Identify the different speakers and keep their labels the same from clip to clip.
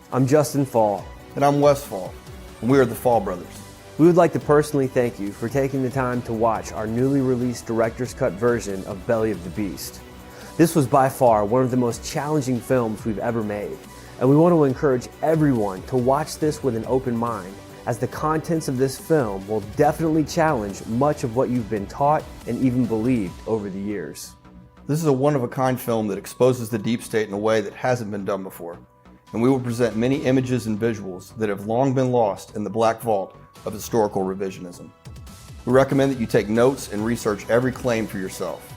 Speaker 1: I'm Justin Fall.
Speaker 2: And I'm Wes Fall, and we are the Fall Brothers.
Speaker 1: We would like to personally thank you for taking the time to watch our newly released director's cut version of Belly of the Beast. This was by far one of the most challenging films we've ever made, and we want to encourage everyone to watch this with an open mind, as the contents of this film will definitely challenge much of what you've been taught and even believed over the years.
Speaker 2: This is a one-of-a-kind film that exposes the deep state in a way that hasn't been done before, and we will present many images and visuals that have long been lost in the black vault of historical revisionism. We recommend that you take notes and research every claim for yourself.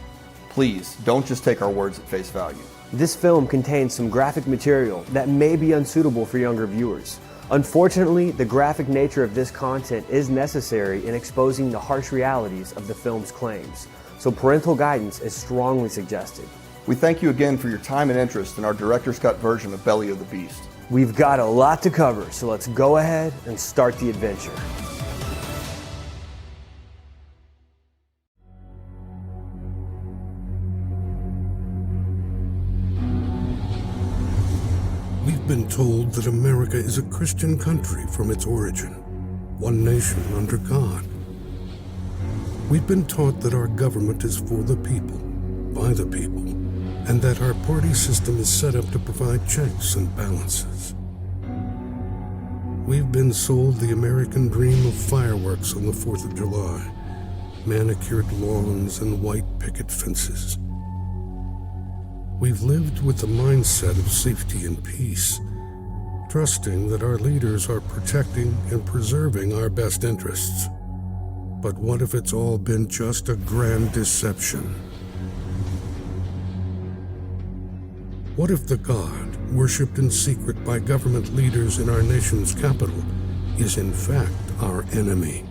Speaker 2: Please, don't just take our words at face value.
Speaker 1: This film contains some graphic material that may be unsuitable for younger viewers. Unfortunately, the graphic nature of this content is necessary in exposing the harsh realities of the film's claims, so parental guidance is strongly suggested.
Speaker 2: We thank you again for your time and interest in our director's cut version of Belly of the Beast.
Speaker 1: We've got a lot to cover, so let's go ahead and start the adventure.
Speaker 3: We've been told that America is a Christian country from its origin, one nation under God. We've been taught that our government is for the people, by the people, and that our party system is set up to provide checks and balances. We've been sold the American dream of fireworks on the 4th of July, manicured lawns and white picket fences. We've lived with the mindset of safety and peace, trusting that our leaders are protecting and preserving our best interests. But what if it's all been just a grand deception? What if the God, worshipped in secret by government leaders in our nation's capital, is in fact our enemy?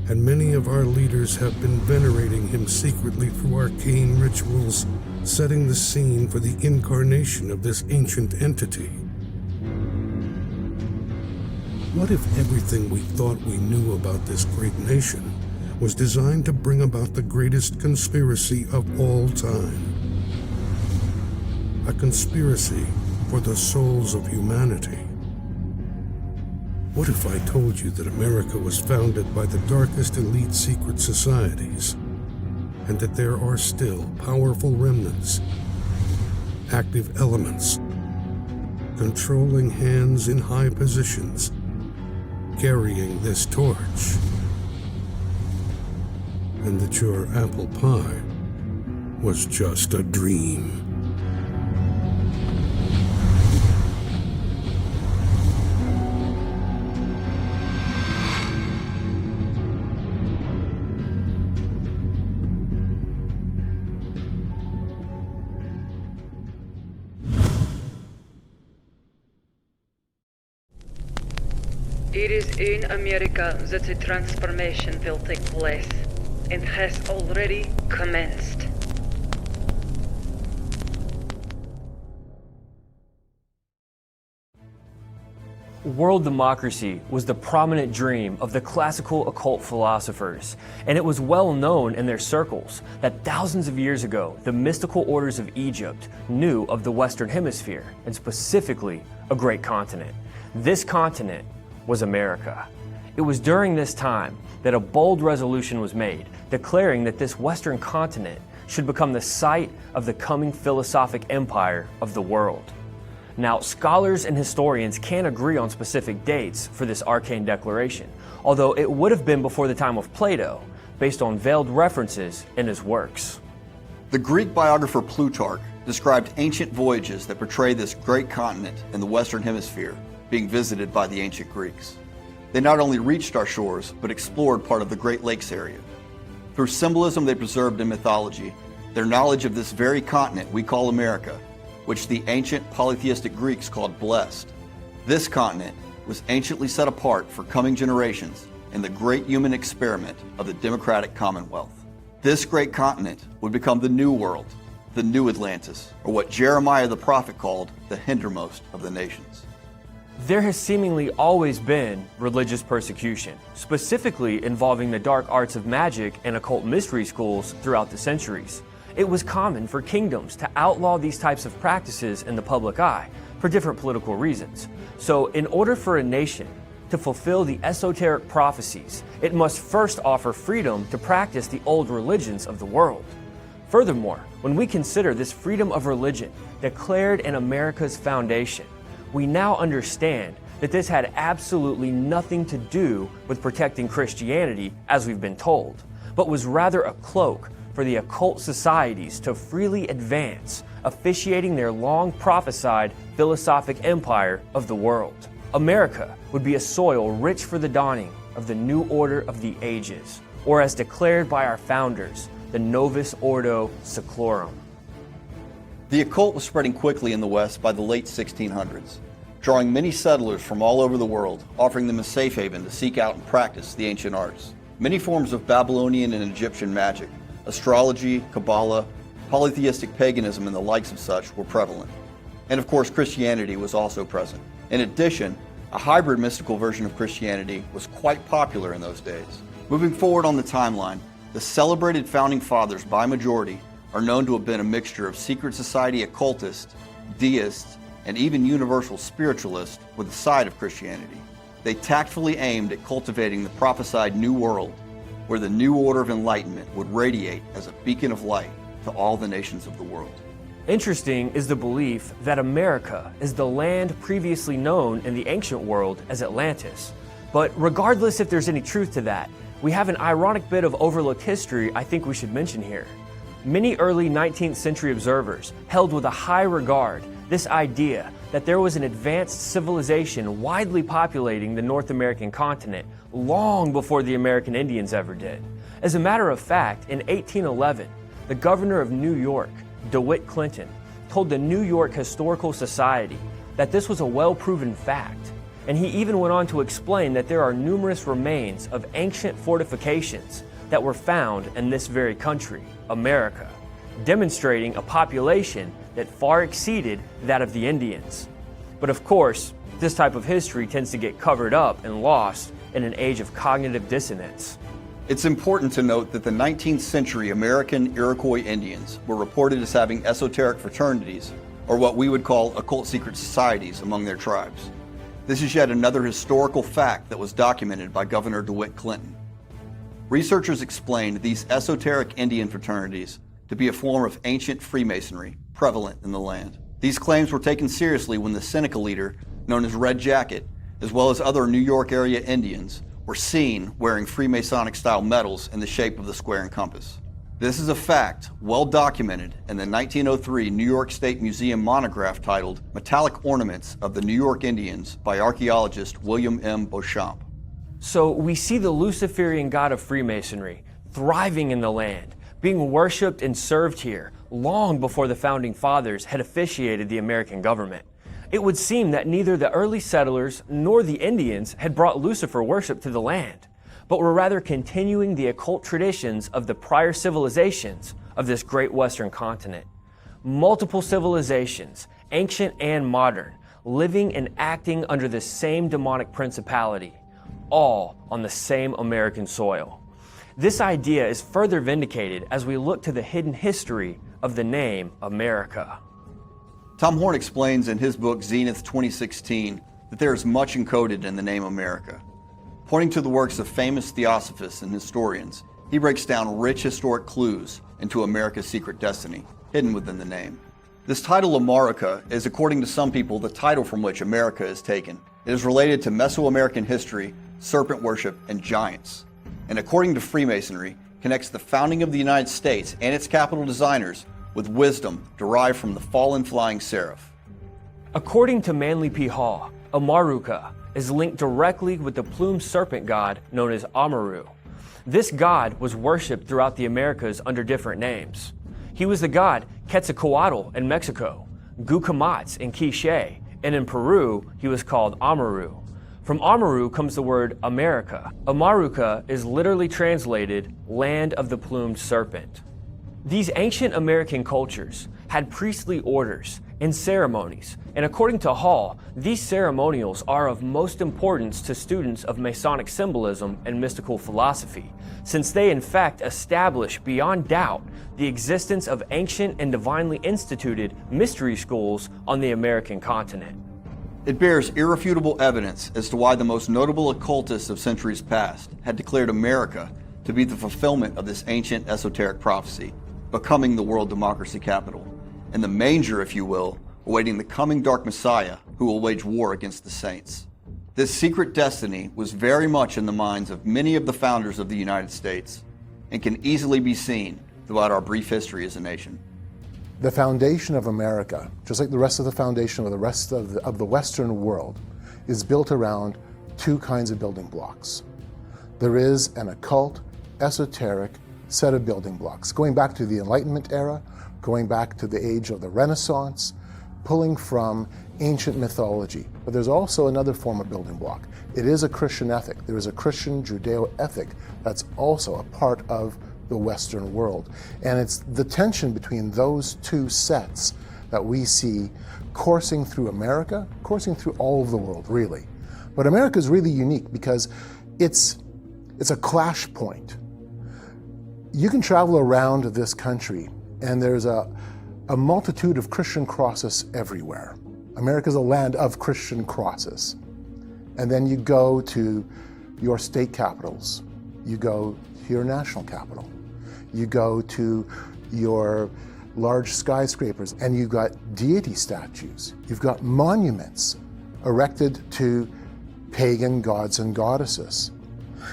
Speaker 3: And many of our leaders have been venerating him secretly through arcane rituals, setting the scene for the incarnation of this ancient entity. What if everything we thought we knew about this great nation was designed to bring about the greatest conspiracy of all time? A conspiracy for the souls of humanity. What if I told you that America was founded by the darkest elite secret societies, and that there are still powerful remnants, active elements, controlling hands in high positions, carrying this torch, and that your apple pie was just a dream?
Speaker 4: It is in America that the transformation will take place, and has already commenced.
Speaker 1: World democracy was the prominent dream of the classical occult philosophers, and it was well known in their circles that thousands of years ago, the mystical orders of Egypt knew of the Western Hemisphere, and specifically a great continent. This continent was America. It was during this time that a bold resolution was made, declaring that this Western continent should become the site of the coming philosophic empire of the world. Now, scholars and historians can't agree on specific dates for this arcane declaration, although it would have been before the time of Plato, based on veiled references in his works.
Speaker 2: The Greek biographer Plutarch described ancient voyages that portray this great continent in the Western Hemisphere being visited by the ancient Greeks. They not only reached our shores, but explored part of the Great Lakes area. Through symbolism they preserved in mythology, their knowledge of this very continent we call America, which the ancient polytheistic Greeks called blessed. This continent was anciently set apart for coming generations in the great human experiment of the democratic commonwealth. This great continent would become the New World, the New Atlantis, or what Jeremiah the prophet called the hindermost of the nations.
Speaker 1: There has seemingly always been religious persecution, specifically involving the dark arts of magic and occult mystery schools throughout the centuries. It was common for kingdoms to outlaw these types of practices in the public eye, for different political reasons. So in order for a nation to fulfill the esoteric prophecies, it must first offer freedom to practice the old religions of the world. Furthermore, when we consider this freedom of religion declared in America's foundation, we now understand that this had absolutely nothing to do with protecting Christianity, as we've been told, but was rather a cloak for the occult societies to freely advance, officiating their long prophesied philosophic empire of the world. America would be a soil rich for the dawning of the new order of the ages, or as declared by our founders, the Novus Ordo Seclorum.
Speaker 2: The occult was spreading quickly in the West by the late 1600s, drawing many settlers from all over the world, offering them a safe haven to seek out and practice the ancient arts. Many forms of Babylonian and Egyptian magic, astrology, Kabbalah, polytheistic paganism, and the likes of such were prevalent. And of course, Christianity was also present. In addition, a hybrid mystical version of Christianity was quite popular in those days. Moving forward on the timeline, the celebrated founding fathers by majority are known to have been a mixture of secret society occultists, deists, and even universal spiritualists with a side of Christianity. They tactfully aimed at cultivating the prophesied New World, where the new order of enlightenment would radiate as a beacon of light to all the nations of the world.
Speaker 1: Interesting is the belief that America is the land previously known in the ancient world as Atlantis. But regardless if there's any truth to that, we have an ironic bit of overlooked history I think we should mention here. Many early 19th century observers held with a high regard this idea that there was an advanced civilization widely populating the North American continent long before the American Indians ever did. As a matter of fact, in 1811, the governor of New York, DeWitt Clinton, told the New York Historical Society that this was a well-proven fact. And he even went on to explain that there are numerous remains of ancient fortifications that were found in this very country, America, demonstrating a population that far exceeded that of the Indians. But of course, this type of history tends to get covered up and lost in an age of cognitive dissonance.
Speaker 2: It's important to note that the 19th century American Iroquois Indians were reported as having esoteric fraternities, or what we would call occult secret societies, among their tribes. This is yet another historical fact that was documented by Governor DeWitt Clinton. Researchers explained these esoteric Indian fraternities to be a form of ancient Freemasonry prevalent in the land. These claims were taken seriously when the Seneca leader, known as Red Jacket, as well as other New York area Indians, were seen wearing Freemasonic-style medals in the shape of the square and compass. This is a fact well documented in the 1903 New York State Museum monograph titled Metallic Ornaments of the New York Indians by archaeologist William M. Beauchamp.
Speaker 1: So we see the Luciferian god of Freemasonry thriving in the land, being worshipped and served here long before the founding fathers had officiated the American government. It would seem that neither the early settlers nor the Indians had brought Lucifer worship to the land, but were rather continuing the occult traditions of the prior civilizations of this great western continent. Multiple civilizations, ancient and modern, living and acting under the same demonic principality, all on the same American soil. This idea is further vindicated as we look to the hidden history of the name America.
Speaker 2: Tom Horn explains in his book Zenith 2016 that there is much encoded in the name America. Pointing to the works of famous theosophists and historians, he breaks down rich historic clues into America's secret destiny, hidden within the name. This title America is, according to some people, the title from which America is taken. It is related to Mesoamerican history, serpent worship, and giants. And according to Freemasonry, connects the founding of the United States and its capital designers with wisdom derived from the fallen flying seraph.
Speaker 1: According to Manly P. Hall, Amaruca is linked directly with the plumed serpent god known as Amaru. This god was worshipped throughout the Americas under different names. He was the god Quetzalcoatl in Mexico, Gucumatz in Quiché, and in Peru he was called Amaru. From Amaru comes the word America. Amaruca is literally translated land of the plumed serpent. These ancient American cultures had priestly orders and ceremonies. And according to Hall, these ceremonials are of most importance to students of Masonic symbolism and mystical philosophy, since they in fact establish beyond doubt the existence of ancient and divinely instituted mystery schools on the American continent.
Speaker 2: It bears irrefutable evidence as to why the most notable occultists of centuries past had declared America to be the fulfillment of this ancient esoteric prophecy, becoming the world democracy capital, and the manger, if you will, awaiting the coming dark Messiah who will wage war against the saints. This secret destiny was very much in the minds of many of the founders of the United States and can easily be seen throughout our brief history as a nation.
Speaker 5: The foundation of America, just like the rest of the foundation of the rest of the Western world, is built around two kinds of building blocks. There is an occult, esoteric set of building blocks, going back to the Enlightenment era, going back to the age of the Renaissance, pulling from ancient mythology. But there's also another form of building block. It is a Christian ethic. There is a Christian Judeo ethic that's also a part of the Western world. And it's the tension between those two sets that we see coursing through America, coursing through all of the world, really. But America is really unique because it's a clash point. You can travel around this country and there's a multitude of Christian crosses everywhere. America is a land of Christian crosses. And then you go to your state capitals, you go to your national capital, you go to your large skyscrapers, and you've got deity statues, you've got monuments erected to pagan gods and goddesses.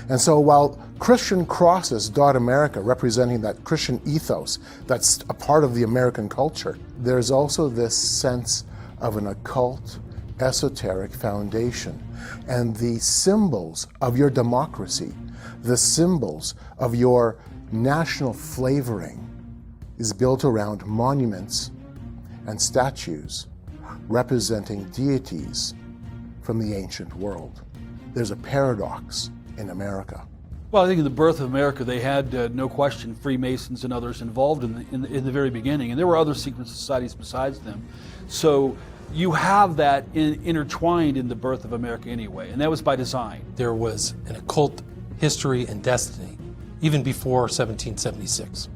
Speaker 5: And so while Christian crosses dot America, representing that Christian ethos that's a part of the American culture, there's also this sense of an occult, esoteric foundation. And the symbols of your democracy, the symbols of your national flavoring is built around monuments and statues representing deities from the ancient world. There's a paradox in America.
Speaker 6: Well, I think in the birth of America, they had, no question, Freemasons and others involved in the very beginning, and there were other secret societies besides them. So you have that intertwined in the birth of America anyway, and that was by design.
Speaker 7: There was an occult history and destiny, even before 1776.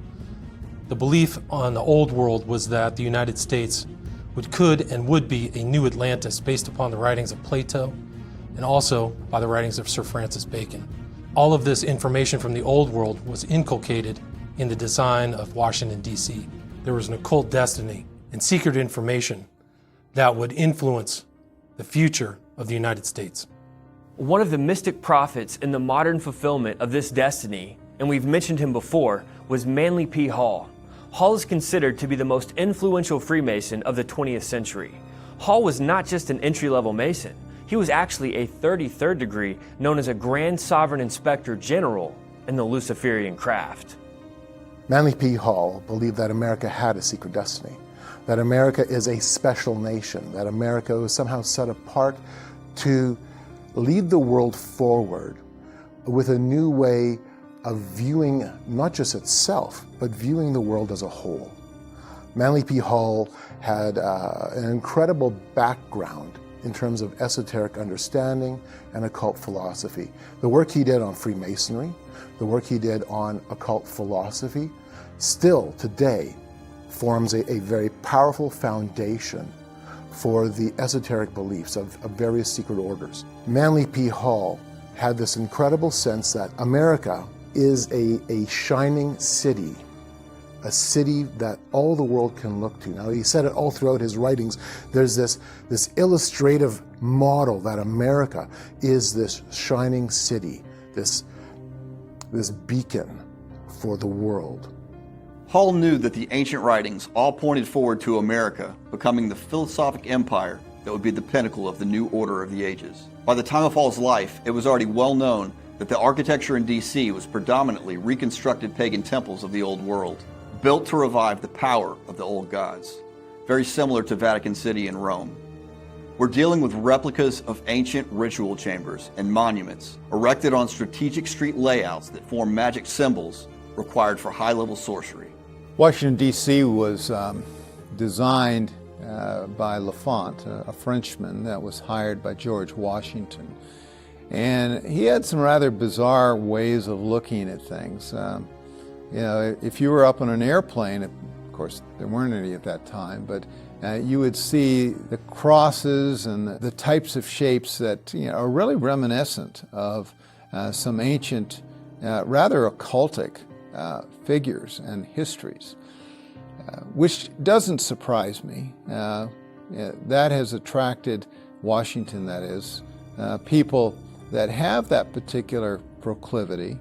Speaker 7: The belief on the old world was that the United States could and would be a new Atlantis based upon the writings of Plato and also by the writings of Sir Francis Bacon. All of this information from the old world was inculcated in the design of Washington, D.C. There was an occult destiny and secret information that would influence the future of the United States.
Speaker 1: One of the mystic prophets in the modern fulfillment of this destiny, and we've mentioned him before, was Manly P. Hall. Hall is considered to be the most influential Freemason of the 20th century. Hall was not just an entry-level Mason. He was actually a 33rd degree known as a Grand Sovereign Inspector General in the Luciferian craft.
Speaker 5: Manly P. Hall believed that America had a secret destiny, that America is a special nation, that America was somehow set apart to lead the world forward with a new way of viewing not just itself, but viewing the world as a whole. Manly P. Hall had an incredible background in terms of esoteric understanding and occult philosophy. The work he did on Freemasonry, the work he did on occult philosophy, still today forms a very powerful foundation for the esoteric beliefs of various secret orders. Manly P. Hall had this incredible sense that America is a shining city, a city that all the world can look to. Now, he said it all throughout his writings. There's this illustrative model that America is this shining city, this beacon for the world.
Speaker 2: Hall knew that the ancient writings all pointed forward to America becoming the philosophic empire that would be the pinnacle of the new order of the ages. By the time of Hall's life, it was already well known that the architecture in D.C. was predominantly reconstructed pagan temples of the old world, built to revive the power of the old gods, very similar to Vatican City in Rome. We're dealing with replicas of ancient ritual chambers and monuments erected on strategic street layouts that form magic symbols required for high-level sorcery.
Speaker 8: Washington, D.C. was designed by L'Enfant, a Frenchman that was hired by George Washington. And he had some rather bizarre ways of looking at things. You know, if you were up on an airplane, of course there weren't any at that time, but you would see the crosses and the types of shapes that are really reminiscent of some ancient, rather occultic figures and histories, which doesn't surprise me. That has attracted Washington, that is, people that have that particular proclivity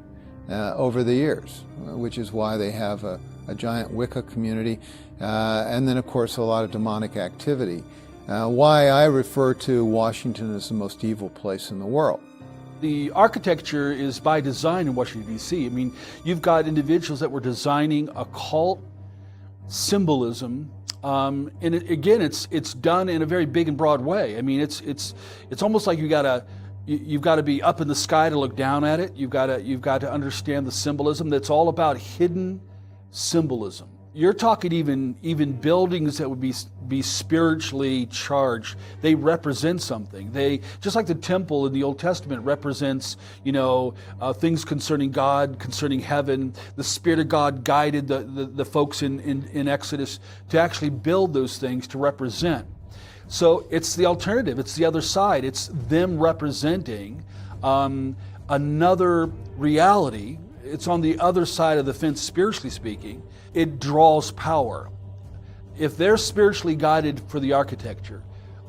Speaker 8: over the years, which is why they have a giant Wicca community, and then of course a lot of demonic activity. Why I refer to Washington as the most evil place in the world.
Speaker 6: The architecture is by design in Washington, D.C. I mean, you've got individuals that were designing occult symbolism, and again, it's done in a very big and broad way. I mean, it's almost like you've got to be up in the sky to look down at it. You've got to understand the symbolism. That's all about hidden symbolism. You're talking even buildings that would be spiritually charged. They represent something. They, just like the temple in the Old Testament represents, things concerning God, concerning heaven. The Spirit of God guided the folks in Exodus to actually build those things to represent. So it's the alternative. It's the other side. It's them representing another reality. It's on the other side of the fence, spiritually speaking. It draws power. If they're spiritually guided for the architecture,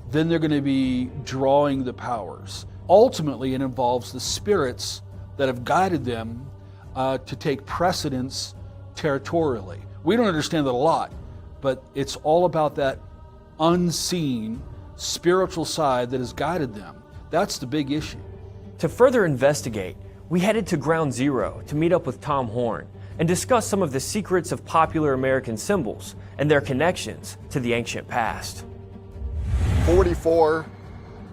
Speaker 6: then they're going to be drawing the powers. Ultimately, it involves the spirits that have guided them to take precedence territorially. We don't understand that a lot, but it's all about that unseen spiritual side that has guided them. That's the big issue.
Speaker 1: To further investigate, we headed to Ground Zero to meet up with Tom Horn and discuss some of the secrets of popular American symbols and their connections to the ancient past.
Speaker 9: 44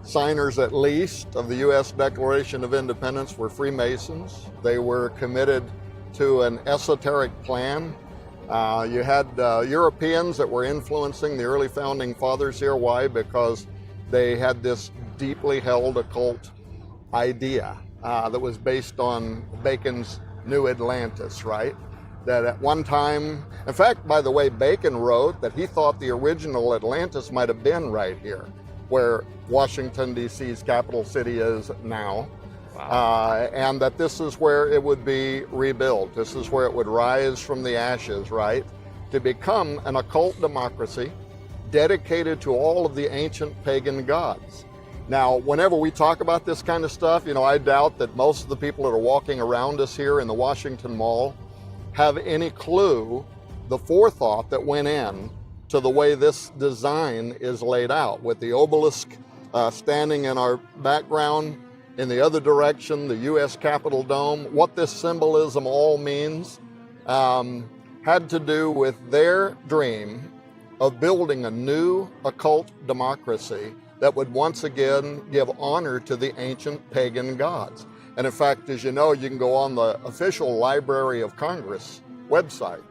Speaker 9: signers at least of the U.S. Declaration of Independence were Freemasons. They were committed to an esoteric plan. You had Europeans that were influencing the early founding fathers here. Why? Because they had this deeply held occult idea that was based on Bacon's New Atlantis, right? That at one time, in fact, by the way, Bacon wrote that he thought the original Atlantis might have been right here, where Washington, D.C.'s capital city is now. Wow. And that this is where it would be rebuilt. This is where it would rise from the ashes, right? To become an occult democracy dedicated to all of the ancient pagan gods. Now, whenever we talk about this kind of stuff, I doubt that most of the people that are walking around us here in the Washington Mall have any clue the forethought that went in to the way this design is laid out, with the obelisk standing in our background. In the other direction, the U.S. Capitol Dome. What this symbolism all means had to do with their dream of building a new occult democracy that would once again give honor to the ancient pagan gods. And in fact, as you know, you can go on the official Library of Congress website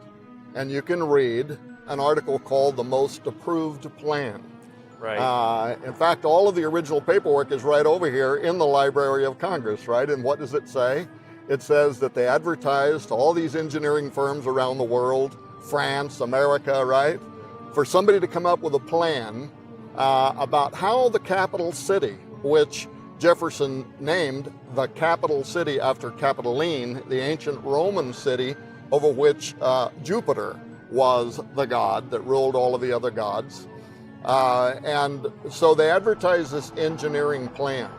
Speaker 9: and you can read an article called The Most Approved Plan. Right. In fact, all of the original paperwork is right over here in the Library of Congress, right? And what does it say? It says that they advertised to all these engineering firms around the world, France, America, right? For somebody to come up with a plan about how the capital city, which Jefferson named the capital city after Capitoline, the ancient Roman city over which Jupiter was the god that ruled all of the other gods. And so they advertised this engineering plan,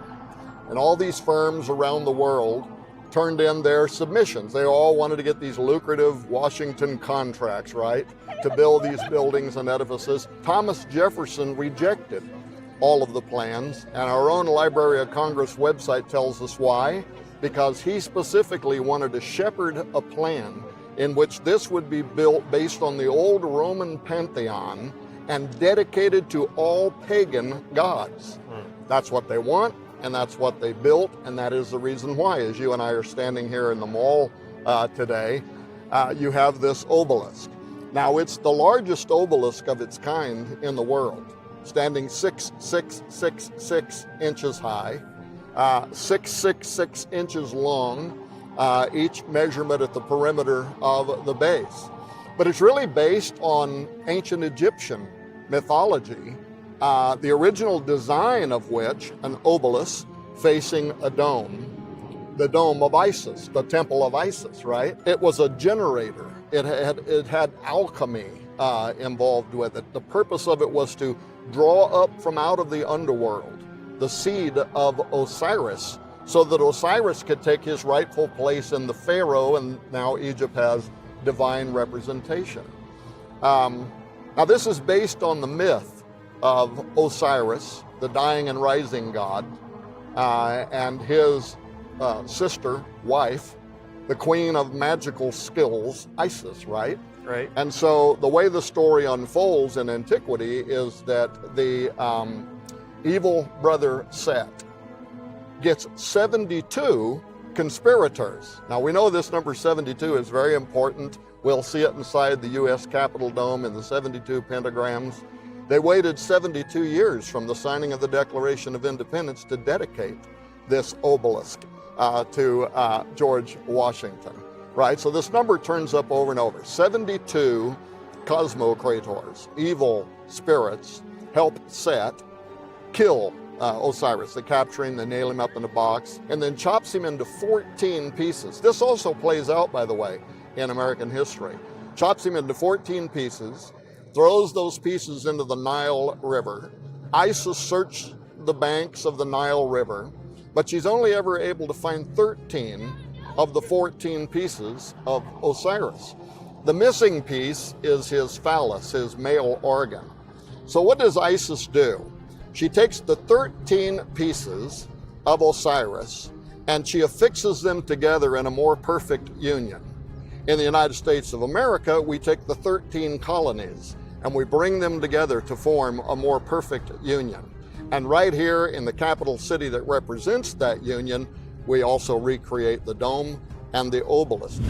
Speaker 9: and all these firms around the world turned in their submissions. They all wanted to get these lucrative Washington contracts, right, to build these buildings and edifices. Thomas Jefferson rejected all of the plans, and our own Library of Congress website tells us why. Because he specifically wanted to shepherd a plan in which this would be built based on the old Roman pantheon and dedicated to all pagan gods. That's what they want, and that's what they built, and that is the reason why, as you and I are standing here in the mall today, you have this obelisk. Now, it's the largest obelisk of its kind in the world, standing 6.666 inches high, 6.66 inches long, each measurement at the perimeter of the base. But it's really based on ancient Egyptian mythology, the original design of which, an obelisk facing a dome, the dome of Isis, the temple of Isis, right? It was a generator. It had alchemy involved with it. The purpose of it was to draw up from out of the underworld the seed of Osiris, so that Osiris could take his rightful place in the Pharaoh, and now Egypt has divine representation. Now this is based on the myth of Osiris, the dying and rising god, and his sister, wife, the queen of magical skills, Isis, right?
Speaker 1: Right.
Speaker 9: And so the way the story unfolds in antiquity is that the evil brother Set gets 72 conspirators. Now we know this number 72 is very important. We'll see it inside the U.S. Capitol dome in the 72 pentagrams. They waited 72 years from the signing of the Declaration of Independence to dedicate this obelisk to George Washington, right? So this number turns up over and over. 72 cosmocrators, evil spirits, help Set kill Osiris. They capture him, they nail him up in a box, and then chops him into 14 pieces. This also plays out, by the way, in American history. Chops him into 14 pieces, throws those pieces into the Nile River. Isis searched the banks of the Nile River, but she's only ever able to find 13 of the 14 pieces of Osiris. The missing piece is his phallus, his male organ. So what does Isis do? She takes the 13 pieces of Osiris and she affixes them together in a more perfect union. In the United States of America, we take the 13 colonies and we bring them together to form a more perfect union. And right here in the capital city that represents that union, we also recreate the dome and the obelisk.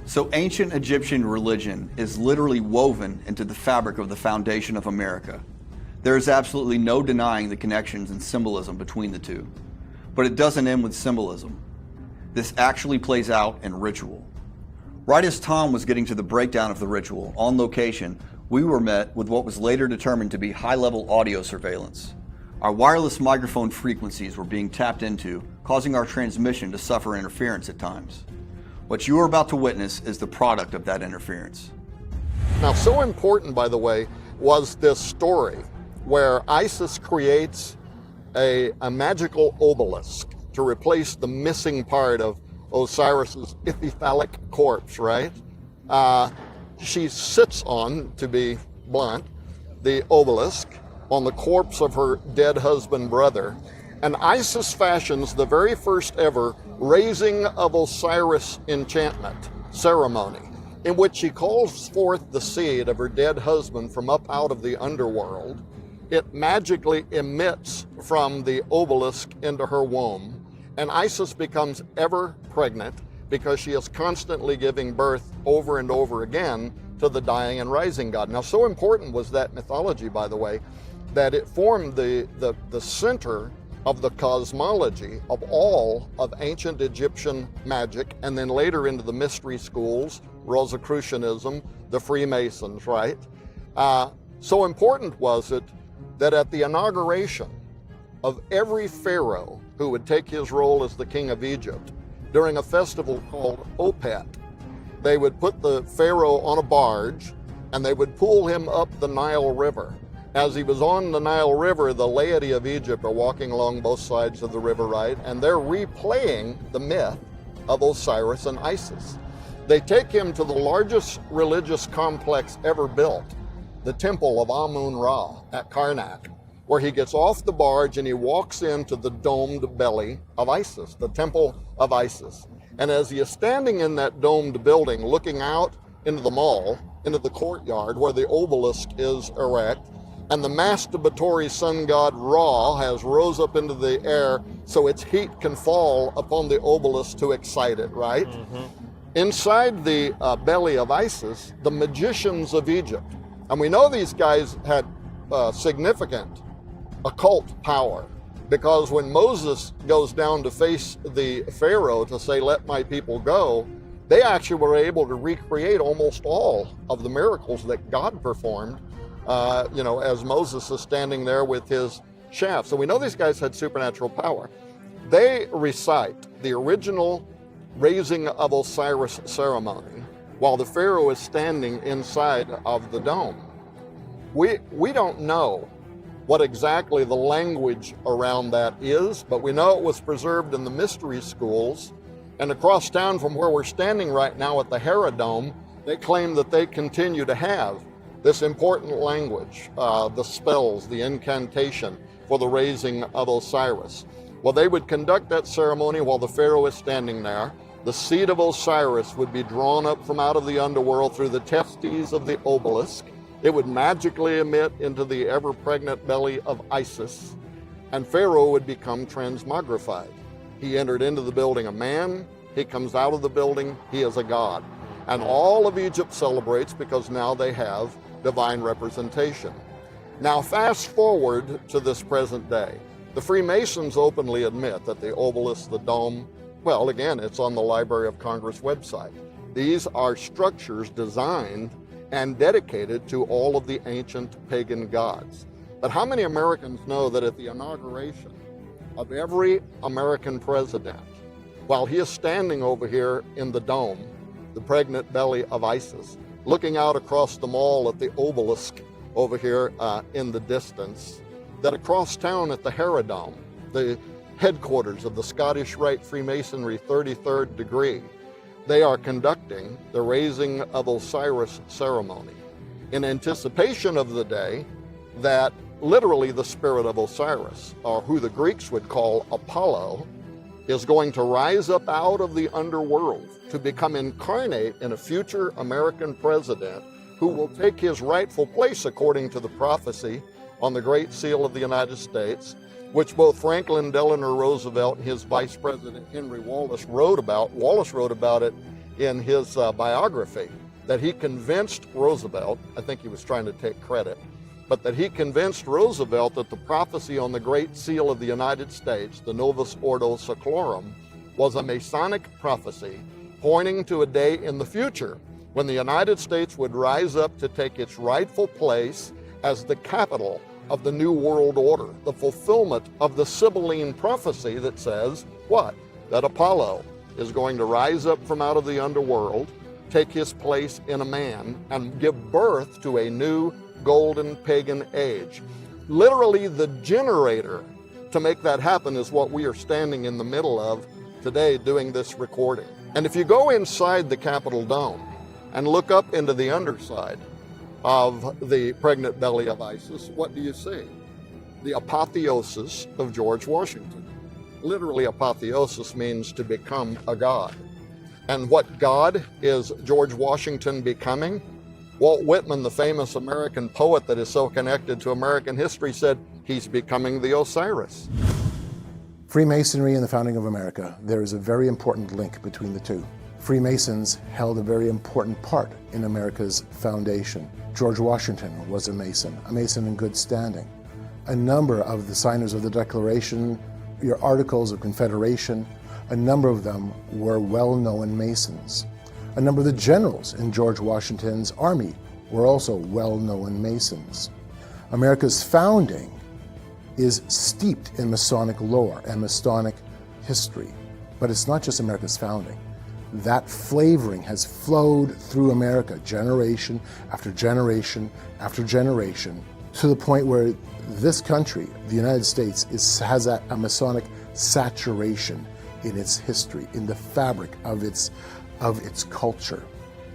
Speaker 2: So ancient Egyptian religion is literally woven into the fabric of the foundation of America. There is absolutely no denying the connections and symbolism between the two. But it doesn't end with symbolism. This actually plays out in ritual. Right as Tom was getting to the breakdown of the ritual, on location, we were met with what was later determined to be high-level audio surveillance. Our wireless microphone frequencies were being tapped into, causing our transmission to suffer interference at times. What you are about to witness is the product of that interference.
Speaker 9: Now, so important, by the way, was this story where Isis creates a magical obelisk to replace the missing part of Osiris's ithyphallic corpse, right? She sits on, to be blunt, the obelisk on the corpse of her dead husband brother, and Isis fashions the very first ever raising of Osiris enchantment ceremony, in which she calls forth the seed of her dead husband from up out of the underworld. It magically emits from the obelisk into her womb, and Isis becomes ever pregnant because she is constantly giving birth over and over again to the dying and rising god. Now, so important was that mythology, by the way, that it formed the center of the cosmology of all of ancient Egyptian magic, and then later into the mystery schools, Rosicrucianism, the Freemasons, right? So important was it that at the inauguration of every pharaoh who would take his role as the king of Egypt, during a festival called Opet, they would put the pharaoh on a barge and they would pull him up the Nile River. As he was on the Nile River, the laity of Egypt are walking along both sides of the river, right? And they're replaying the myth of Osiris and Isis. They take him to the largest religious complex ever built, the temple of Amun-Ra at Karnak, where he gets off the barge and he walks into the domed belly of Isis, the temple of Isis. And as he is standing in that domed building, looking out into the mall, into the courtyard where the obelisk is erect, and the masturbatory sun god Ra has rose up into the air so its heat can fall upon the obelisk to excite it, right? Inside the belly of Isis, the magicians of Egypt. And we know these guys had significant occult power, because when Moses goes down to face the Pharaoh to say, "Let my people go," they actually were able to recreate almost all of the miracles that God performed, as Moses is standing there with his shaft. So we know these guys had supernatural power. They recite the original raising of Osiris ceremony while the Pharaoh is standing inside of the dome. We don't know what exactly the language around that is, but we know it was preserved in the mystery schools. And across town from where we're standing right now at the Hera Dome, they claim that they continue to have this important language, the spells, the incantation for the raising of Osiris. Well, they would conduct that ceremony while the Pharaoh is standing there. The seed of Osiris would be drawn up from out of the underworld through the testes of the obelisk. It would magically emit into the ever-pregnant belly of Isis, and Pharaoh would become transmogrified. He entered into the building a man, he comes out of the building, he is a god. And all of Egypt celebrates because now they have divine representation. Now fast forward to this present day. The Freemasons openly admit that the obelisk, the dome, well, again, it's on the Library of Congress website. These are structures designed and dedicated to all of the ancient pagan gods. But how many Americans know that at the inauguration of every American president, while he is standing over here in the dome, the pregnant belly of Isis, looking out across the mall at the obelisk over here in the distance, that across town at the Hera Dome, the headquarters of the Scottish Rite Freemasonry 33rd degree, they are conducting the raising of Osiris ceremony in anticipation of the day that literally the spirit of Osiris, or who the Greeks would call Apollo, is going to rise up out of the underworld to become incarnate in a future American president who will take his rightful place according to the prophecy on the Great Seal of the United States, which both Franklin Delano Roosevelt and his Vice President Henry Wallace wrote about. Wallace wrote about it in his biography, that he convinced Roosevelt, I think he was trying to take credit, but that he convinced Roosevelt that the prophecy on the Great Seal of the United States, the Novus Ordo Seclorum, was a Masonic prophecy pointing to a day in the future when the United States would rise up to take its rightful place as the capital of the New World Order, the fulfillment of the Sibylline prophecy that says, what? That Apollo is going to rise up from out of the underworld, take his place in a man, and give birth to a new golden pagan age. Literally, the generator to make that happen is what we are standing in the middle of today doing this recording. And if you go inside the Capitol Dome and look up into the underside of the pregnant belly of Isis, what do you see? The apotheosis of George Washington. Literally, apotheosis means to become a god. And what god is George Washington becoming? Walt Whitman, the famous American poet that is so connected to American history, said he's becoming the Osiris.
Speaker 5: Freemasonry and the founding of America, there is a very important link between the two. Freemasons held a very important part in America's foundation. George Washington was a Mason in good standing. A number of the signers of the Declaration, your Articles of Confederation, a number of them were well-known Masons. A number of the generals in George Washington's army were also well-known Masons. America's founding is steeped in Masonic lore and Masonic history. But it's not just America's founding. That flavoring has flowed through America generation after generation after generation, to the point where this country, the United States, has a Masonic saturation in its history, in the fabric of its culture.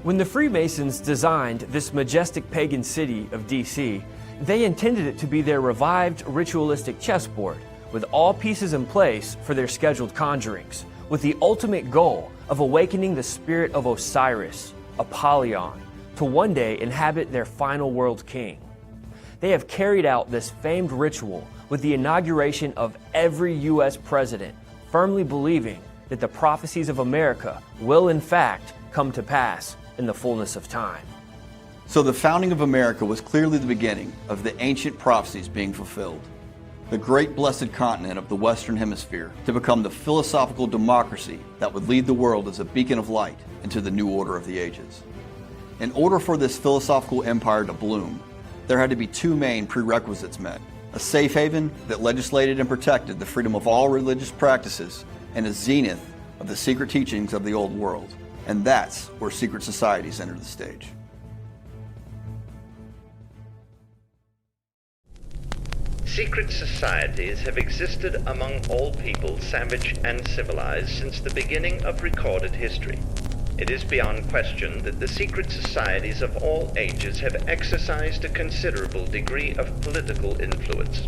Speaker 1: When the Freemasons designed this majestic pagan city of DC, they intended it to be their revived ritualistic chessboard, with all pieces in place for their scheduled conjurings, with the ultimate goal of awakening the spirit of Osiris, Apollyon, to one day inhabit their final world king. They have carried out this famed ritual with the inauguration of every U.S. president, firmly believing that the prophecies of America will in fact come to pass in the fullness of time.
Speaker 2: So the founding of America was clearly the beginning of the ancient prophecies being fulfilled. The great blessed continent of the Western Hemisphere to become the philosophical democracy that would lead the world as a beacon of light into the new order of the ages. In order for this philosophical empire to bloom, there had to be two main prerequisites met: a safe haven that legislated and protected the freedom of all religious practices, and a zenith of the secret teachings of the old world. And that's where secret societies entered the stage.
Speaker 10: Secret societies have existed among all people, savage and civilized, since the beginning of recorded history. It is beyond question that the secret societies of all ages have exercised a considerable degree of political influence.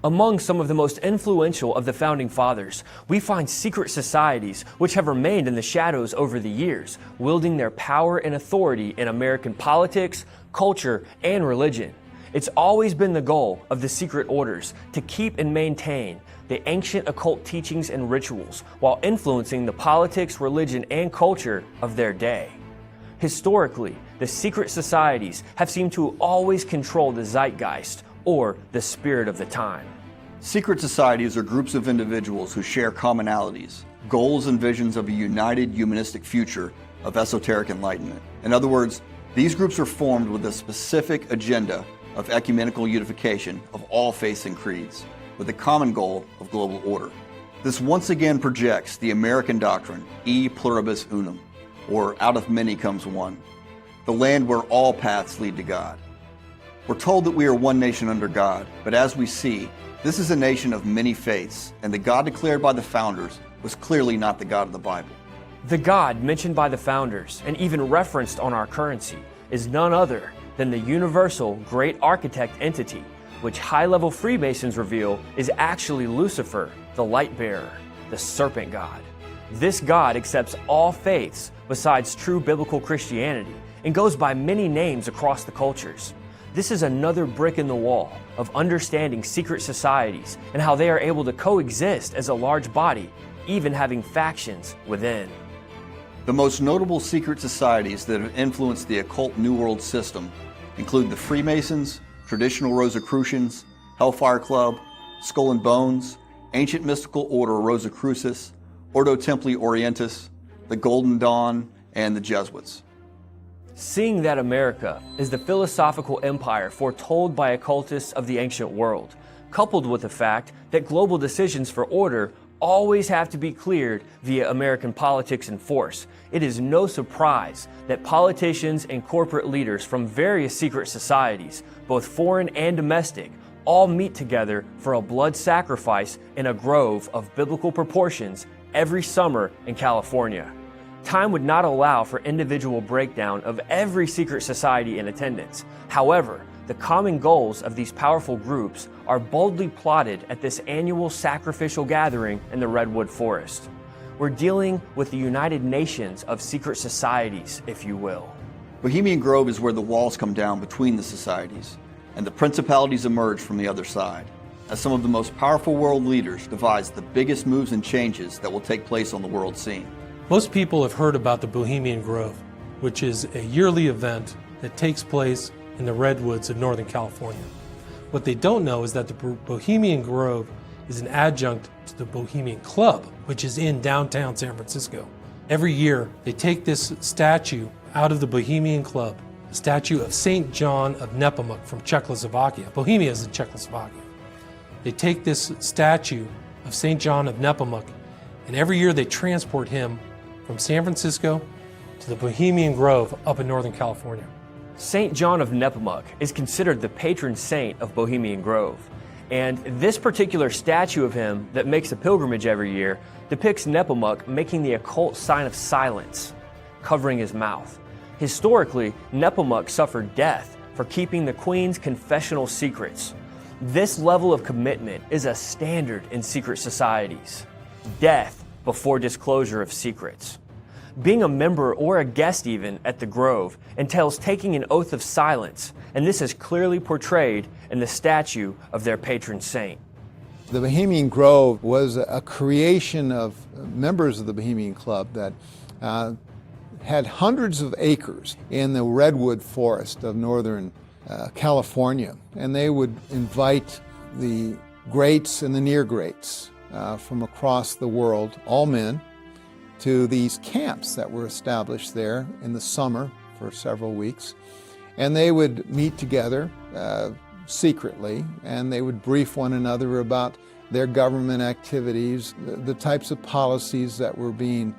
Speaker 1: Among some of the most influential of the Founding Fathers, we find secret societies which have remained in the shadows over the years, wielding their power and authority in American politics, culture, and religion. It's always been the goal of the secret orders to keep and maintain the ancient occult teachings and rituals while influencing the politics, religion, and culture of their day. Historically, the secret societies have seemed to always control the zeitgeist, or the spirit of the time.
Speaker 2: Secret societies are groups of individuals who share commonalities, goals and visions of a united humanistic future of esoteric enlightenment. In other words, these groups are formed with a specific agenda of ecumenical unification of all faiths and creeds, with the common goal of global order. This once again projects the American doctrine, e pluribus unum, or out of many comes one, the land where all paths lead to God. We're told that we are one nation under God, but as we see, this is a nation of many faiths, and the God declared by the founders was clearly not the God of the Bible.
Speaker 1: The God mentioned by the founders, and even referenced on our currency, is none other than the universal great architect entity, which high-level Freemasons reveal is actually Lucifer, the light bearer, the serpent god. This God accepts all faiths besides true biblical Christianity, and goes by many names across the cultures. This is another brick in the wall of understanding secret societies and how they are able to coexist as a large body, even having factions within.
Speaker 2: The most notable secret societies that have influenced the occult New World system include the Freemasons, Traditional Rosicrucians, Hellfire Club, Skull and Bones, Ancient Mystical Order Rosicrucis, Ordo Templi Orientis, the Golden Dawn, and the Jesuits.
Speaker 1: Seeing that America is the philosophical empire foretold by occultists of the ancient world, coupled with the fact that global decisions for order always have to be cleared via American politics and force, it is no surprise that politicians and corporate leaders from various secret societies, both foreign and domestic, all meet together for a blood sacrifice in a grove of biblical proportions every summer in California. Time would not allow for individual breakdown of every secret society in attendance. However, the common goals of these powerful groups are boldly plotted at this annual sacrificial gathering in the Redwood Forest. We're dealing with the United Nations of secret societies, if you will.
Speaker 2: Bohemian Grove is where the walls come down between the societies, and the principalities emerge from the other side, as some of the most powerful world leaders devise the biggest moves and changes that will take place on the world scene.
Speaker 7: Most people have heard about the Bohemian Grove, which is a yearly event that takes place in the redwoods of Northern California. What they don't know is that the Bohemian Grove is an adjunct to the Bohemian Club, which is in downtown San Francisco. Every year, they take this statue out of the Bohemian Club, a statue of St. John of Nepomuk from Czechoslovakia. Bohemia is in Czechoslovakia. They take this statue of St. John of Nepomuk, and every year they transport him from San Francisco to the Bohemian Grove up in Northern California.
Speaker 1: St. John of Nepomuk is considered the patron saint of Bohemian Grove, and this particular statue of him that makes a pilgrimage every year depicts Nepomuk making the occult sign of silence, covering his mouth. Historically, Nepomuk suffered death for keeping the Queen's confessional secrets. This level of commitment is a standard in secret societies. Death before disclosure of secrets. Being a member or a guest even at the Grove entails taking an oath of silence, and this is clearly portrayed in the statue of their patron saint.
Speaker 8: The Bohemian Grove was a creation of members of the Bohemian Club that had hundreds of acres in the redwood forest of northern California. And they would invite the greats and the near greats from across the world, all men, to these camps that were established there in the summer for several weeks. And they would meet together secretly, and they would brief one another about their government activities, the types of policies that were being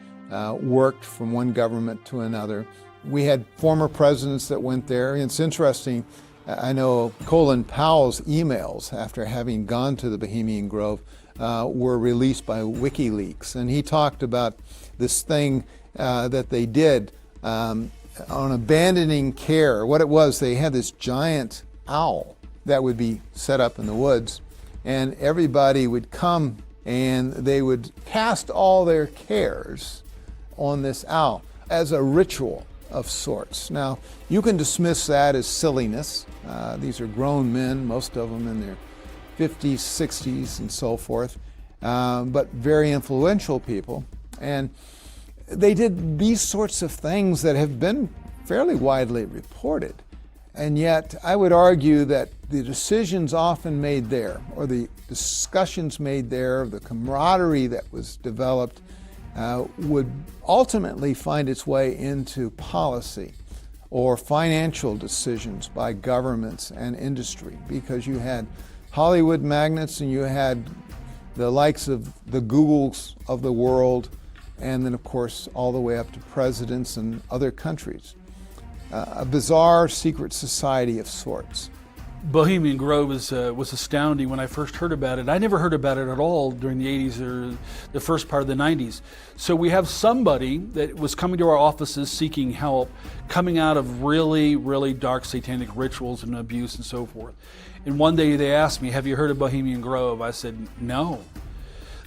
Speaker 8: worked from one government to another. We had former presidents that went there. It's interesting, I know Colin Powell's emails after having gone to the Bohemian Grove were released by WikiLeaks, and he talked about this thing that they did on abandoning care. What it was, they had this giant owl that would be set up in the woods, and everybody would come and they would cast all their cares on this owl as a ritual of sorts. Now, you can dismiss that as silliness. These are grown men, most of them in their 50s, 60s, and so forth, but very influential people. And they did these sorts of things that have been fairly widely reported. And yet, I would argue that the decisions often made there, or the discussions made there, the camaraderie that was developed, would ultimately find its way into policy or financial decisions by governments and industry, because you had Hollywood magnates and you had the likes of the Googles of the world, and then of course all the way up to presidents and other countries. A bizarre secret society of sorts.
Speaker 6: Bohemian Grove was astounding when I first heard about it. I never heard about it at all during the 80s or the first part of the 90s. So we have somebody that was coming to our offices seeking help, coming out of really, really dark satanic rituals and abuse and so forth. And one day they asked me, "Have you heard of Bohemian Grove?" I said, "No."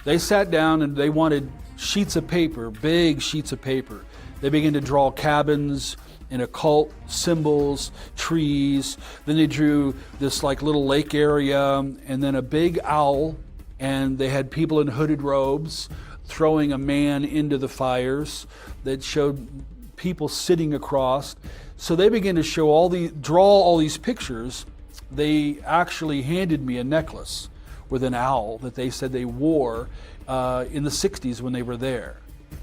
Speaker 6: They sat down and they wanted sheets of paper, big sheets of paper. They began to draw cabins and occult symbols, trees. Then they drew this like little lake area and then a big owl, and they had people in hooded robes throwing a man into the fires that showed people sitting across. So they began to draw all these pictures. They actually handed me a necklace with an owl that they said they wore in the 60s when they were there.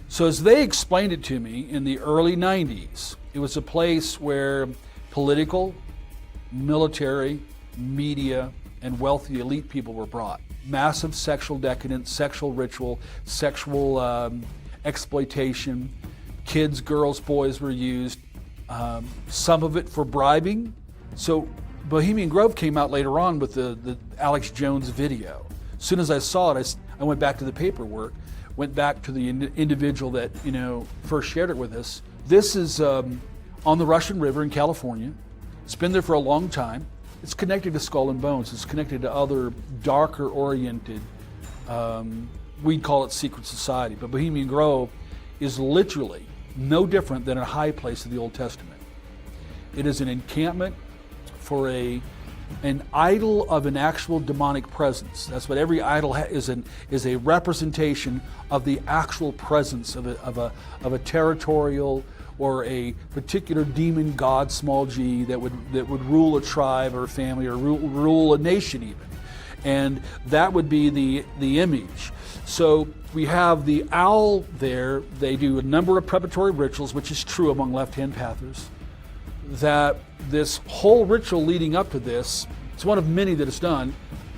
Speaker 6: So as they explained it to me in the early 90s, it was a place where political, military, media, and wealthy elite people were brought. Massive sexual decadence, sexual ritual, sexual exploitation. Kids, girls, boys were used. Some of it for bribing. So Bohemian Grove came out later on with the Alex Jones video. As soon as I saw it, I went back to the paperwork, went back to the individual that first shared it with us. This is on the Russian River in California. It's been there for a long time. It's connected to Skull and Bones. It's connected to other darker oriented, we'd call it secret society. But Bohemian Grove is literally no different than a high place of the Old Testament. It is an encampment for an idol of an actual demonic presence. That's what every idol is a representation of the actual presence of a territorial or a particular demon god, small g, that would rule a tribe or a family or rule a nation even. And that would be the image. So we have the owl there. They do a number of preparatory rituals, which is true among left-hand pathers. That this whole ritual leading up to this, it's one of many that is done,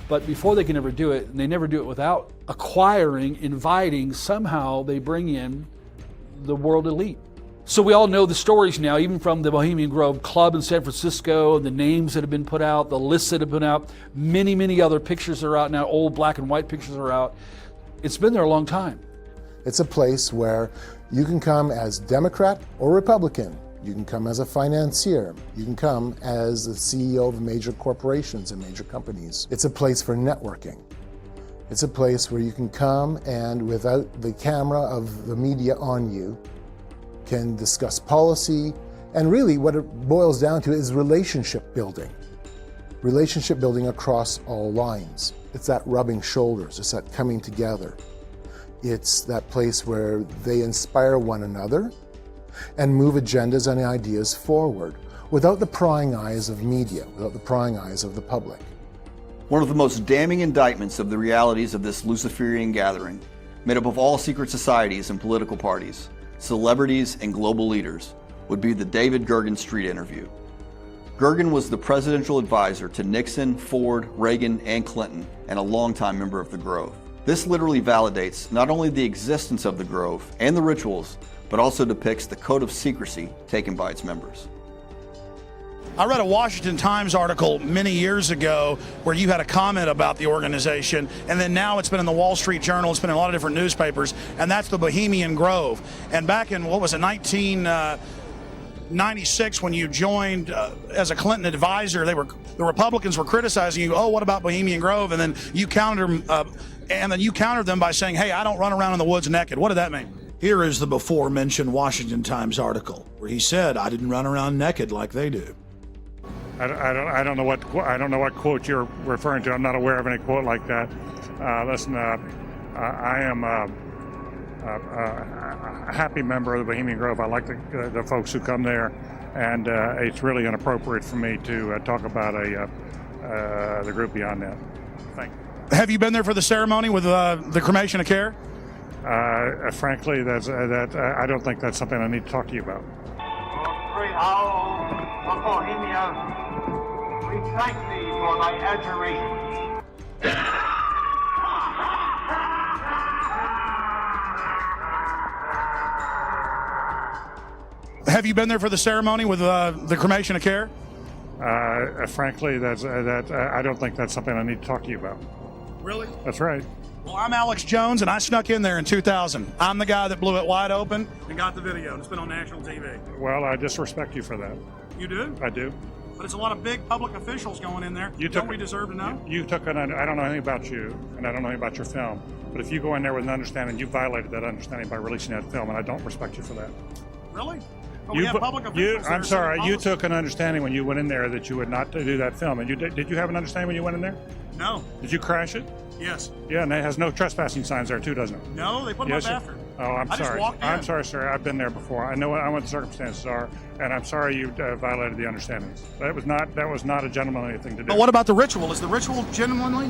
Speaker 6: but before they can ever do it, and they never do it without acquiring, inviting, somehow they bring in the world elite. So we all know the stories now, even from the Bohemian Grove Club in San Francisco, the names that have been put out, the lists that have been out, many, many other pictures are out now, old black and white pictures are out. It's been there a long time.
Speaker 5: It's a place where you can come as Democrat or Republican. You can come as a financier. You can come as the CEO of major corporations and major companies. It's a place for networking. It's a place where you can come and, without the camera of the media on you, can discuss policy. And really what it boils down to is relationship building. Relationship building across all lines. It's that rubbing shoulders, it's that coming together. It's that place where they inspire one another and move agendas and ideas forward without the prying eyes of media, without the prying eyes of the public.
Speaker 2: One of the most damning indictments of the realities of this Luciferian gathering, made up of all secret societies and political parties, celebrities and global leaders, would be the David Gergen Street interview. Gergen was the presidential advisor to Nixon, Ford, Reagan, and Clinton, and a longtime member of the Grove. This literally validates not only the existence of the Grove and the rituals, but also depicts the code of secrecy taken by its members.
Speaker 11: I read a Washington Times article many years ago where you had a comment about the organization, and then now it's been in the Wall Street Journal, it's been in a lot of different newspapers, and that's the Bohemian Grove. And back in, 1996, when you joined as a Clinton advisor, the Republicans were criticizing you, oh, what about Bohemian Grove? And then you countered them by saying, hey, I don't run around in the woods naked. What did that mean? Here is the before-mentioned Washington Times article where he said, I didn't run around naked like they do.
Speaker 12: I don't know what quote you're referring to. I'm not aware of any quote like that. Listen, I am a happy member of the Bohemian Grove. I like the folks who come there, and it's really inappropriate for me to talk about the group beyond that. Thank you.
Speaker 11: Have you been there for the ceremony with the cremation of care?
Speaker 12: Frankly, I don't think that's something I need to talk to you about.
Speaker 13: Bohemia, we thank thee for thy adoration.
Speaker 11: Have you been there for the ceremony with the cremation of care?
Speaker 12: Frankly, I don't think that's something I need to talk to you about.
Speaker 11: Really?
Speaker 12: That's right.
Speaker 11: Well, I'm Alex Jones, and I snuck in there in 2000. I'm the guy that blew it wide open and got the video, and it's been on national TV.
Speaker 12: Well, I disrespect you for that.
Speaker 11: You do?
Speaker 12: I do.
Speaker 11: But it's a lot of big public officials going in there. Don't we deserve to know?
Speaker 12: I don't know anything about you, and I don't know anything about your film. But if you go in there with an understanding, you violated that understanding by releasing that film, and I don't respect you for that.
Speaker 11: Really? But we have public officials.
Speaker 12: I'm sorry. You took an understanding when you went in there that you would not do that film. And did you have an understanding when you went in there?
Speaker 11: No.
Speaker 12: Did you crash it?
Speaker 11: Yes.
Speaker 12: Yeah, and it has no trespassing signs there too, doesn't it?
Speaker 11: No, they put them up after.
Speaker 12: Oh, I'm sorry.
Speaker 11: I just walked in.
Speaker 12: I'm sorry, sir. I've been there before. I know what the circumstances are, and I'm sorry you violated the understandings. That was not a gentlemanly thing to do.
Speaker 11: But what about the ritual? Is the ritual gentlemanly?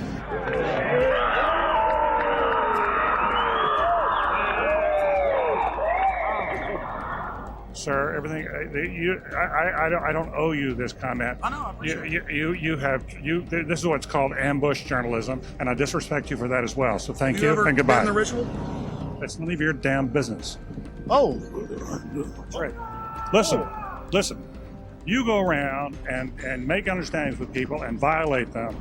Speaker 12: Sir, everything I don't owe you this comment.
Speaker 11: I know. I appreciate it.
Speaker 12: This is what's called ambush journalism, and I disrespect you for that as well. So thank you
Speaker 11: ever
Speaker 12: and goodbye.
Speaker 11: been in the ritual?
Speaker 12: It's none of your damn business.
Speaker 11: Oh.
Speaker 12: That's right. Listen. You go around and make understandings with people and violate them.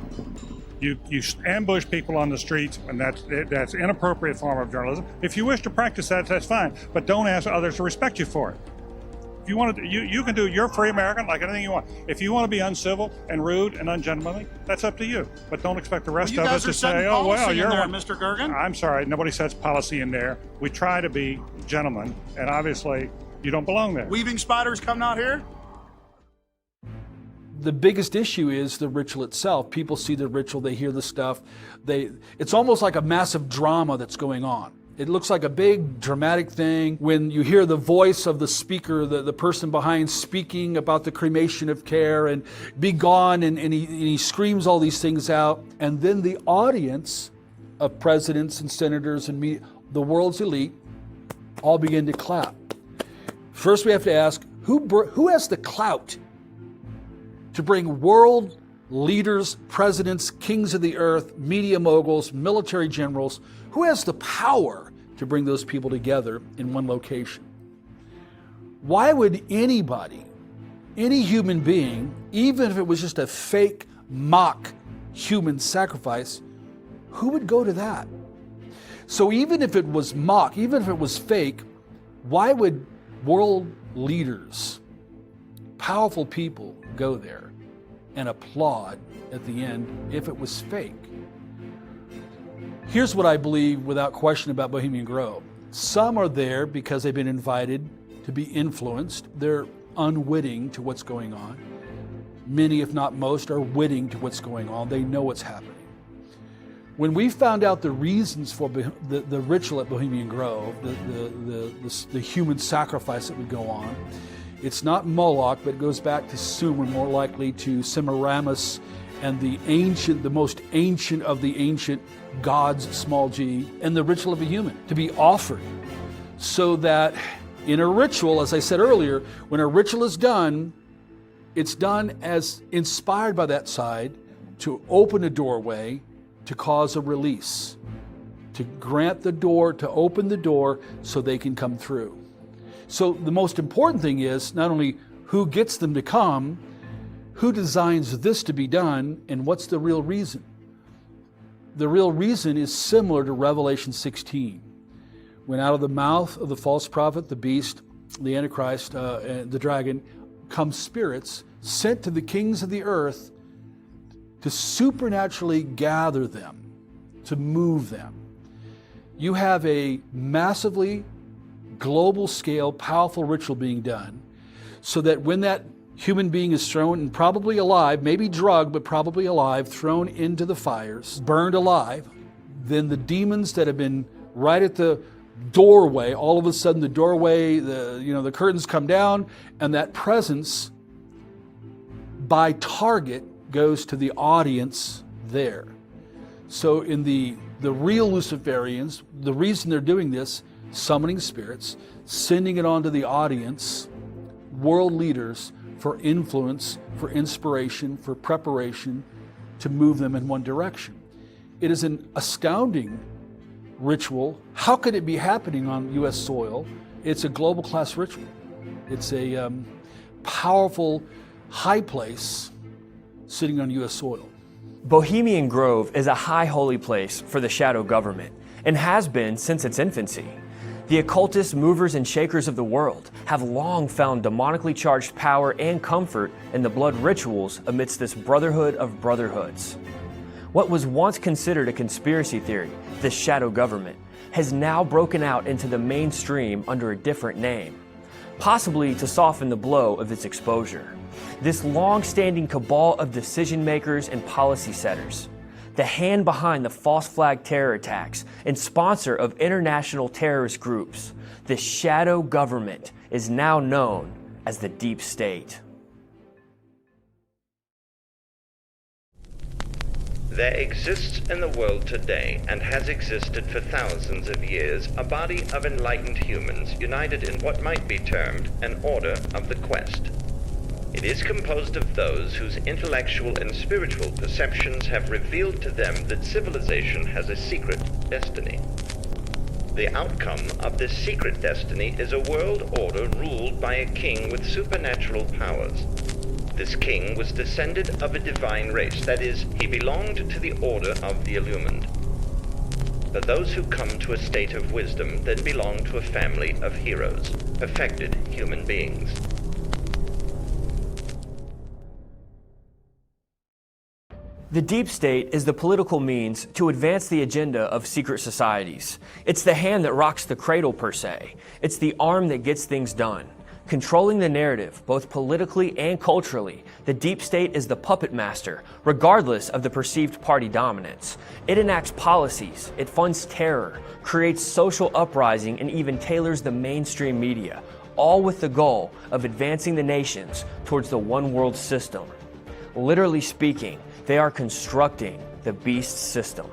Speaker 12: You ambush people on the streets, and that's inappropriate form of journalism. If you wish to practice that, that's fine, but don't ask others to respect you for it. If you want to, you can do. You're free American, like anything you want. If you want to be uncivil and rude and ungentlemanly, that's up to you. But don't expect the rest of us to say, "Oh well, you're
Speaker 11: there, Mr. Gergen."
Speaker 12: I'm sorry, nobody sets policy in there. We try to be gentlemen, and obviously, you don't belong there.
Speaker 11: Weaving spiders come out here.
Speaker 6: The biggest issue is the ritual itself. People see the ritual, they hear the stuff. It's almost like a massive drama that's going on. It looks like a big dramatic thing when you hear the voice of the speaker, the person behind speaking about the cremation of care and be gone, and he screams all these things out. And then the audience of presidents and senators and the world's elite all begin to clap. First we have to ask, who has the clout to bring world leaders, presidents, kings of the earth, media moguls, military generals? Who has the power to bring those people together in one location? Why would anybody, any human being, even if it was just a fake mock human sacrifice, who would go to that? So even if it was mock, even if it was fake, why would world leaders, powerful people, go there and applaud at the end if it was fake? Here's what I believe without question about Bohemian Grove. Some are there because they've been invited to be influenced. They're unwitting to what's going on. Many, if not most, are witting to what's going on. They know what's happening. When we found out the reasons for the ritual at Bohemian Grove, the human sacrifice that would go on, it's not Moloch, but it goes back to Sumer, more likely to Semiramis and the most ancient of the ancient gods, small g, and the ritual of a human to be offered. So that in a ritual, as I said earlier, when a ritual is done, it's done as inspired by that side to open a doorway, to cause a release, to grant the door, to open the door so they can come through. So the most important thing is not only who gets them to come, who designs this to be done, and what's the real reason? The real reason is similar to Revelation 16. When out of the mouth of the false prophet, the beast, the Antichrist, and the dragon, come spirits sent to the kings of the earth to supernaturally gather them, to move them. You have a massively global scale, powerful ritual being done so that when that human being is thrown, and probably alive, maybe drugged, but probably alive, thrown into the fires, burned alive, then the demons that have been right at the doorway, all of a sudden the doorway, the curtains come down, and that presence by target goes to the audience there. So in the real Luciferians, the reason they're doing this, summoning spirits, sending it on to the audience, world leaders, for influence, for inspiration, for preparation, to move them in one direction. It is an astounding ritual. How could it be happening on U.S. soil? It's a global class ritual. It's a powerful high place sitting on U.S. soil.
Speaker 1: Bohemian Grove is a high holy place for the shadow government and has been since its infancy. The occultist movers and shakers of the world have long found demonically charged power and comfort in the blood rituals amidst this brotherhood of brotherhoods. What was once considered a conspiracy theory, the shadow government, has now broken out into the mainstream under a different name, possibly to soften the blow of its exposure. This long-standing cabal of decision makers and policy setters, the hand behind the false flag terror attacks and sponsor of international terrorist groups, the shadow government is now known as the Deep State.
Speaker 10: There exists in the world today, and has existed for thousands of years, a body of enlightened humans united in what might be termed an order of the quest. It is composed of those whose intellectual and spiritual perceptions have revealed to them that civilization has a secret destiny. The outcome of this secret destiny is a world order ruled by a king with supernatural powers. This king was descended of a divine race, that is, he belonged to the order of the illumined. But those who come to a state of wisdom then belong to a family of heroes, perfected human beings.
Speaker 1: The Deep State is the political means to advance the agenda of secret societies. It's the hand that rocks the cradle, per se. It's the arm that gets things done. Controlling the narrative, both politically and culturally, the Deep State is the puppet master, regardless of the perceived party dominance. It enacts policies, it funds terror, creates social uprising, and even tailors the mainstream media, all with the goal of advancing the nations towards the one world system. Literally speaking, they are constructing the beast system.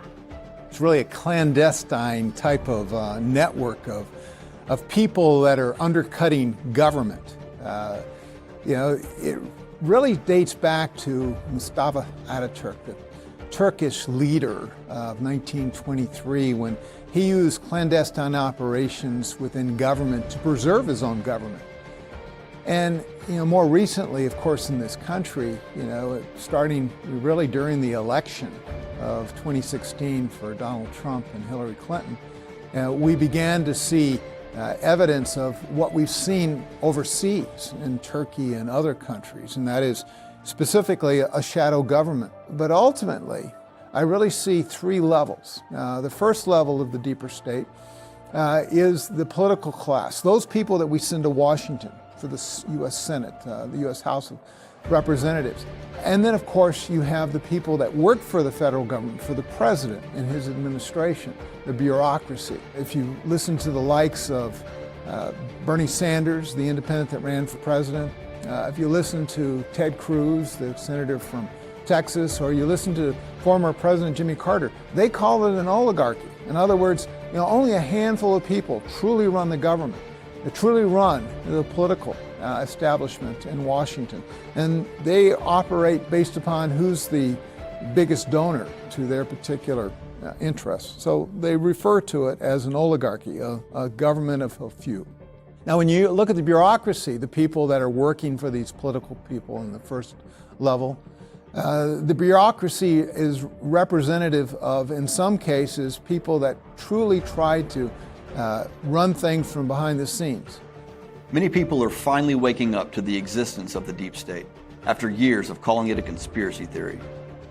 Speaker 8: It's really a clandestine type of network of people that are undercutting government. It really dates back to Mustafa Ataturk, the Turkish leader of 1923, when he used clandestine operations within government to preserve his own government. And more recently, of course, in this country, starting really during the election of 2016 for Donald Trump and Hillary Clinton, we began to see evidence of what we've seen overseas in Turkey and other countries, and that is specifically a shadow government. But ultimately, I really see three levels. The first level of the deeper state is the political class, those people that we send to Washington for the U.S. Senate, the U.S. House of representatives. And then, of course, you have the people that work for the federal government, for the president and his administration, the bureaucracy. If you listen to the likes of Bernie Sanders, the independent that ran for president, if you listen to Ted Cruz, the senator from Texas, or you listen to former President Jimmy Carter, they call it an oligarchy. In other words, only a handful of people truly run the government. They truly run the political establishment in Washington. And they operate based upon who's the biggest donor to their particular interests. So they refer to it as an oligarchy, a government of a few. Now, when you look at the bureaucracy, the people that are working for these political people in the first level, the bureaucracy is representative of, in some cases, people that truly try to run things from behind the scenes.
Speaker 2: Many people are finally waking up to the existence of the deep state after years of calling it a conspiracy theory.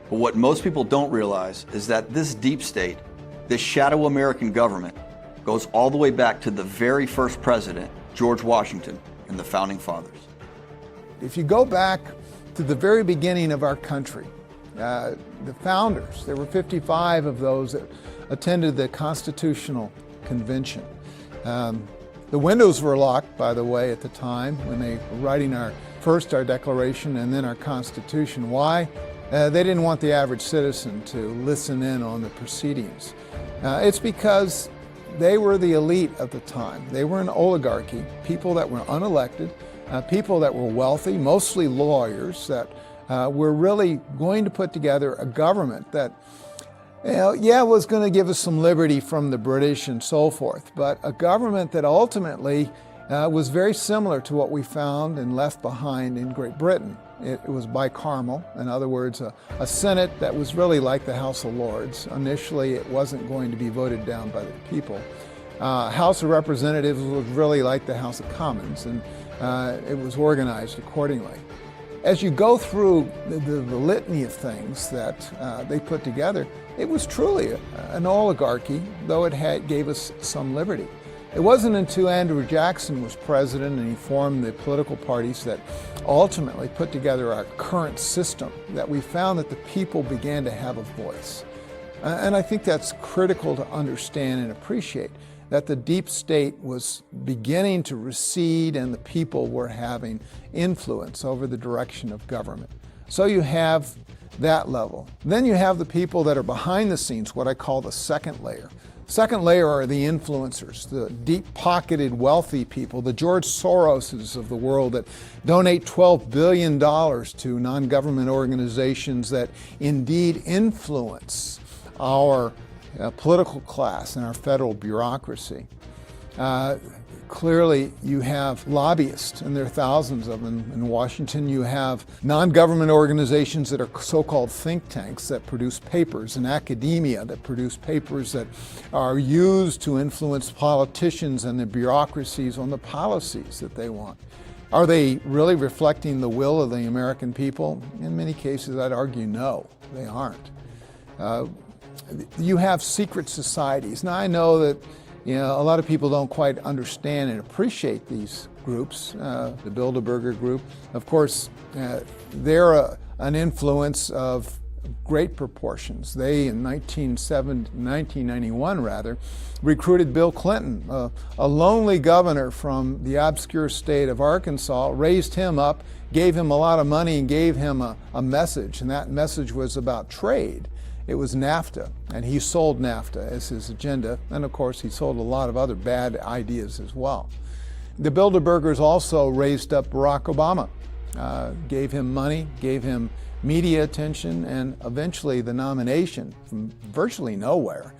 Speaker 2: But what most people don't realize is that this deep state, this shadow American government, goes all the way back to the very first president, George Washington, and the Founding Fathers.
Speaker 8: If you go back to the very beginning of our country, the founders, there were 55 of those that attended the Constitutional Convention. The windows were locked, by the way, at the time when they were writing our Declaration and then our Constitution. Why? They didn't want the average citizen to listen in on the proceedings. It's because they were the elite at the time. They were an oligarchy, people that were unelected, people that were wealthy, mostly lawyers, that were really going to put together a government that was going to give us some liberty from the British and so forth, but a government that ultimately was very similar to what we found and left behind in Great Britain. It was bicameral, in other words, a Senate that was really like the House of Lords. Initially, it wasn't going to be voted down by the people. House of Representatives was really like the House of Commons, and it was organized accordingly. As you go through the litany of things that they put together, it was truly an oligarchy, though it gave us some liberty. It wasn't until Andrew Jackson was president and he formed the political parties that ultimately put together our current system that we found that the people began to have a voice. And I think that's critical to understand and appreciate, that the deep state was beginning to recede and the people were having influence over the direction of government. So you have that level. Then you have the people that are behind the scenes, what I call the second layer. Second layer are the influencers, the deep-pocketed wealthy people, the George Soroses of the world that donate $12 billion to non-government organizations that indeed influence our political class and our federal bureaucracy. Clearly, you have lobbyists, and there are thousands of them in Washington. You have non-government organizations that are so-called think tanks that produce papers, and academia that produce papers that are used to influence politicians and the bureaucracies on the policies that they want. Are they really reflecting the will of the American people? In many cases, I'd argue no, they aren't. You have secret societies. Now, I know that a lot of people don't quite understand and appreciate these groups. The Bilderberger Group, of course, they're an influence of great proportions. They, in 1991, recruited Bill Clinton, a lonely governor from the obscure state of Arkansas, raised him up, gave him a lot of money, and gave him a message, and that message was about trade. It was NAFTA, and he sold NAFTA as his agenda, and of course he sold a lot of other bad ideas as well. The Bilderbergers also raised up Barack Obama, gave him money, gave him media attention, and eventually the nomination from virtually nowhere.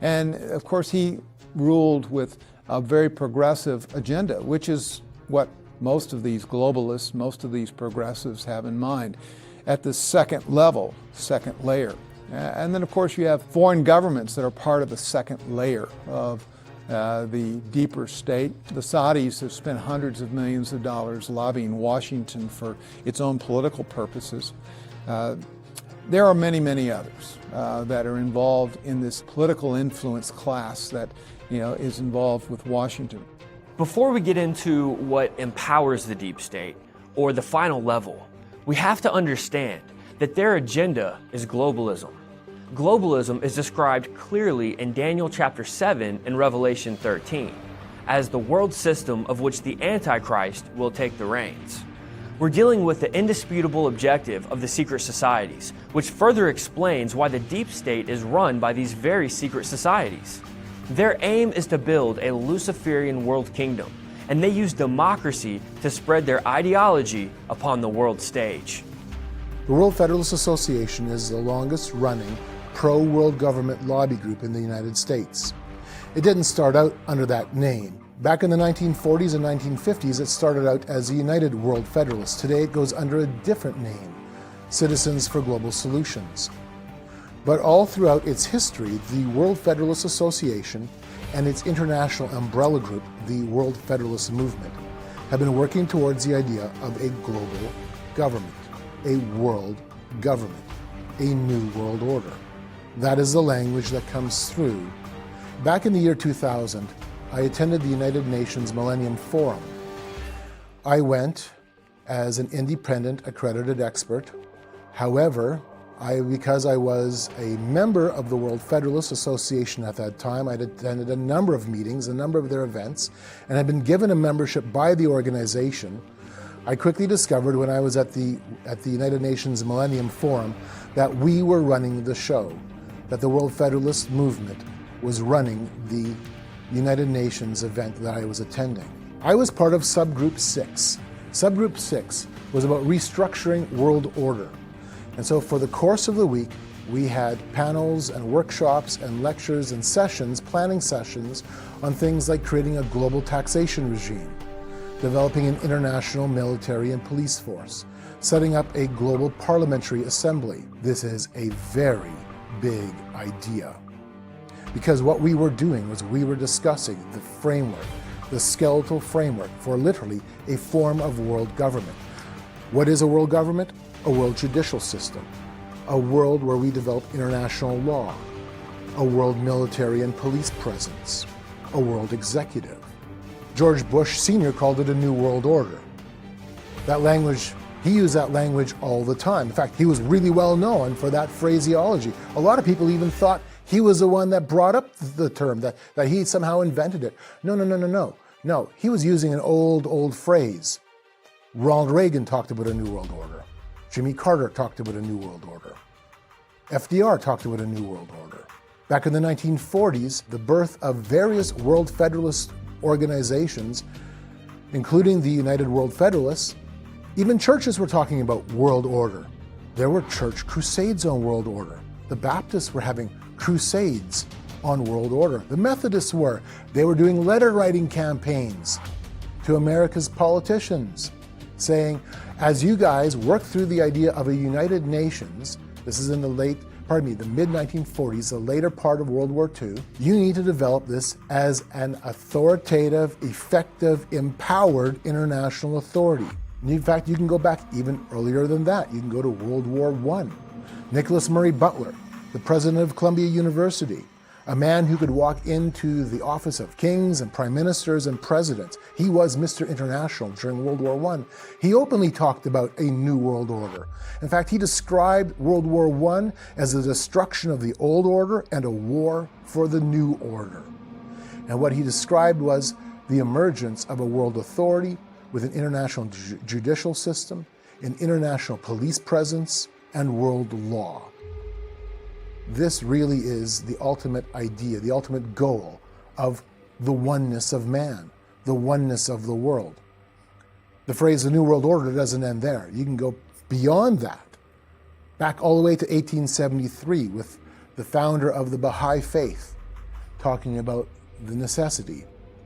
Speaker 8: And of course he ruled with a very progressive agenda, which is what most of these globalists, most of these progressives have in mind at the second level, second layer. And then, of course, you have foreign governments that are part of the second layer of the deeper state. The Saudis have spent hundreds of millions of dollars lobbying Washington for its own political purposes. There are many, many others that are involved in this political influence class that is involved with Washington.
Speaker 1: Before we get into what empowers the deep state, or the final level, We have to understand that their agenda is globalism. Globalism is described clearly in Daniel chapter 7 and Revelation 13 as the world system of which the Antichrist will take the reins. We're dealing with the indisputable objective of the secret societies, which further explains why the deep state is run by these very secret societies. Their aim is to build a Luciferian world kingdom, and they use democracy to spread their ideology upon the world stage.
Speaker 5: The World Federalist Association is the longest running pro-world government lobby group in the United States. It didn't start out under that name. Back in the 1940s and 1950s, it started out as the United World Federalists. Today it goes under a different name, Citizens for Global Solutions. But all throughout its history, the World Federalist Association and its international umbrella group, the World Federalist Movement, have been working towards the idea of a global government, a world government, a new world order. That is the language that comes through. Back in the year 2000, I attended the United Nations Millennium Forum. I went as an independent accredited expert. However, because I was a member of the World Federalist Association at that time, I'd attended a number of meetings, a number of their events, and had been given a membership by the organization. I quickly discovered when I was at the United Nations Millennium Forum that we were running the show, that the World Federalist Movement was running the United Nations event that I was attending. I was part of Subgroup 6. Subgroup 6 was about restructuring world order. And so for the course of the week, we had panels and workshops and lectures and sessions, planning sessions, on things like creating a global taxation regime, developing an international military and police force, setting up a global parliamentary assembly. This is a very big idea. Because what we were doing was we were discussing the framework, the skeletal framework for literally a form of world government. What is a world government? A world judicial system, a world where we develop international law, a world military and police presence, a world executive. George Bush Sr. called it a new world order. That language, he used that language all the time. In fact, he was really well known for that phraseology. A lot of people even thought he was the one that brought up the term, that he somehow invented it. No, he was using an old phrase. Ronald Reagan talked about a new world order. Jimmy Carter talked about a new world order. FDR talked about a new world order. Back in the 1940s, the birth of various World Federalist organizations, including the United World Federalists, even churches were talking about world order. There were church crusades on world order. The Baptists were having crusades on world order. The Methodists were. They were doing letter writing campaigns to America's politicians, saying, as you guys work through the idea of a United Nations, this is in the mid-1940s, the later part of World War II, you need to develop this as an authoritative, effective, empowered international authority. In fact, you can go back even earlier than that. You can go to World War I. Nicholas Murray Butler, the president of Columbia University, a man who could walk into the office of kings and prime ministers and presidents. He was Mr. International during World War I. He openly talked about a new world order. In fact, he described World War I as the destruction of the old order and a war for the new order. And what he described was the emergence of a world authority with an international judicial system, an international police presence, and world law. This really is the ultimate idea, the ultimate goal of the oneness of man, the oneness of the world. The phrase the New World Order doesn't end there. You can go beyond that, back all the way to 1873 with the founder of the Baha'i Faith talking about the necessity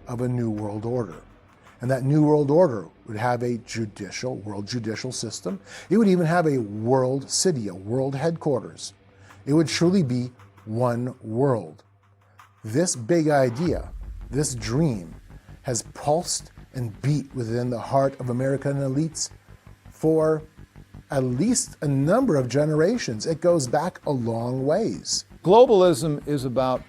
Speaker 5: of a new world order. And that new world order would have a world judicial system. It would even have a world city, a world headquarters. It would truly be one world. This big idea, this dream, has pulsed and beat within the heart of American elites for at least a number of generations. It goes back a long ways.
Speaker 8: Globalism is about,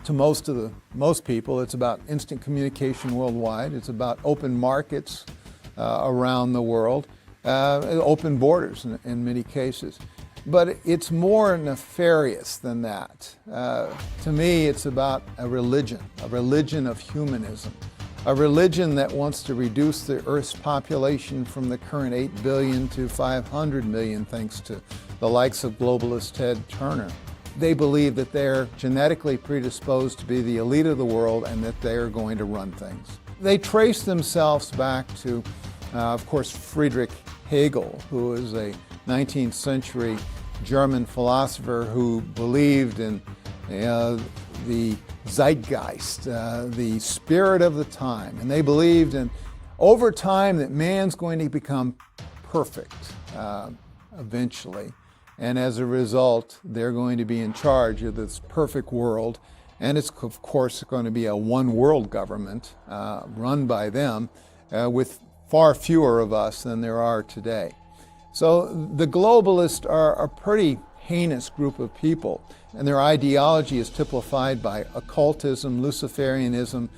Speaker 8: to most people, it's about instant communication worldwide. It's about open markets around the world. open borders in many cases. But it's more nefarious than that. To me, it's about a religion of humanism, a religion that wants to reduce the Earth's population from the current 8 billion to 500 million, thanks to the likes of globalist Ted Turner. They believe that they're genetically predisposed to be the elite of the world and that they're going to run things. They trace themselves back to, of course, Friedrich Hegel, who is a 19th century German philosopher who believed in the zeitgeist, the spirit of the time. And they believed in, over time, that man's going to become perfect eventually. And as a result, they're going to be in charge of this perfect world. And it's, of course, going to be a one world government run by them with far fewer of us than there are today. So the globalists are a pretty heinous group of people, and their ideology is typified by occultism, Luciferianism,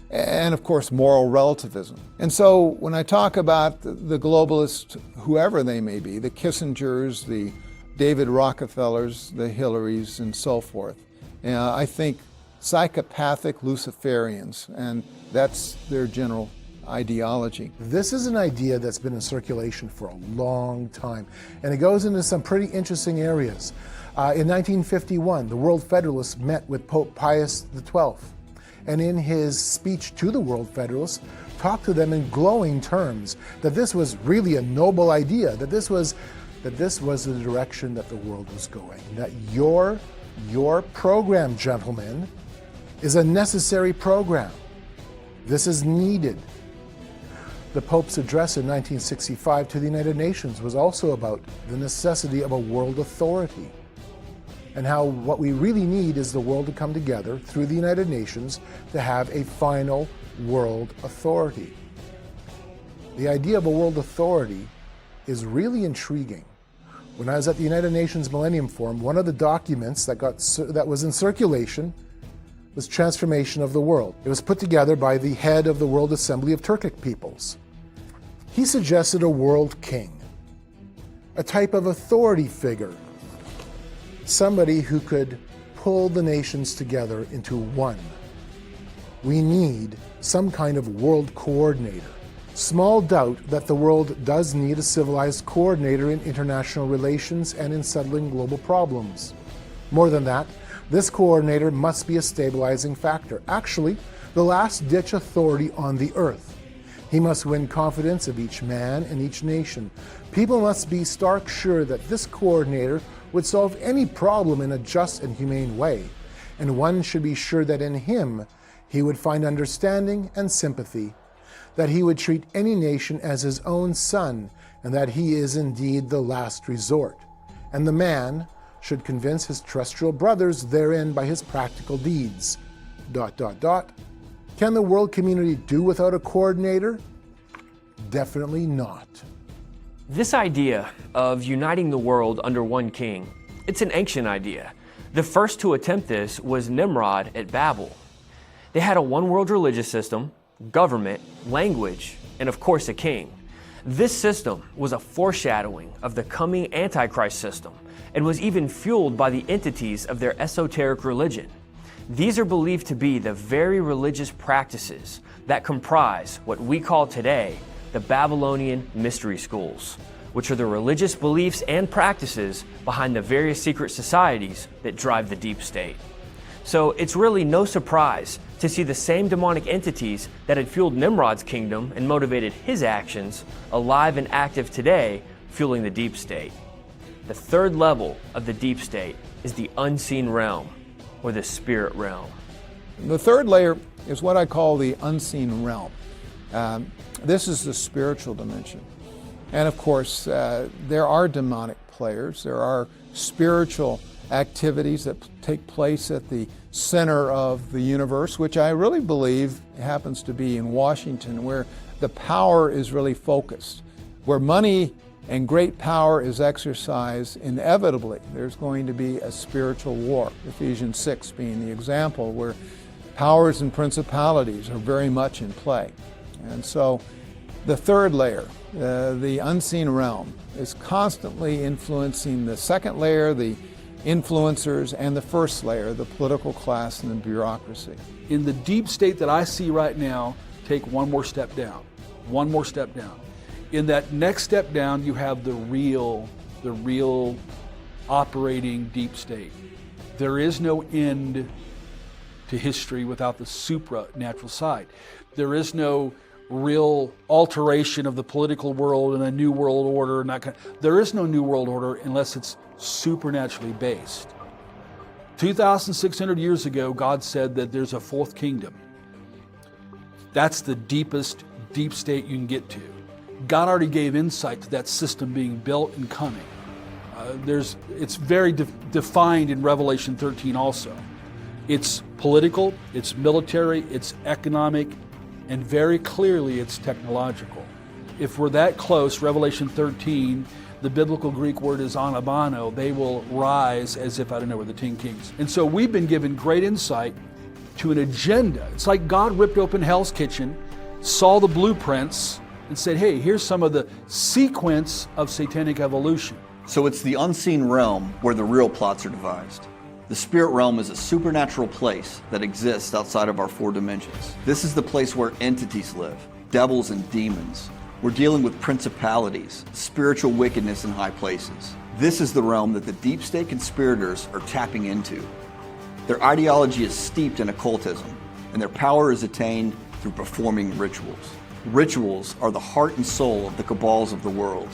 Speaker 8: and of course moral relativism. And so when I talk about the globalists, whoever they may be, the Kissingers, the David Rockefellers, the Hillarys, and so forth, I think psychopathic Luciferians, and that's their general ideology.
Speaker 5: This is an idea that's been in circulation for a long time, and it goes into some pretty interesting areas. In 1951, the World Federalists met with Pope Pius XII, and in his speech to the World Federalists, talked to them in glowing terms that this was really a noble idea, that this was the direction that the world was going, that your program, gentlemen, is a necessary program. This is needed. The Pope's address in 1965 to the United Nations was also about the necessity of a world authority, and how what we really need is the world to come together through the United Nations to have a final world authority. The idea of a world authority is really intriguing. When I was at the United Nations Millennium Forum, one of the documents that was in circulation was Transformation of the World. It was put together by the head of the World Assembly of Turkic Peoples. He suggested a world king, a type of authority figure, somebody who could pull the nations together into one. We need some kind of world coordinator. Small doubt that the world does need a civilized coordinator in international relations and in settling global problems. More than that, this coordinator must be a stabilizing factor, actually, the last-ditch authority on the earth. He must win confidence of each man and each nation. People must be stark sure that this coordinator would solve any problem in a just and humane way, and one should be sure that in him he would find understanding and sympathy, that he would treat any nation as his own son, and that he is indeed the last resort. And the man should convince his terrestrial brothers therein by his practical deeds. ... Can the world community do without a coordinator? Definitely not.
Speaker 1: This idea of uniting the world under one king, it's an ancient idea. The first to attempt this was Nimrod at Babel. They had a one-world religious system, government, language, and of course a king. This system was a foreshadowing of the coming Antichrist system and was even fueled by the entities of their esoteric religion. These are believed to be the very religious practices that comprise what we call today the Babylonian mystery schools, which are the religious beliefs and practices behind the various secret societies that drive the deep state. So it's really no surprise to see the same demonic entities that had fueled Nimrod's kingdom and motivated his actions alive and active today, fueling the deep state. The third level of the deep state is the unseen realm, or the spirit realm.
Speaker 8: The third layer is what I call the unseen realm. This is the spiritual dimension. And of course, there are demonic players. There are spiritual activities that take place at the center of the universe, which I really believe happens to be in Washington, where the power is really focused. Where money and great power is exercised, inevitably there's going to be a spiritual war. Ephesians 6 being the example where powers and principalities are very much in play. And so The third layer, the unseen realm, is constantly influencing the second layer, the influencers, and the first layer, the political class and the bureaucracy.
Speaker 6: In the deep state that I see right now, take one more step down, one more step down. In that next step down, you have the real operating deep state. There is no end to history without the supranatural side. There is no real alteration of the political world and a new world order and that kind of, there is no new world order unless it's supernaturally based. 2,600 years ago, God said that there's a fourth kingdom. That's the deepest deep state you can get to. God already gave insight to that system being built and coming. It's very defined in Revelation 13 also. It's political, it's military, it's economic, and very clearly it's technological. If we're that close, Revelation 13, the biblical Greek word is anabano, they will rise as if, I don't know, we're the 10 kings. And so we've been given great insight to an agenda. It's like God ripped open Hell's Kitchen, saw the blueprints, and said, hey, here's some of the sequence of satanic evolution.
Speaker 2: So it's the unseen realm where the real plots are devised. The spirit realm is a supernatural place that exists outside of our 4 dimensions. This is the place where entities live, devils and demons. We're dealing with principalities, spiritual wickedness in high places. This is the realm that the deep state conspirators are tapping into. Their ideology is steeped in occultism, and their power is attained through performing rituals. Rituals are the heart and soul of the cabals of the world.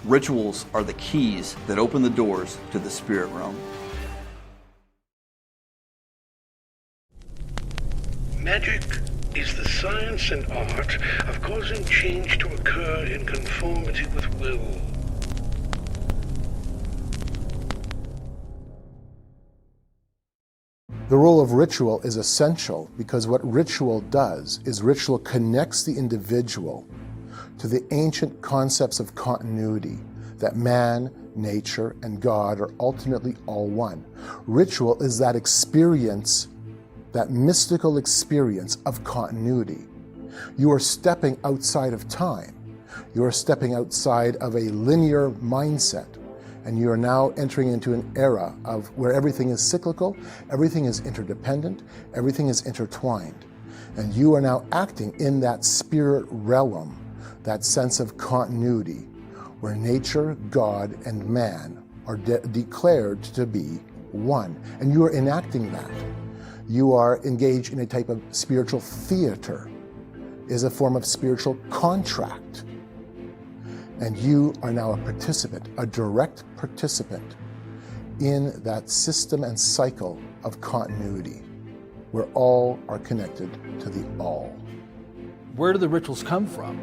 Speaker 2: Rituals are the keys that open the doors to the spirit realm.
Speaker 14: Magic is the science and art of causing change to occur in conformity with will.
Speaker 5: The role of ritual is essential because what ritual does is ritual connects the individual to the ancient concepts of continuity, that man, nature, and God are ultimately all one. Ritual is that experience, that mystical experience of continuity. You are stepping outside of time. You are stepping outside of a linear mindset, and you are now entering into an era of where everything is cyclical, everything is interdependent, everything is intertwined. And you are now acting in that spirit realm, that sense of continuity, where nature, God, and man are declared to be one. And you are enacting that. You are engaged in a type of spiritual theater, is a form of spiritual contract. And you are now a participant, a direct participant in that system and cycle of continuity, where all are connected to the all.
Speaker 6: Where do the rituals come from?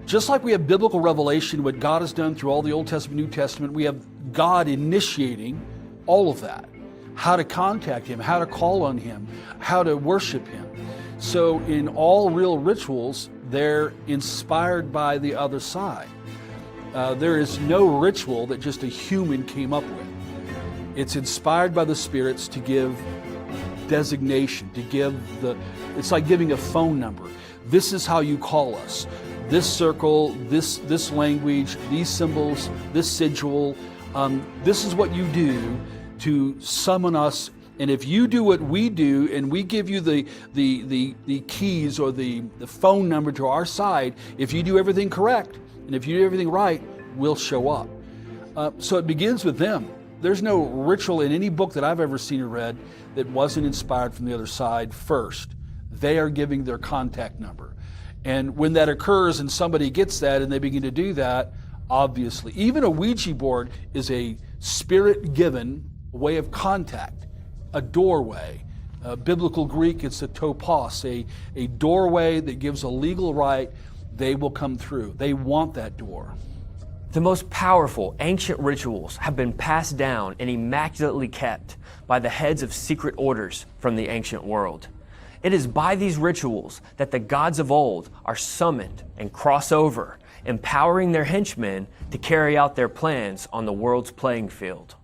Speaker 6: Just like we have biblical revelation, what God has done through all the Old Testament, New Testament, we have God initiating all of that. How to contact Him, how to call on Him, how to worship Him. So in all real rituals, they're inspired by the other side. There is no ritual that just a human came up with. It's inspired by the spirits to give designation, to give it's like giving a phone number. This is how you call us. This circle, this language, these symbols, this sigil, this is what you do to summon us. And if you do what we do and we give you the keys or the phone number to our side, if you do everything correct and if you do everything right, we'll show up. So it begins with them. There's no ritual in any book that I've ever seen or read that wasn't inspired from the other side first. They are giving their contact number. And when that occurs and somebody gets that and they begin to do that, obviously, even a Ouija board is a spirit-given way of contact, a doorway. Biblical Greek, it's a topos, a doorway that gives a legal right. They will come through. They want that door.
Speaker 1: The most powerful ancient rituals have been passed down and immaculately kept by the heads of secret orders from the ancient world. It is by these rituals that the gods of old are summoned and cross over, empowering their henchmen to carry out their plans on the world's playing field.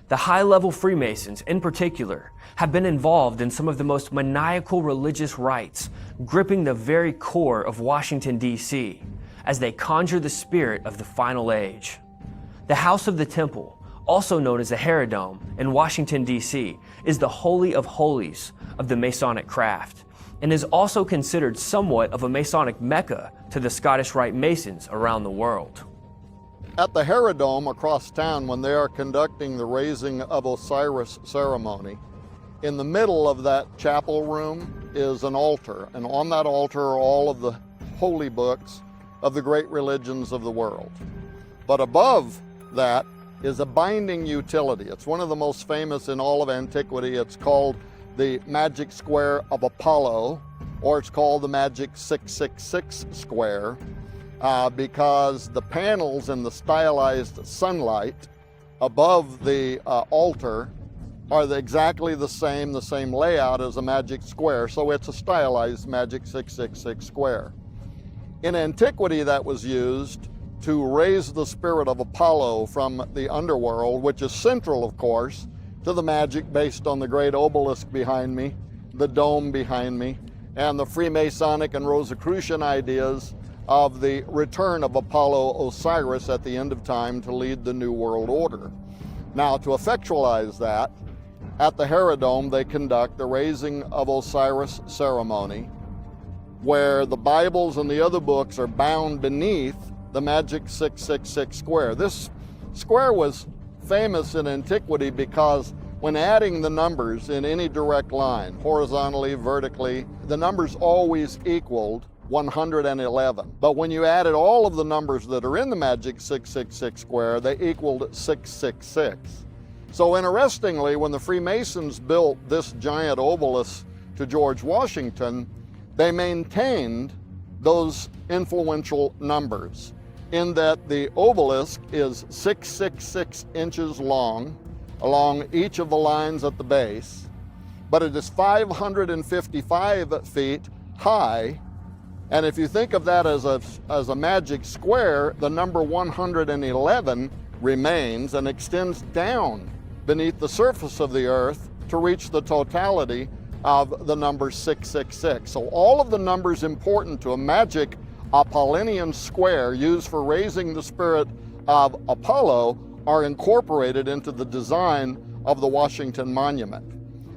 Speaker 1: The high-level Freemasons, in particular, have been involved in some of the most maniacal religious rites, gripping the very core of Washington, D.C., as they conjure the spirit of the final age. The House of the Temple, also known as the Herodome in Washington, D.C., is the holy of holies of the Masonic craft, and is also considered somewhat of a Masonic mecca to the Scottish Rite Masons around the world.
Speaker 9: At the Herodome across town, when they are conducting the raising of Osiris ceremony, in the middle of that chapel room is an altar, and on that altar are all of the holy books of the great religions of the world. But above that is a binding utility. It's one of the most famous in all of antiquity. It's called the Magic Square of Apollo, or it's called the Magic 666 Square, because the panels in the stylized sunlight above the altar are exactly the same layout as a magic square, so it's a stylized Magic 666 Square. In antiquity, that was used to raise the spirit of Apollo from the underworld, which is central, of course, to the magic based on the great obelisk behind me, the dome behind me, and the Freemasonic and Rosicrucian ideas of the return of Apollo Osiris at the end of time to lead the New World Order. Now, to effectualize that, at the Herodome, they conduct the raising of Osiris ceremony, where the Bibles and the other books are bound beneath the Magic 666 Square. This square was famous in antiquity because when adding the numbers in any direct line, horizontally, vertically, the numbers always equaled 111. But when you added all of the numbers that are in the Magic 666 Square, they equaled 666. So interestingly, when the Freemasons built this giant obelisk to George Washington, they maintained those influential numbers in that the obelisk is 666 inches long along each of the lines at the base, but it is 555 feet high. And if you think of that as a magic square, the number 111 remains and extends down beneath the surface of the earth to reach the totality of the number 666. So all of the numbers important to a magic Apollonian square used for raising the spirit of Apollo are incorporated into the design of the Washington Monument.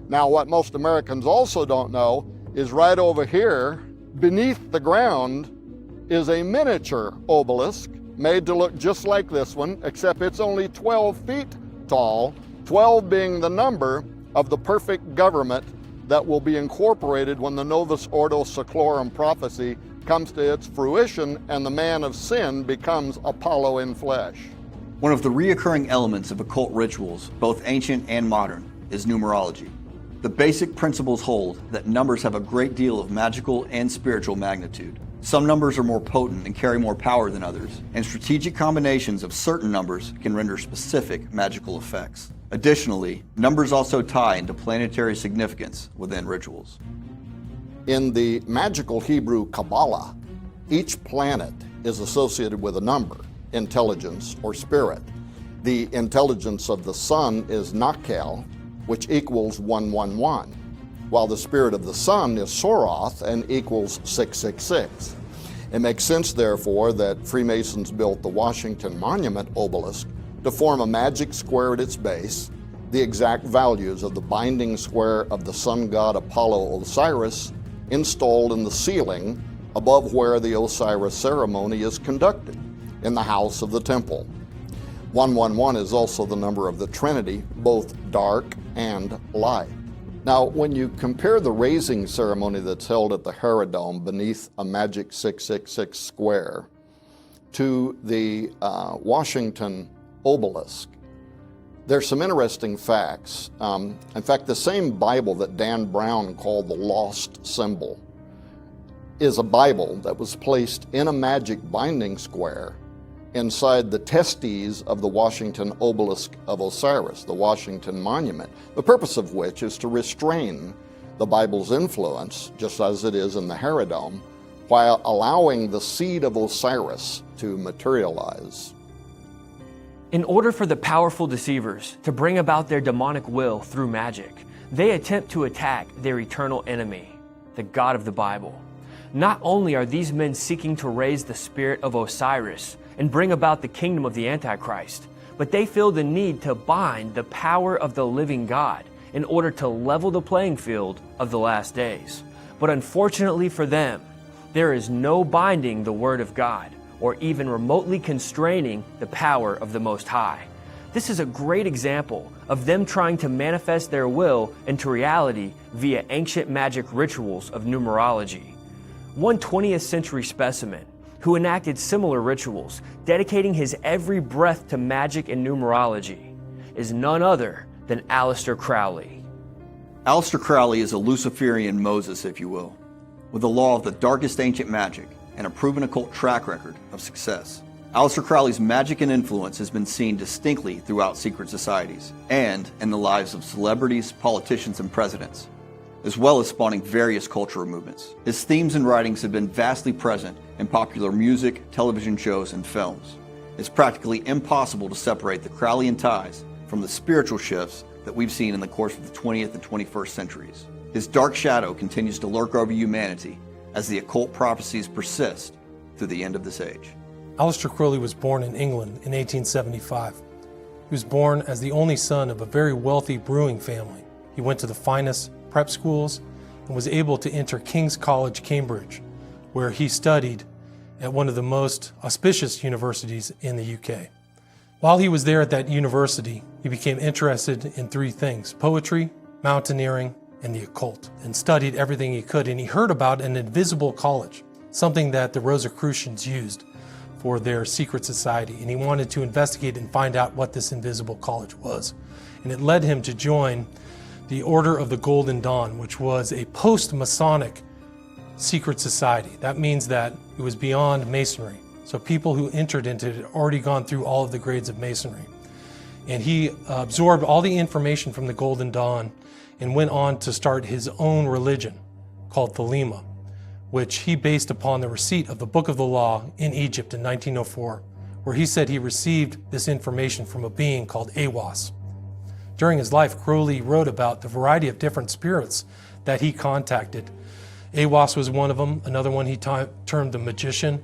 Speaker 9: Now, what most Americans also don't know is right over here, beneath the ground, is a miniature obelisk made to look just like this one, except it's only 12 feet tall, 12 being the number of the perfect government that will be incorporated when the Novus Ordo Seclorum prophecy comes to its fruition and the man of sin becomes Apollo in flesh.
Speaker 2: One of the reoccurring elements of occult rituals, both ancient and modern, is numerology. The basic principles hold that numbers have a great deal of magical and spiritual magnitude. Some numbers are more potent and carry more power than others, and strategic combinations of certain numbers can render specific magical effects. Additionally, numbers also tie into planetary significance within rituals.
Speaker 9: In the magical Hebrew Kabbalah, each planet is associated with a number, intelligence, or spirit. The intelligence of the sun is Nakel, which equals 111, while the spirit of the sun is Soroth and equals 666. It makes sense, therefore, that Freemasons built the Washington Monument obelisk to form a magic square at its base, the exact values of the binding square of the sun god Apollo Osiris installed in the ceiling above where the Osiris ceremony is conducted, in the house of the temple. 111 is also the number of the Trinity, both dark and light. Now, when you compare the raising ceremony that's held at the Herodome beneath a magic 666 square to the Washington obelisk, there's some interesting facts. In fact, the same Bible that Dan Brown called the lost symbol is a Bible that was placed in a magic binding square inside the testes of the Washington obelisk of Osiris, the Washington Monument, the purpose of which is to restrain the Bible's influence, just as it is in the Herodome, while allowing the seed of Osiris to materialize.
Speaker 1: In order for the powerful deceivers to bring about their demonic will through magic, They attempt to attack their eternal enemy, the God of the Bible. Not only are these men seeking to raise the spirit of Osiris and bring about the kingdom of the Antichrist, but they feel the need to bind the power of the living God in order to level the playing field of the last days. But unfortunately for them, there is no binding the Word of God or even remotely constraining the power of the Most High. This is a great example of them trying to manifest their will into reality via ancient magic rituals of numerology. One 20th century specimen who enacted similar rituals, dedicating his every breath to magic and numerology, is none other than Aleister Crowley.
Speaker 2: Aleister Crowley is a Luciferian Moses, if you will, with a law of the darkest ancient magic and a proven occult track record of success. Aleister Crowley's magic and influence has been seen distinctly throughout secret societies and in the lives of celebrities, politicians, and presidents, as well as spawning various cultural movements. His themes and writings have been vastly present in popular music, television shows, and films. It's practically impossible to separate the Crowleyan ties from the spiritual shifts that we've seen in the course of the 20th and 21st centuries. His dark shadow continues to lurk over humanity as the occult prophecies persist through the end of this age.
Speaker 7: Aleister Crowley was born in England in 1875. He was born as the only son of a very wealthy brewing family. He went to the finest prep schools and was able to enter King's College, Cambridge, where he studied at one of the most auspicious universities in the UK. While he was there at that university, he became interested in three things: poetry, mountaineering, and the occult, and studied everything he could. And he heard about an invisible college, something that the Rosicrucians used for their secret society, and he wanted to investigate and find out what this invisible college was. And it led him to join the Order of the Golden Dawn, which was a post-Masonic secret society. That means that it was beyond Masonry. So people who entered into it had already gone through all of the grades of Masonry. And he absorbed all the information from the Golden Dawn and went on to start his own religion called Thelema, which he based upon the receipt of the Book of the Law in Egypt in 1904, where he said he received this information from a being called Aiwass. During his life, Crowley wrote about the variety of different spirits that he contacted. Aiwass was one of them. Another one he termed the magician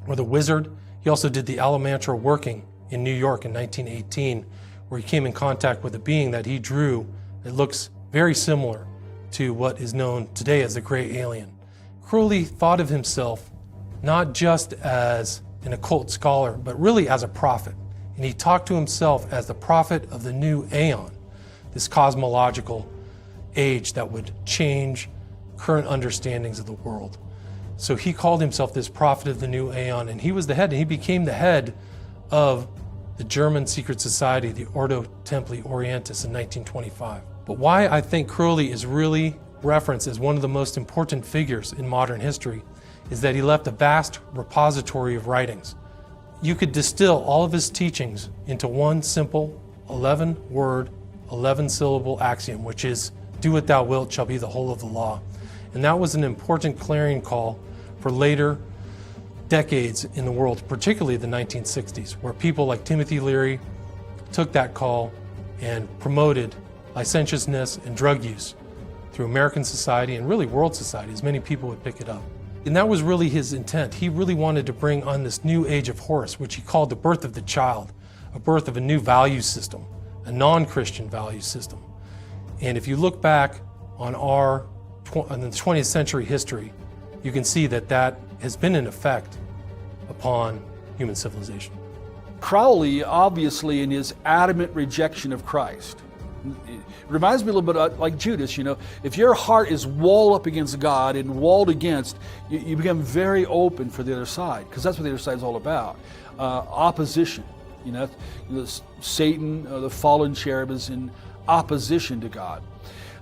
Speaker 7: or the wizard. He also did the Alamantra working in New York in 1918, where he came in contact with a being that he drew that looks very similar to what is known today as the gray alien. Crowley thought of himself not just as an occult scholar, but really as a prophet. And he talked to himself as the prophet of the new aeon, this cosmological age that would change current understandings of the world. So he called himself this prophet of the new aeon, and he was the head, and he became the head of the German secret society, the Ordo Templi Orientis, in 1925. But why I think Crowley is really referenced as one of the most important figures in modern history is that he left a vast repository of writings. You could distill all of his teachings into one simple 11-word, 11-syllable axiom, which is, "Do what thou wilt shall be the whole of the law." And that was an important clarion call for later decades in the world, particularly the 1960s, where people like Timothy Leary took that call and promoted licentiousness and drug use through American society and really world society, as many people would pick it up. And that was really his intent. He really wanted to bring on this new age of Horus, which he called the birth of the child, a birth of a new value system, a non-Christian value system. And if you look back on the 20th century history, you can see that that has been in effect upon human civilization.
Speaker 6: Crowley, obviously, in his adamant rejection of Christ, it reminds me a little bit like Judas. You know, if your heart is walled up against God and walled against, you become very open for the other side, because that's what the other side is all about. Opposition. You know, Satan, the fallen cherub, is in opposition to God.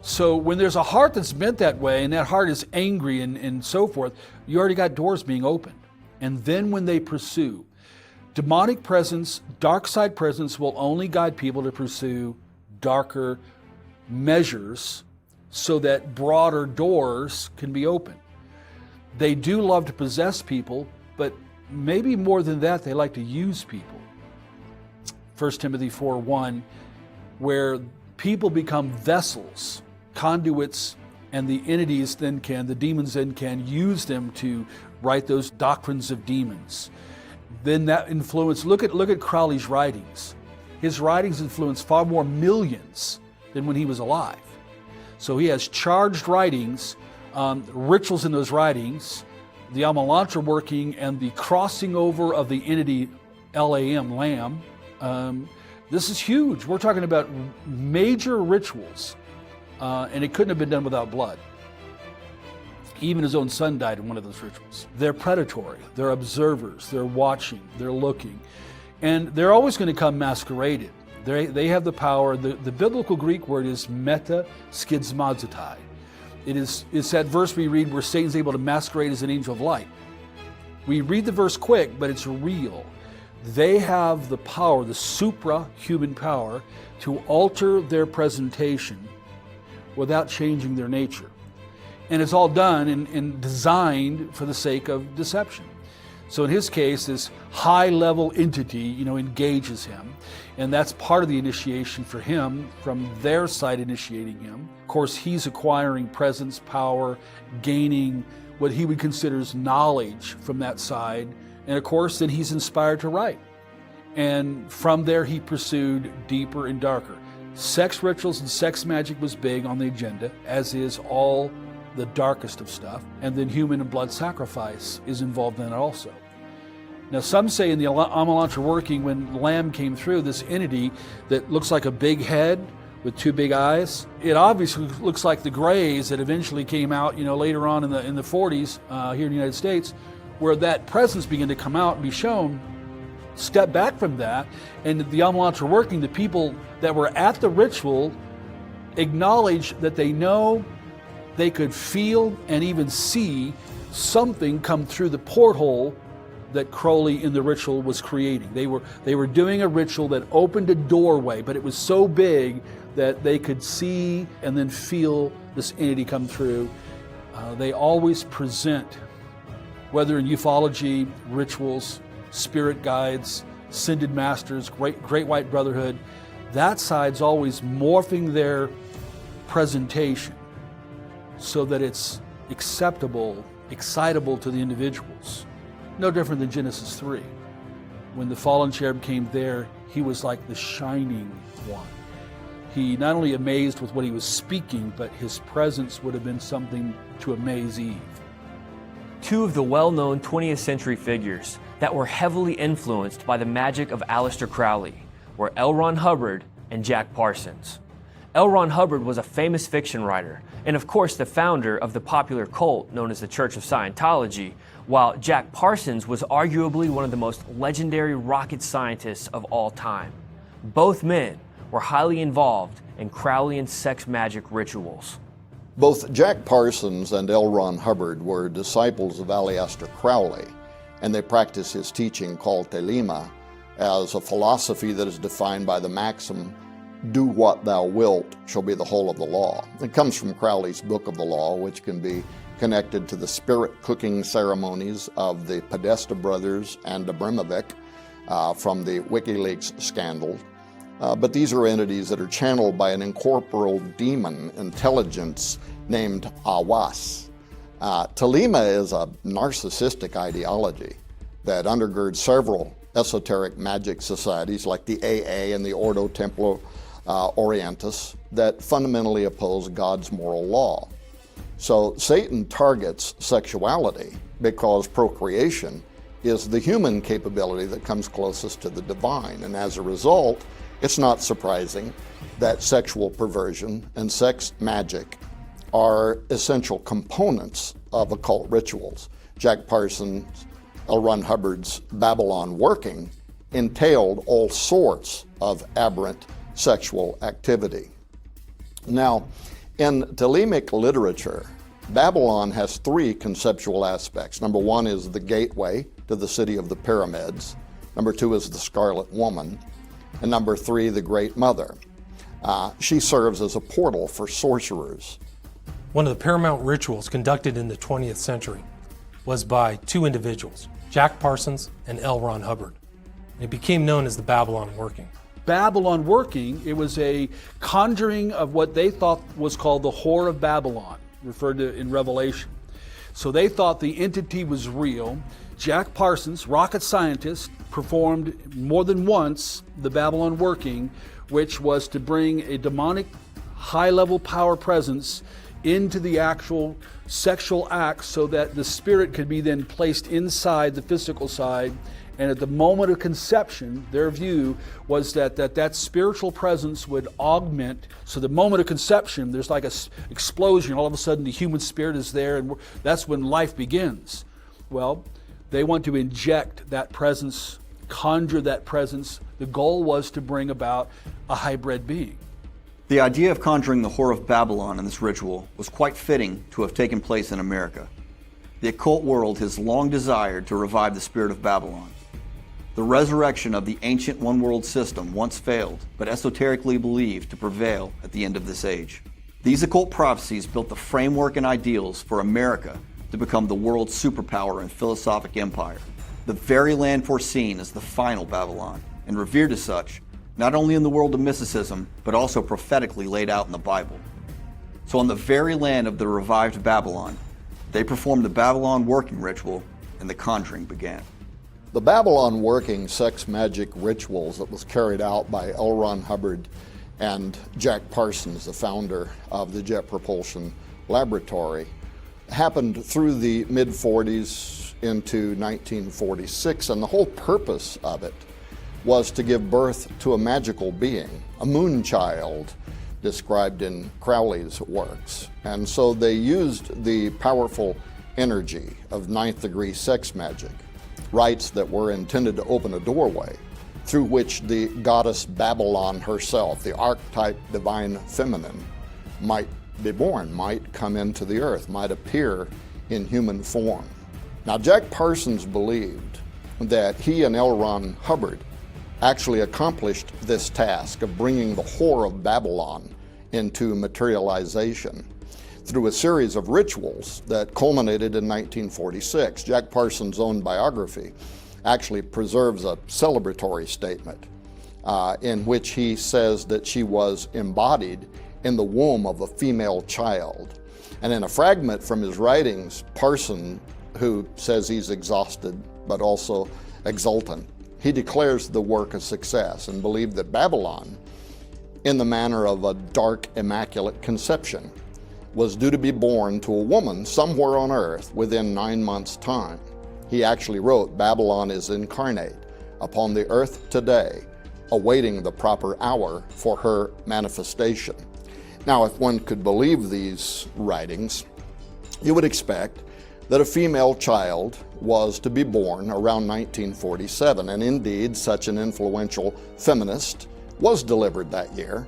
Speaker 6: So when there's a heart that's bent that way, and that heart is angry and so forth, you already got doors being opened. And then when they pursue, demonic presence, dark side presence will only guide people to pursue darker measures so that broader doors can be opened. They do love to possess people, but maybe more than that, they like to use people. 1 Timothy 4:1, where people become vessels, conduits, and the entities then the demons then can use them to write those doctrines of demons. Then that influence, look at Crowley's writings. His writings influenced far more millions than when he was alive. So he has charged writings, rituals in those writings, the Amalantrah working, and the crossing over of the entity Lamb. This is huge. We're talking about major rituals, and it couldn't have been done without blood. Even his own son died in one of those rituals. They're predatory, they're observers, they're watching, they're looking, and they're always going to come masqueraded. They have the power. The biblical Greek word is meta schizmazotai. It's that verse we read where Satan's able to masquerade as an angel of light. We read the verse quick, but it's real. They have the power, the supra-human power, to alter their presentation without changing their nature. And it's all done and designed for the sake of deception. So in his case, this high-level entity, engages him, and that's part of the initiation for him, from their side initiating him. Of course, he's acquiring presence, power, gaining what he would consider as knowledge from that side, and of course, then he's inspired to write. And from there, he pursued deeper and darker. Sex rituals and sex magic was big on the agenda, as is all the darkest of stuff, and then human and blood sacrifice is involved in it also. Now, some say in the Amalantrah working, when Lamb came through, this entity that looks like a big head with two big eyes, it obviously looks like the Greys that eventually came out, later on in the 40s here in the United States, where that presence began to come out and be shown. Step back from that, and the Amalantrah working, the people that were at the ritual acknowledge that they know, they could feel and even see something come through the porthole that Crowley in the ritual was creating. They were doing a ritual that opened a doorway, but it was so big that they could see and then feel this entity come through. They always present, whether in ufology, rituals, spirit guides, ascended masters, great white brotherhood, that side's always morphing their presentation so that it's acceptable, excitable to the individuals. No different than Genesis 3. When the fallen cherub came there, he was like the shining one. He not only amazed with what he was speaking, but his presence would have been something to amaze Eve.
Speaker 1: Two of the well-known 20th century figures that were heavily influenced by the magic of Aleister Crowley were L. Ron Hubbard and Jack Parsons. L. Ron Hubbard was a famous fiction writer, and of course the founder of the popular cult known as the Church of Scientology, while Jack Parsons was arguably one of the most legendary rocket scientists of all time. Both men were highly involved in Crowleyan sex magic rituals.
Speaker 9: Both Jack Parsons and L. Ron Hubbard were disciples of Aleister Crowley, and they practiced his teaching called Thelema as a philosophy that is defined by the maxim, "Do what thou wilt shall be the whole of the law." It comes from Crowley's Book of the Law, which can be connected to the spirit cooking ceremonies of the Podesta brothers and Abramovic from the WikiLeaks scandal. But these are entities that are channeled by an incorporeal demon intelligence named Awas. Thelema is a narcissistic ideology that undergirds several esoteric magic societies like the AA and the Ordo Templo Orientis that fundamentally oppose God's moral law. So Satan targets sexuality because procreation is the human capability that comes closest to the divine, and as a result, it's not surprising that sexual perversion and sex magic are essential components of occult rituals. Jack Parsons, L. Ron Hubbard's Babylon working entailed all sorts of aberrant sexual activity. Now, in Thelemic literature, Babylon has three conceptual aspects. Number one is the gateway to the city of the pyramids. Number two is the Scarlet Woman. And number three, the Great Mother. She serves as a portal for sorcerers.
Speaker 7: One of the paramount rituals conducted in the 20th century was by two individuals, Jack Parsons and L. Ron Hubbard. It became known as the Babylon working.
Speaker 6: Babylon working, it was a conjuring of what they thought was called the Whore of Babylon, referred to in Revelation. So they thought the entity was real. Jack Parsons, rocket scientist, performed more than once the Babylon working, which was to bring a demonic high-level power presence into the actual sexual act so that the spirit could be then placed inside the physical side. And at the moment of conception, their view was that spiritual presence would augment. So the moment of conception, there's like an explosion. All of a sudden, the human spirit is there, and that's when life begins. Well, they want to inject that presence, conjure that presence. The goal was to bring about a hybrid being.
Speaker 2: The idea of conjuring the Whore of Babylon in this ritual was quite fitting to have taken place in America. The occult world has long desired to revive the spirit of Babylon. The resurrection of the ancient one-world system once failed, but esoterically believed to prevail at the end of this age. These occult prophecies built the framework and ideals for America to become the world's superpower and philosophic empire, the very land foreseen as the final Babylon, and revered as such, not only in the world of mysticism, but also prophetically laid out in the Bible. So on the very land of the revived Babylon, they performed the Babylon working ritual, and the conjuring began.
Speaker 9: The Babylon working sex magic rituals that was carried out by L. Ron Hubbard and Jack Parsons, the founder of the Jet Propulsion Laboratory, happened through the mid-40s into 1946, and the whole purpose of it was to give birth to a magical being, a moon child, described in Crowley's works. And so they used the powerful energy of ninth-degree sex magic, rites that were intended to open a doorway through which the goddess Babylon herself, the archetype divine feminine, might be born, might come into the earth, might appear in human form. Now, Jack Parsons believed that he and L. Ron Hubbard actually accomplished this task of bringing the Whore of Babylon into materialization through a series of rituals that culminated in 1946. Jack Parsons' own biography actually preserves a celebratory statement in which he says that she was embodied in the womb of a female child. And in a fragment from his writings, Parson, who says he's exhausted but also exultant, he declares the work a success and believed that Babylon, in the manner of a dark, immaculate conception, was due to be born to a woman somewhere on earth within 9 months' time. He actually wrote, "Babylon is incarnate upon the earth today, awaiting the proper hour for her manifestation." Now, if one could believe these writings, you would expect that a female child was to be born around 1947, and indeed such an influential feminist was delivered that year,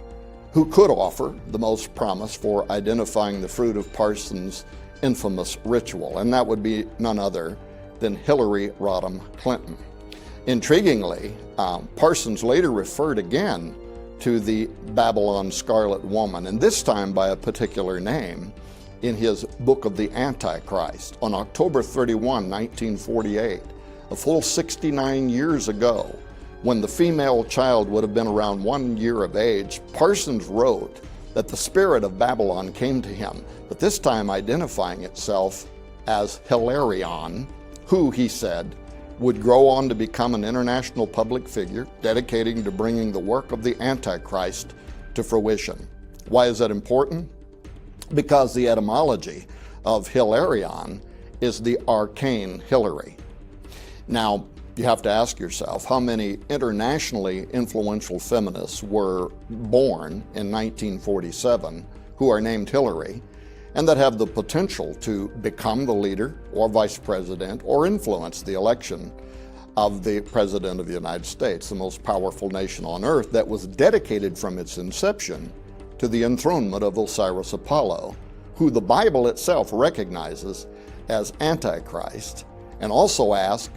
Speaker 9: who could offer the most promise for identifying the fruit of Parsons' infamous ritual, and that would be none other than Hillary Rodham Clinton. Intriguingly, Parsons later referred again to the Babylon Scarlet Woman, and this time by a particular name, in his Book of the Antichrist on October 31, 1948, a full 69 years ago, when the female child would have been around 1 year of age. Parsons wrote that the spirit of Babylon came to him, but this time identifying itself as Hilarion, who, he said, would grow on to become an international public figure, dedicating to bringing the work of the Antichrist to fruition. Why is that important? Because the etymology of Hilarion is the arcane Hillary. Now, you have to ask yourself, how many internationally influential feminists were born in 1947 who are named Hillary and that have the potential to become the leader or vice president or influence the election of the President of the United States, the most powerful nation on earth that was dedicated from its inception to the enthronement of Osiris Apollo, who the Bible itself recognizes as Antichrist, and also ask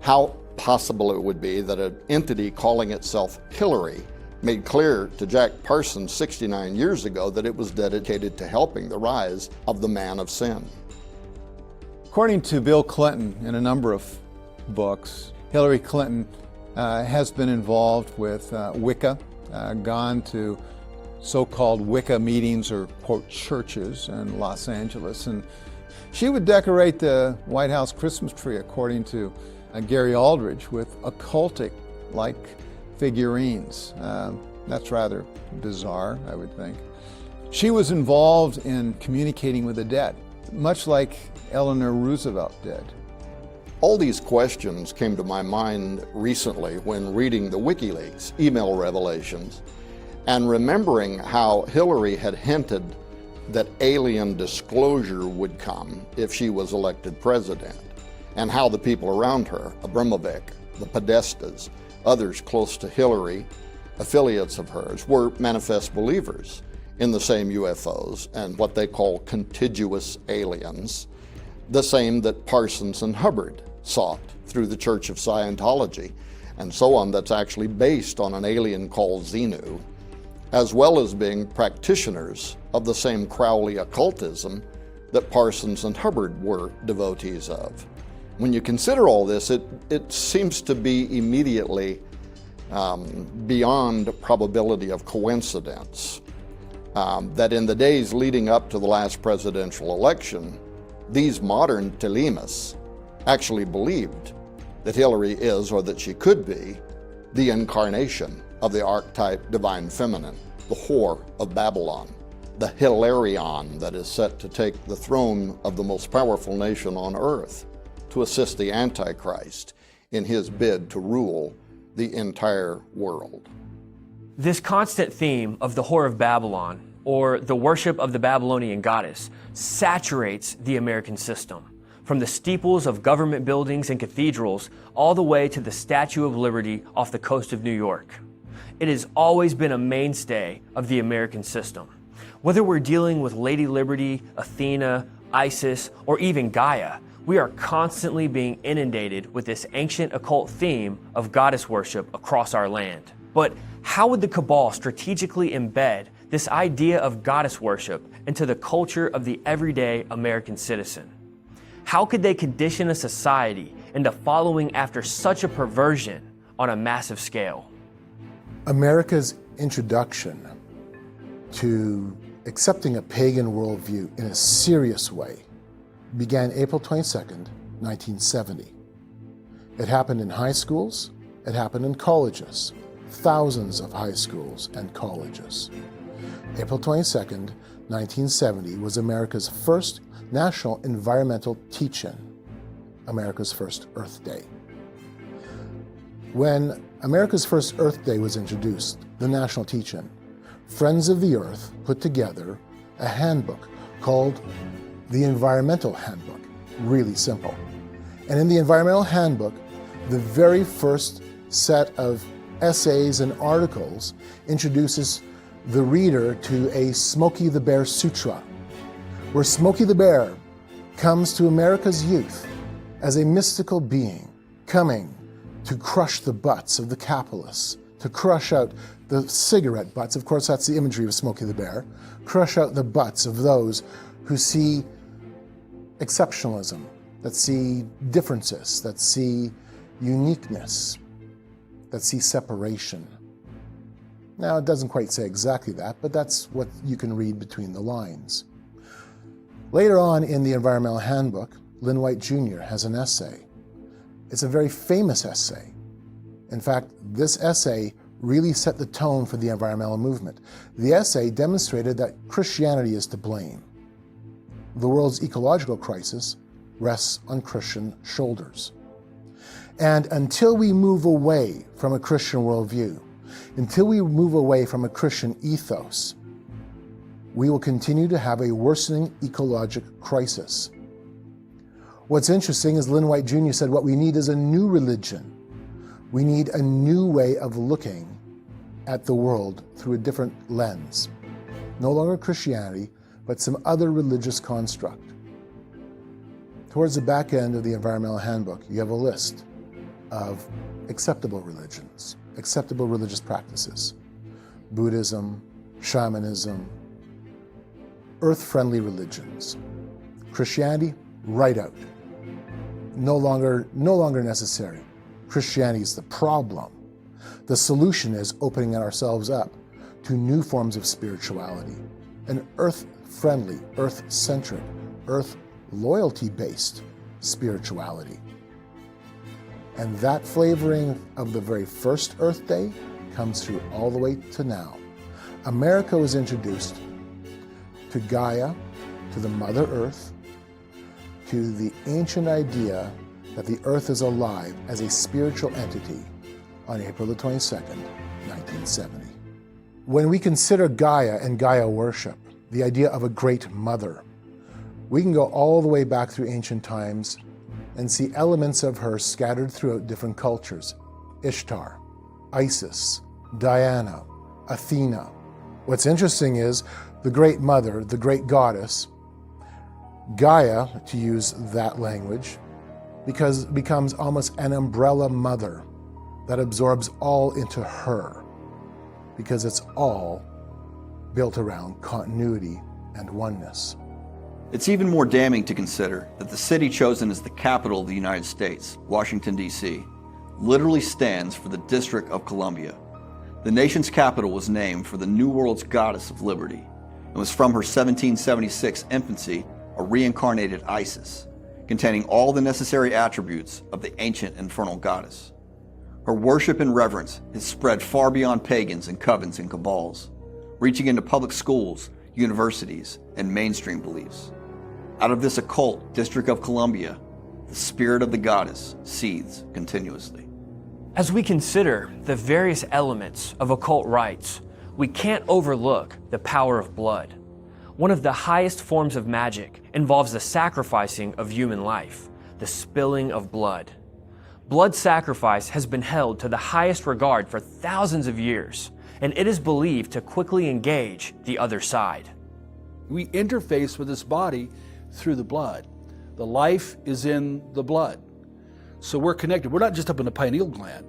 Speaker 9: how possible it would be that an entity calling itself Hillary made clear to Jack Parsons 69 years ago that it was dedicated to helping the rise of the man of sin.
Speaker 8: According to Bill Clinton in a number of books, Hillary Clinton has been involved with Wicca, gone to so-called Wicca meetings or, quote, churches in Los Angeles. And she would decorate the White House Christmas tree, according to Gary Aldridge, with occultic-like figurines. That's rather bizarre, I would think. She was involved in communicating with the dead, much like Eleanor Roosevelt did.
Speaker 9: All these questions came to my mind recently when reading the WikiLeaks email revelations and remembering how Hillary had hinted that alien disclosure would come if she was elected president, and how the people around her, Abramovich, the Podestas, others close to Hillary, affiliates of hers, were manifest believers in the same UFOs and what they call contiguous aliens, the same that Parsons and Hubbard sought through the Church of Scientology, and so on, that's actually based on an alien called Xenu, as well as being practitioners of the same Crowley occultism that Parsons and Hubbard were devotees of. When you consider all this, it seems to be immediately beyond probability of coincidence that in the days leading up to the last presidential election, these modern Telemas actually believed that Hillary is, or that she could be, the incarnation of the archetype divine feminine, the whore of Babylon, the Hilarion that is set to take the throne of the most powerful nation on earth to assist the Antichrist in his bid to rule the entire world.
Speaker 1: This constant theme of the Whore of Babylon, or the worship of the Babylonian goddess, saturates the American system, from the steeples of government buildings and cathedrals all the way to the Statue of Liberty off the coast of New York. It has always been a mainstay of the American system. Whether we're dealing with Lady Liberty, Athena, Isis, or even Gaia, we are constantly being inundated with this ancient occult theme of goddess worship across our land. But how would the cabal strategically embed this idea of goddess worship into the culture of the everyday American citizen? How could they condition a society into following after such a perversion on a massive scale?
Speaker 5: America's introduction to accepting a pagan worldview in a serious way began April 22nd, 1970. It happened in high schools, it happened in colleges, thousands of high schools and colleges. April 22nd, 1970 was America's first national environmental teach-in, America's first Earth Day. When America's first Earth Day was introduced, the national teach-in, Friends of the Earth put together a handbook called the Environmental Handbook, really simple. And in the Environmental Handbook, the very first set of essays and articles introduces the reader to a Smokey the Bear Sutra, where Smokey the Bear comes to America's youth as a mystical being coming to crush the butts of the capitalists, to crush out the cigarette butts, of course that's the imagery of Smokey the Bear, crush out the butts of those who see exceptionalism, that see differences, that see uniqueness, that see separation. Now, it doesn't quite say exactly that, but that's what you can read between the lines. Later on in the Environmental Handbook, Lynn White Jr. has an essay. It's a very famous essay. In fact, this essay really set the tone for the environmental movement. The essay demonstrated that Christianity is to blame. The world's ecological crisis rests on Christian shoulders. And until we move away from a Christian worldview, until we move away from a Christian ethos, we will continue to have a worsening ecologic crisis. What's interesting is Lynn White Jr. said what we need is a new religion. We need a new way of looking at the world through a different lens. No longer Christianity, but some other religious construct. Towards the back end of the Environmental Handbook, you have a list of acceptable religions, acceptable religious practices. Buddhism, shamanism, earth-friendly religions. Christianity, right out. No longer necessary. Christianity is the problem. The solution is opening ourselves up to new forms of spirituality, an earth-friendly, earth-centric, earth-loyalty-based spirituality. And that flavoring of the very first Earth Day comes through all the way to now. America was introduced to Gaia, to the Mother Earth, to the ancient idea that the Earth is alive as a spiritual entity on April the 22nd, 1970. When we consider Gaia and Gaia worship, the idea of a great mother, we can go all the way back through ancient times and see elements of her scattered throughout different cultures. Ishtar, Isis, Diana, Athena. What's interesting is the great mother, the great goddess, Gaia, to use that language, becomes almost an umbrella mother that absorbs all into her, because it's all built around continuity and oneness.
Speaker 2: It's even more damning to consider that the city chosen as the capital of the United States, Washington, D.C., literally stands for the District of Columbia. The nation's capital was named for the New World's goddess of liberty, and was from her 1776 infancy a reincarnated Isis, containing all the necessary attributes of the ancient infernal goddess. Her worship and reverence has spread far beyond pagans and covens and cabals, reaching into public schools, universities, and mainstream beliefs. Out of this occult District of Columbia, the spirit of the goddess seethes continuously.
Speaker 1: As we consider the various elements of occult rites, we can't overlook the power of blood. One of the highest forms of magic involves the sacrificing of human life, the spilling of blood. Blood sacrifice has been held to the highest regard for thousands of years, and it is believed to quickly engage the other side.
Speaker 6: We interface with this body through the blood. The life is in the blood. So we're connected. We're not just up in the pineal gland.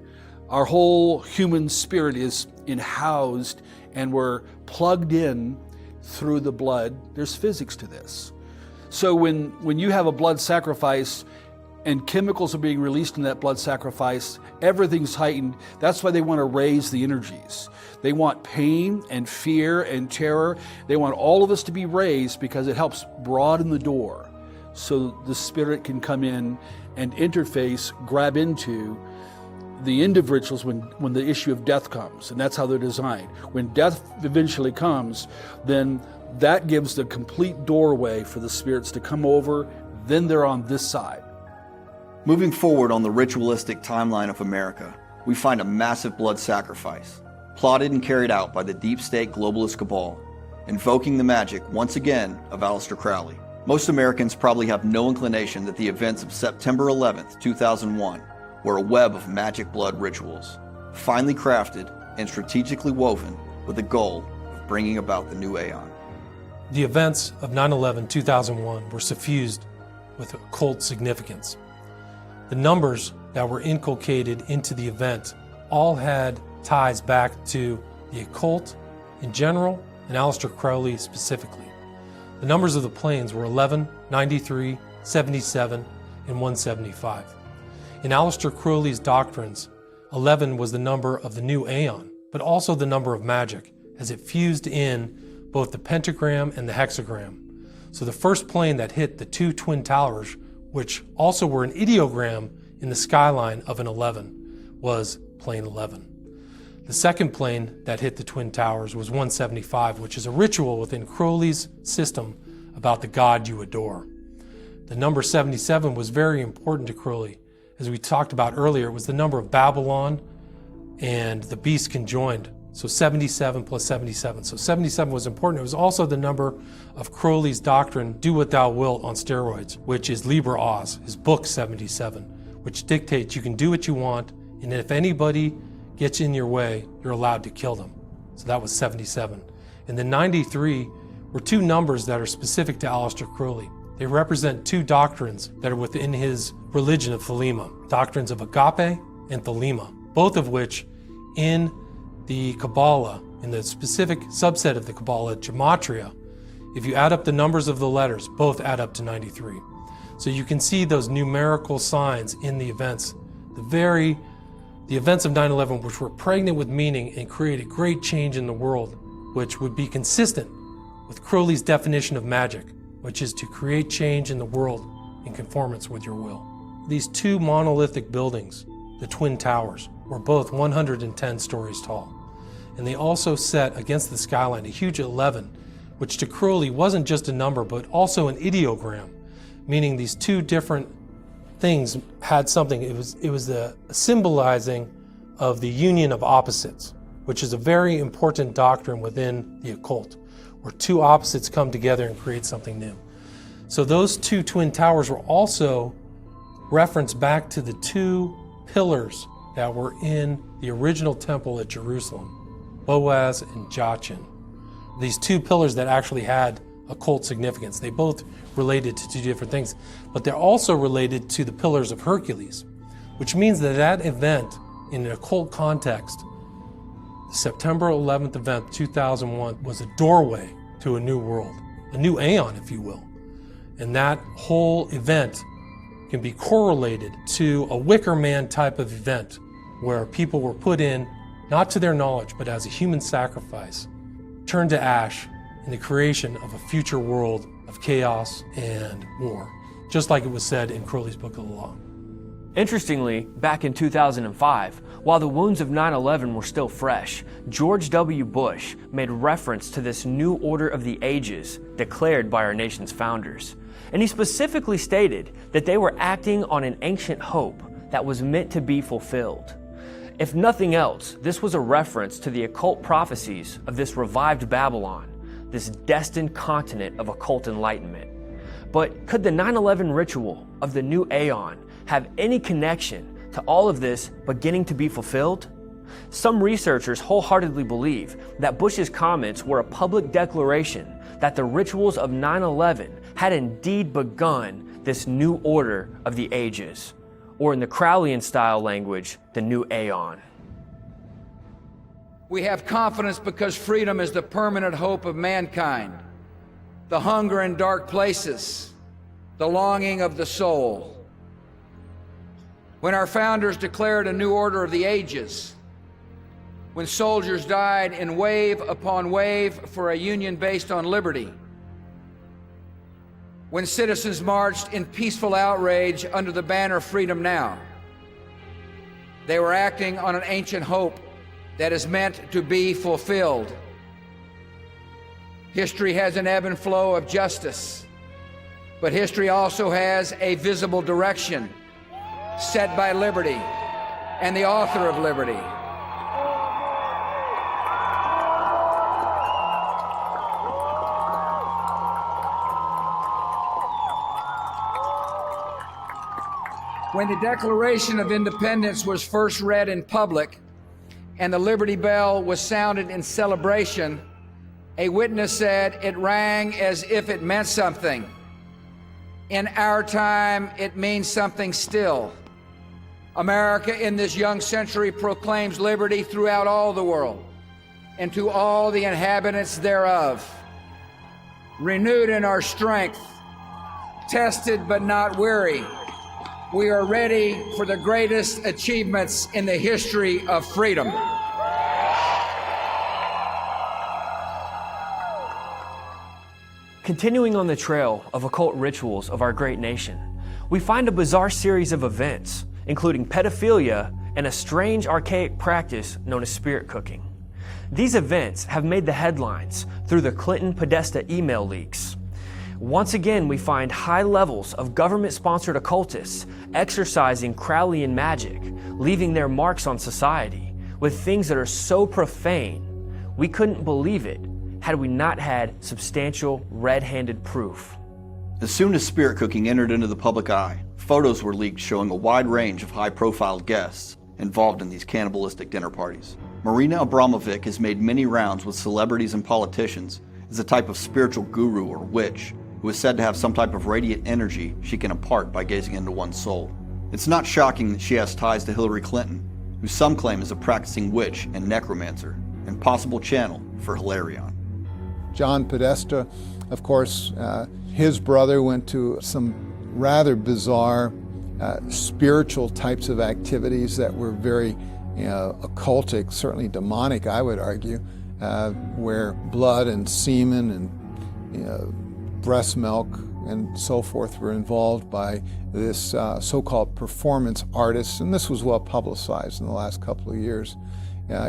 Speaker 6: Our whole human spirit is housed, and we're plugged in through the blood. There's physics to this. So when you have a blood sacrifice and chemicals are being released in that blood sacrifice, everything's heightened. That's why they want to raise the energies. They want pain and fear and terror. They want all of us to be raised because it helps broaden the door so the spirit can come in and interface, grab into the individuals when the issue of death comes. And that's how they're designed. When death eventually comes, then that gives the complete doorway for the spirits to come over. Then they're on this side.
Speaker 2: Moving forward on the ritualistic timeline of America, we find a massive blood sacrifice, plotted and carried out by the deep state globalist cabal, invoking the magic, once again, of Aleister Crowley. Most Americans probably have no inclination that the events of September 11th, 2001 were a web of magic blood rituals, finely crafted and strategically woven with the goal of bringing about the new aeon.
Speaker 7: The events of 9/11/2001 were suffused with occult significance. The numbers that were inculcated into the event all had ties back to the occult in general and Aleister Crowley specifically. The numbers of the planes were 11, 93, 77, and 175. In Aleister Crowley's doctrines, 11 was the number of the new aeon, but also the number of magic, as it fused in both the pentagram and the hexagram. So the first plane that hit the two twin towers, which also were an ideogram in the skyline of an 11, was plane 11. The second plane that hit the twin towers was 175, which is a ritual within Crowley's system about the God you adore. The number 77 was very important to Crowley. As we talked about earlier, it was the number of Babylon and the beast conjoined. So 77 plus 77. So 77 was important. It was also the number of Crowley's doctrine, Do What Thou Wilt on steroids, which is Liber Oz, his book 77, which dictates you can do what you want, and if anybody gets in your way, you're allowed to kill them. So that was 77. And then 93 were two numbers that are specific to Aleister Crowley. They represent two doctrines that are within his religion of Thelema, doctrines of agape and Thelema, both of which in the Kabbalah, in the specific subset of the Kabbalah, Gematria, if you add up the numbers of the letters, both add up to 93. So you can see those numerical signs in the events. The very The events of 9/11, which were pregnant with meaning and created great change in the world, which would be consistent with Crowley's definition of magic, which is to create change in the world in conformance with your will. These two monolithic buildings, the Twin Towers, were both 110 stories tall. And they also set against the skyline a huge 11, which to Crowley wasn't just a number, but also an ideogram, meaning these two different things had something. It was the symbolizing of the union of opposites, which is a very important doctrine within the occult, where two opposites come together and create something new. So those two twin towers were also referenced back to the two pillars that were in the original temple at Jerusalem, Boaz and Jachin. These two pillars that actually had occult significance. They both related to two different things, but they're also related to the pillars of Hercules, which means that that event in an occult context, the September 11th event, 2001, was a doorway to a new world, a new aeon, if you will. And that whole event can be correlated to a Wicker Man type of event where people were put in, not to their knowledge, but as a human sacrifice, turned to ash in the creation of a future world of chaos and war, just like it was said in Crowley's Book of the Law.
Speaker 1: Interestingly, back in 2005, while the wounds of 9/11 were still fresh, George W. Bush made reference to this new order of the ages declared by our nation's founders. And he specifically stated that they were acting on an ancient hope that was meant to be fulfilled. If nothing else, this was a reference to the occult prophecies of this revived Babylon, this destined continent of occult enlightenment. But could the 9/11 ritual of the new Aeon have any connection to all of this beginning to be fulfilled? Some researchers wholeheartedly believe that Bush's comments were a public declaration that the rituals of 9/11 had indeed begun this new order of the ages, or in the Crowleyan style language, the new Aeon.
Speaker 15: We have confidence because freedom is the permanent hope of mankind, the hunger in dark places, the longing of the soul. When our founders declared a new order of the ages, when soldiers died in wave upon wave for a union based on liberty, when citizens marched in peaceful outrage under the banner Freedom Now, they were acting on an ancient hope that is meant to be fulfilled. History has an ebb and flow of justice, but history also has a visible direction set by liberty and the author of liberty. When the Declaration of Independence was first read in public and the Liberty Bell was sounded in celebration, a witness said it rang as if it meant something. In our time, it means something still. America in this young century proclaims liberty throughout all the world and to all the inhabitants thereof. Renewed in our strength, tested but not weary, we are ready for the greatest achievements in the history of freedom.
Speaker 1: Continuing on the trail of occult rituals of our great nation, we find a bizarre series of events, including pedophilia and a strange archaic practice known as spirit cooking. These events have made the headlines through the Clinton-Podesta email leaks. Once again, we find high levels of government-sponsored occultists exercising Crowleyan magic, leaving their marks on society with things that are so profane, we couldn't believe it had we not had substantial red-handed proof.
Speaker 2: As soon as spirit cooking entered into the public eye, photos were leaked showing a wide range of high-profile guests involved in these cannibalistic dinner parties. Marina Abramovic has made many rounds with celebrities and politicians as a type of spiritual guru or witch who is said to have some type of radiant energy she can impart by gazing into one's soul. It's not shocking that she has ties to Hillary Clinton, who some claim is a practicing witch and necromancer, and possible channel for Hilarion.
Speaker 8: John Podesta, of course, his brother went to some rather bizarre spiritual types of activities that were very occultic, certainly demonic, I would argue, where blood and semen and breast milk and so forth were involved by this so-called performance artists, and this was well publicized in the last couple of years.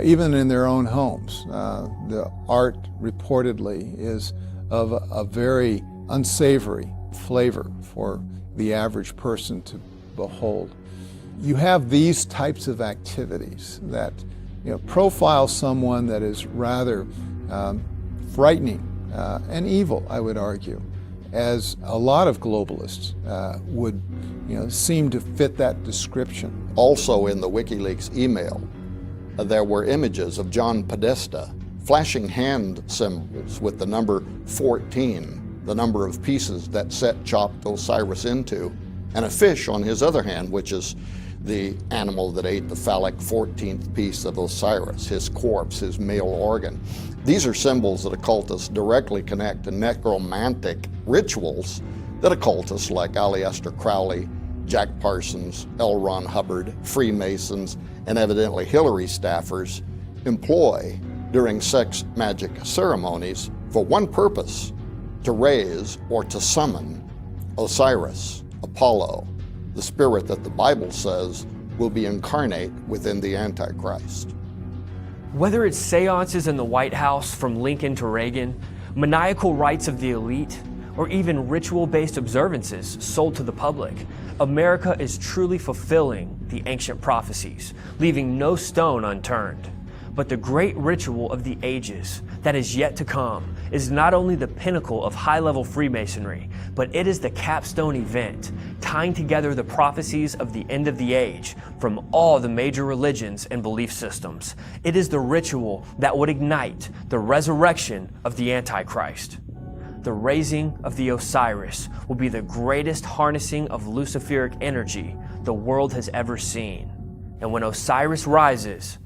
Speaker 8: Even in their own homes, the art reportedly is of a very unsavory flavor for the average person to behold. You have these types of activities that profile someone that is rather frightening and evil, I would argue, as a lot of globalists would seem to fit that description.
Speaker 9: Also in the WikiLeaks email, there were images of John Podesta flashing hand symbols with the number 14, the number of pieces that Set chopped Osiris into, and a fish on his other hand, which is the animal that ate the phallic 14th piece of Osiris, his corpse, his male organ. These are symbols that occultists directly connect to necromantic rituals that occultists like Aleister Crowley, Jack Parsons, L. Ron Hubbard, Freemasons, and evidently Hillary staffers employ during sex magic ceremonies for one purpose: to raise or to summon Osiris, Apollo, the spirit that the Bible says will be incarnate within the Antichrist.
Speaker 1: Whether it's seances in the White House from Lincoln to Reagan, maniacal rites of the elite, or even ritual-based observances sold to the public, America is truly fulfilling the ancient prophecies, leaving no stone unturned. But the great ritual of the ages that is yet to come is not only the pinnacle of high-level Freemasonry, but it is the capstone event, tying together the prophecies of the end of the age from all the major religions and belief systems. It is the ritual that would ignite the resurrection of the Antichrist. The raising of the Osiris will be the greatest harnessing of Luciferic energy the world has ever seen. And when Osiris rises,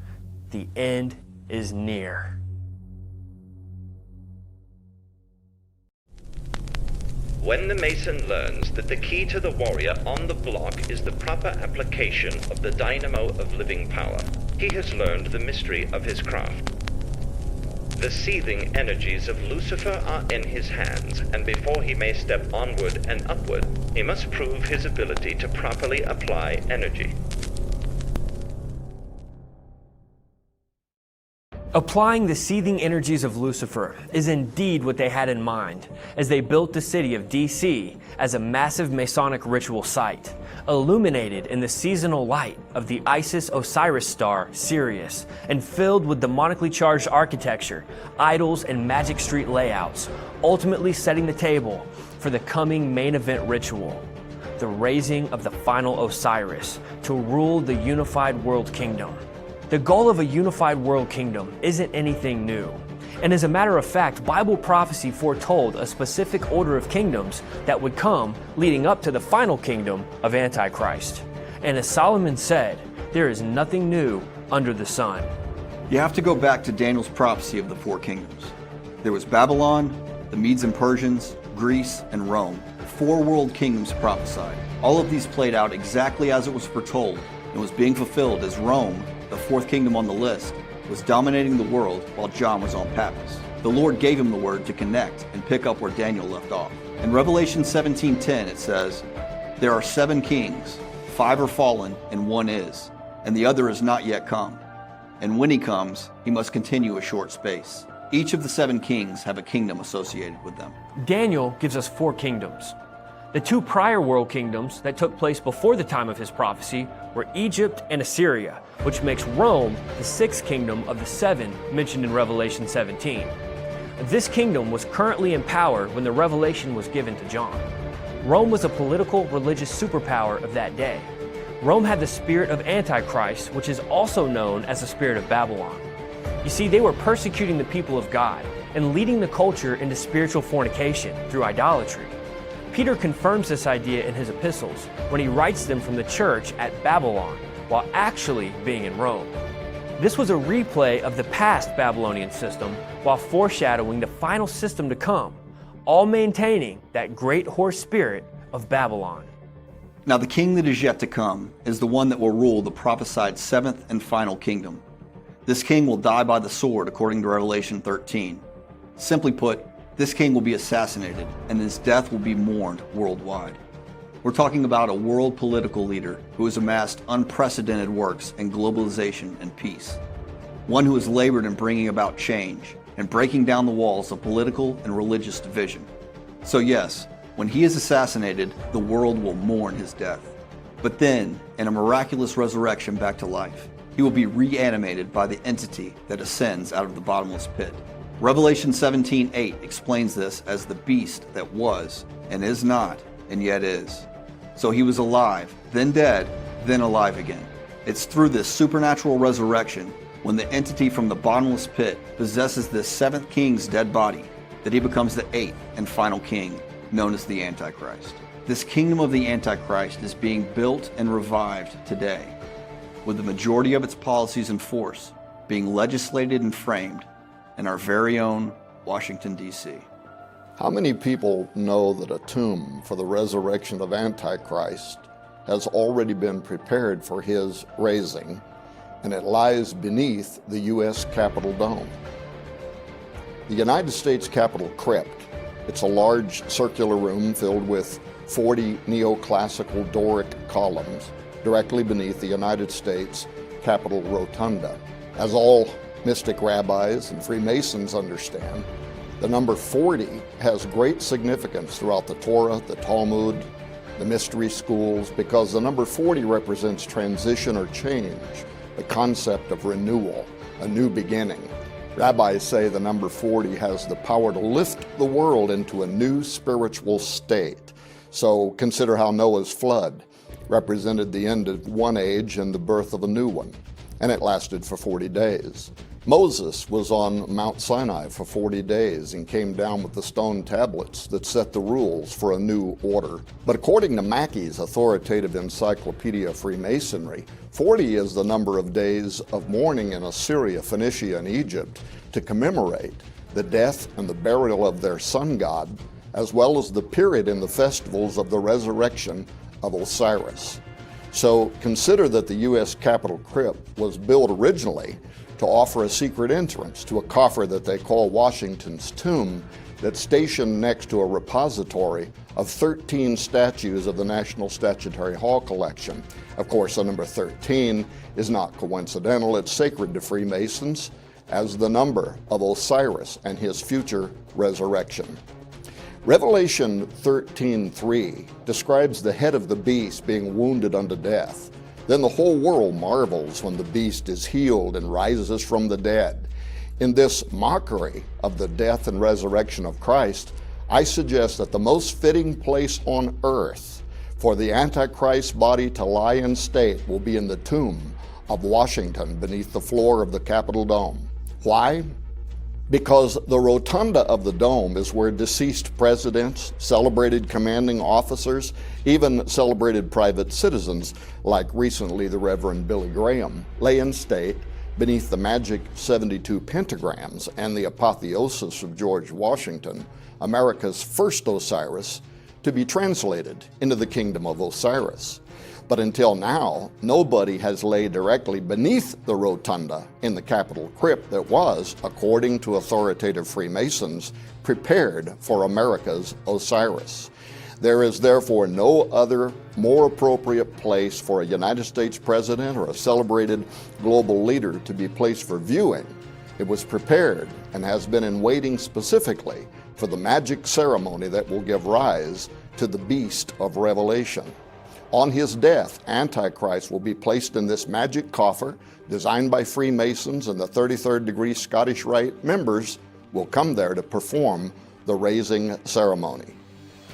Speaker 1: the end is near.
Speaker 10: When the Mason learns that the key to the warrior on the block is the proper application of the dynamo of living power, he has learned the mystery of his craft. The seething energies of Lucifer are in his hands, and before he may step onward and upward, he must prove his ability to properly apply energy.
Speaker 1: Applying the seething energies of Lucifer is indeed what they had in mind as they built the city of DC as a massive Masonic ritual site, illuminated in the seasonal light of the Isis-Osiris star Sirius, and filled with demonically charged architecture, idols, and magic street layouts, ultimately setting the table for the coming main event ritual, the raising of the final Osiris to rule the unified world kingdom. The goal of a unified world kingdom isn't anything new. And as a matter of fact, Bible prophecy foretold a specific order of kingdoms that would come leading up to the final kingdom of Antichrist. And as Solomon said, there is nothing new under the sun.
Speaker 2: You have to go back to Daniel's prophecy of the four kingdoms. There was Babylon, the Medes and Persians, Greece, and Rome. 4 world kingdoms prophesied. All of these played out exactly as it was foretold and was being fulfilled as Rome, the 4th kingdom on the list, was dominating the world while John was on Patmos. The Lord gave him the word to connect and pick up where Daniel left off. In Revelation 17:10 it says, "There are 7 kings, 5 are fallen and 1 is, and the other is not yet come. And when he comes, he must continue a short space." Each of the 7 kings have a kingdom associated with them.
Speaker 1: Daniel gives us 4 kingdoms. The 2 prior world kingdoms that took place before the time of his prophecy were Egypt and Assyria, which makes Rome the 6th kingdom of the 7 mentioned in Revelation 17. This kingdom was currently in power when the revelation was given to John. Rome was a political, religious superpower of that day. Rome had the spirit of Antichrist, which is also known as the spirit of Babylon. You see, they were persecuting the people of God and leading the culture into spiritual fornication through idolatry. Peter confirms this idea in his epistles when he writes them from the church at Babylon, while actually being in Rome. This was a replay of the past Babylonian system while foreshadowing the final system to come, all maintaining that great horse spirit of Babylon.
Speaker 2: Now the king that is yet to come is the one that will rule the prophesied seventh and final kingdom. This king will die by the sword according to Revelation 13. Simply put, this king will be assassinated and his death will be mourned worldwide. We're talking about a world political leader who has amassed unprecedented works in globalization and peace. One who has labored in bringing about change and breaking down the walls of political and religious division. So yes, when he is assassinated, the world will mourn his death. But then, in a miraculous resurrection back to life, he will be reanimated by the entity that ascends out of the bottomless pit. Revelation 17:8 explains this as the beast that was and is not and yet is. So he was alive, then dead, then alive again. It's through this supernatural resurrection, when the entity from the bottomless pit possesses this seventh king's dead body, that he becomes the eighth and final king, known as the Antichrist. This kingdom of the Antichrist is being built and revived today, with the majority of its policies in force being legislated and framed in our very own Washington, D.C.
Speaker 9: How many people know that a tomb for the resurrection of Antichrist has already been prepared for his raising, and it lies beneath the U.S. Capitol dome? The United States Capitol crypt, it's a large circular room filled with 40 neoclassical Doric columns directly beneath the United States Capitol rotunda. As all mystic rabbis and Freemasons understand, the number 40 has great significance throughout the Torah, the Talmud, the mystery schools, because the number 40 represents transition or change, the concept of renewal, a new beginning. Rabbis say the number 40 has the power to lift the world into a new spiritual state. So consider how Noah's flood represented the end of one age and the birth of a new one, and it lasted for 40 days. Moses was on Mount Sinai for 40 days and came down with the stone tablets that set the rules for a new order. But according to Mackey's authoritative encyclopedia Freemasonry, 40 is the number of days of mourning in Assyria, Phoenicia, and Egypt to commemorate the death and the burial of their sun god, as well as the period in the festivals of the resurrection of Osiris. So consider that the U.S. Capitol crypt was built originally to offer a secret entrance to a coffer that they call Washington's tomb, that's stationed next to a repository of 13 statues of the National Statuary Hall collection. Of course, the number 13 is not coincidental. It's sacred to Freemasons as the number of Osiris and his future resurrection. Revelation 13:3 describes the head of the beast being wounded unto death. Then the whole world marvels when the beast is healed and rises from the dead. In this mockery of the death and resurrection of Christ, I suggest that the most fitting place on earth for the Antichrist body to lie in state will be in the tomb of Washington beneath the floor of the Capitol dome. Why? Because the rotunda of the dome is where deceased presidents, celebrated commanding officers, even celebrated private citizens, like recently the Reverend Billy Graham, lay in state beneath the magic 72 pentagrams and the apotheosis of George Washington, America's first Osiris, to be translated into the kingdom of Osiris. But until now, nobody has laid directly beneath the rotunda in the Capitol crypt that was, according to authoritative Freemasons, prepared for America's Osiris. There is therefore no other more appropriate place for a United States president or a celebrated global leader to be placed for viewing. It was prepared and has been in waiting specifically for the magic ceremony that will give rise to the beast of Revelation. On his death, Antichrist will be placed in this magic coffer designed by Freemasons, and the 33rd degree Scottish Rite members will come there to perform the raising ceremony.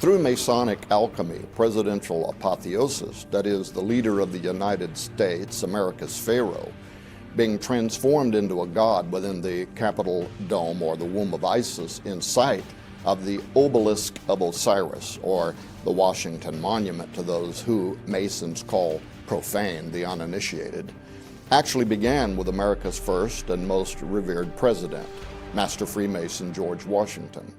Speaker 9: Through Masonic alchemy, presidential apotheosis, that is, the leader of the United States, America's Pharaoh, being transformed into a god within the Capitol dome or the womb of Isis in sight of the obelisk of Osiris, or the Washington Monument to those who Masons call profane, the uninitiated, actually began with America's first and most revered president, Master Freemason George Washington.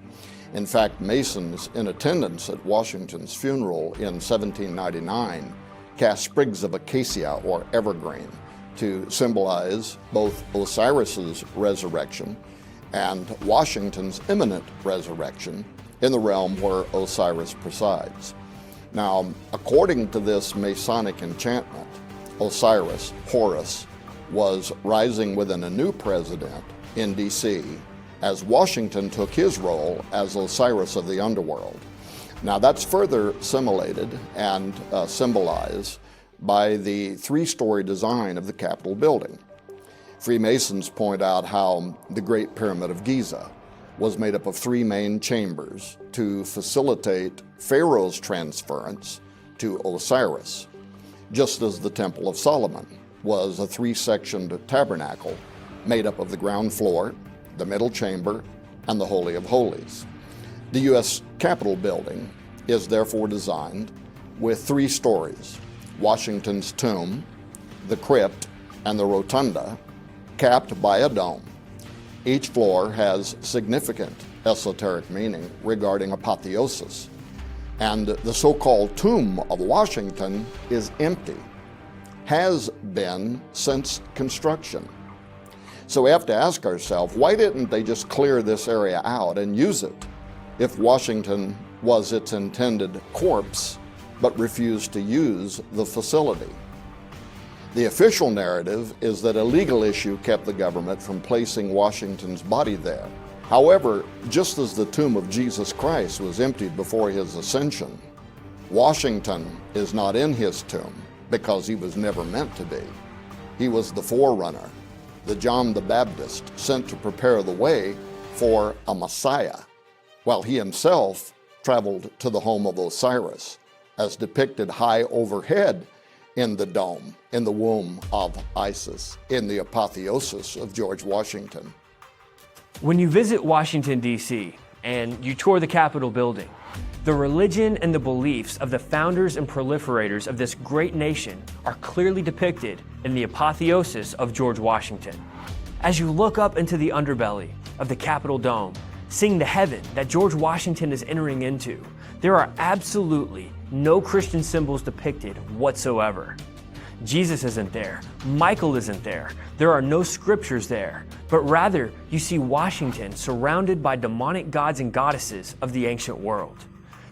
Speaker 9: In fact, Masons in attendance at Washington's funeral in 1799 cast sprigs of acacia or evergreen to symbolize both Osiris's resurrection and Washington's imminent resurrection in the realm where Osiris presides. Now, according to this Masonic enchantment, Osiris, Horus, was rising within a new president in D.C. as Washington took his role as Osiris of the underworld. Now, that's further assimilated and symbolized by the three-story design of the Capitol building. Freemasons point out how the Great Pyramid of Giza was made up of three main chambers to facilitate Pharaoh's transference to Osiris, just as the Temple of Solomon was a three-sectioned tabernacle made up of the ground floor, the middle chamber, and the Holy of Holies. The U.S. Capitol building is therefore designed with three stories: Washington's tomb, the crypt, and the rotunda, capped by a dome. Each floor has significant esoteric meaning regarding apotheosis, and the so-called tomb of Washington is empty, has been since construction. So we have to ask ourselves, why didn't they just clear this area out and use it if Washington was its intended corpse but refused to use the facility? The official narrative is that a legal issue kept the government from placing Washington's body there. However, just as the tomb of Jesus Christ was emptied before his ascension, Washington is not in his tomb because he was never meant to be. He was the forerunner, the John the Baptist sent to prepare the way for a Messiah, while he himself traveled to the home of Osiris, as depicted high overhead in the dome, in the womb of Isis, in the apotheosis of George Washington.
Speaker 1: When you visit Washington, D.C., and you tour the Capitol building, the religion and the beliefs of the founders and proliferators of this great nation are clearly depicted in the apotheosis of George Washington. As you look up into the underbelly of the Capitol dome, seeing the heaven that George Washington is entering into, there are absolutely no Christian symbols depicted whatsoever. Jesus isn't there. Michael isn't there. There are no scriptures there, but rather you see Washington surrounded by demonic gods and goddesses of the ancient world,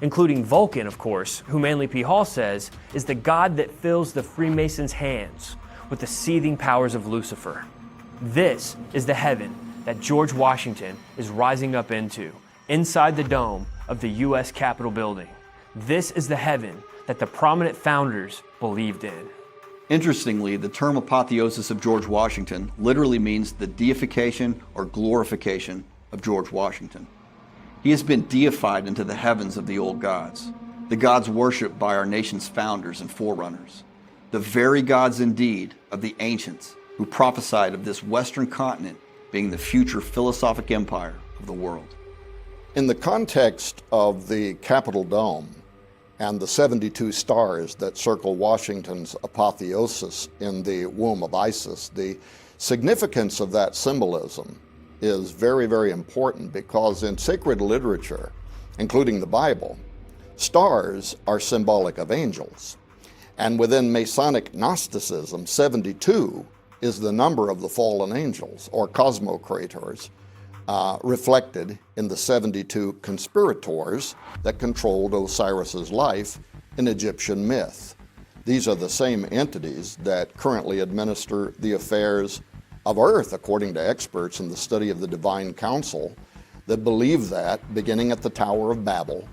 Speaker 1: including Vulcan, of course, who Manly P. Hall says is the god that fills the Freemasons' hands with the seething powers of Lucifer. This is the heaven that George Washington is rising up into, inside the dome of the U.S. Capitol building. This is the heaven that the prominent founders believed in.
Speaker 2: Interestingly, the term apotheosis of George Washington literally means the deification or glorification of George Washington. He has been deified into the heavens of the old gods, the gods worshipped by our nation's founders and forerunners, the very gods indeed of the ancients who prophesied of this Western continent being the future philosophic empire of the world.
Speaker 9: In the context of the Capitol dome and the 72 stars that circle Washington's apotheosis in the womb of Isis, the significance of that symbolism is very, very important, because in sacred literature, including the Bible, stars are symbolic of angels. And within Masonic Gnosticism, 72 is the number of the fallen angels, or cosmocrators, reflected in the 72 conspirators that controlled Osiris's life in Egyptian myth. These are the same entities that currently administer the affairs of Earth, according to experts in the study of the Divine Council, that believe that, beginning at the Tower of Babel,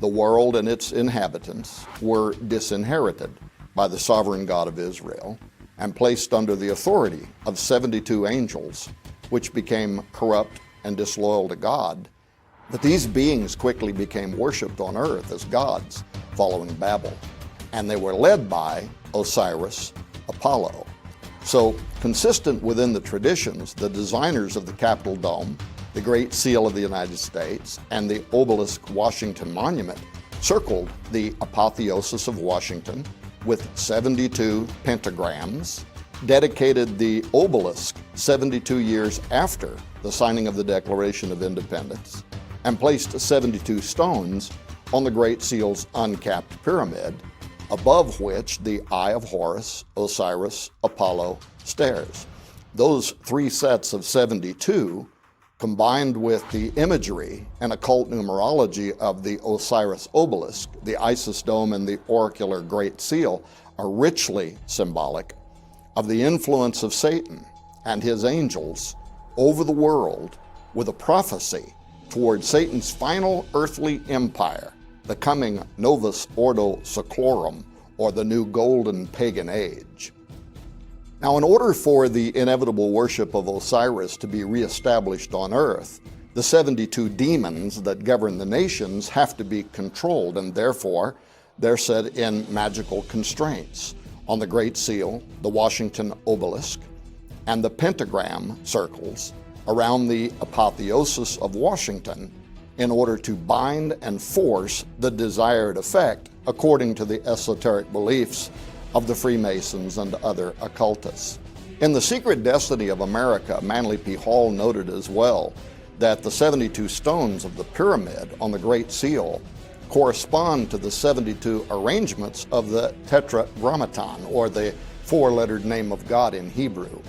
Speaker 9: the world and its inhabitants were disinherited by the sovereign God of Israel and placed under the authority of 72 angels, which became corrupt and disloyal to God. But these beings quickly became worshipped on earth as gods following Babel, and they were led by Osiris, Apollo. So, consistent within the traditions, the designers of the Capitol Dome, the Great Seal of the United States, and the obelisk Washington Monument circled the apotheosis of Washington with 72 pentagrams, dedicated the obelisk 72 years after the signing of the Declaration of Independence, and placed 72 stones on the Great Seal's uncapped pyramid, above which the Eye of Horus, Osiris, Apollo stares. Those three sets of 72, combined with the imagery and occult numerology of the Osiris obelisk, the Isis dome, and the oracular Great Seal, are richly symbolic of the influence of Satan and his angels over the world, with a prophecy toward Satan's final earthly empire, the coming Novus Ordo Seclorum, or the new golden pagan age. Now, in order for the inevitable worship of Osiris to be reestablished on earth, the 72 demons that govern the nations have to be controlled, and therefore they're set in magical constraints on the Great Seal, the Washington obelisk, and the pentagram circles around the apotheosis of Washington, in order to bind and force the desired effect according to the esoteric beliefs of the Freemasons and other occultists. In The Secret Destiny of America, Manly P. Hall noted as well that the 72 stones of the pyramid on the Great Seal correspond to the 72 arrangements of the Tetragrammaton, or the four-lettered name of God in Hebrew.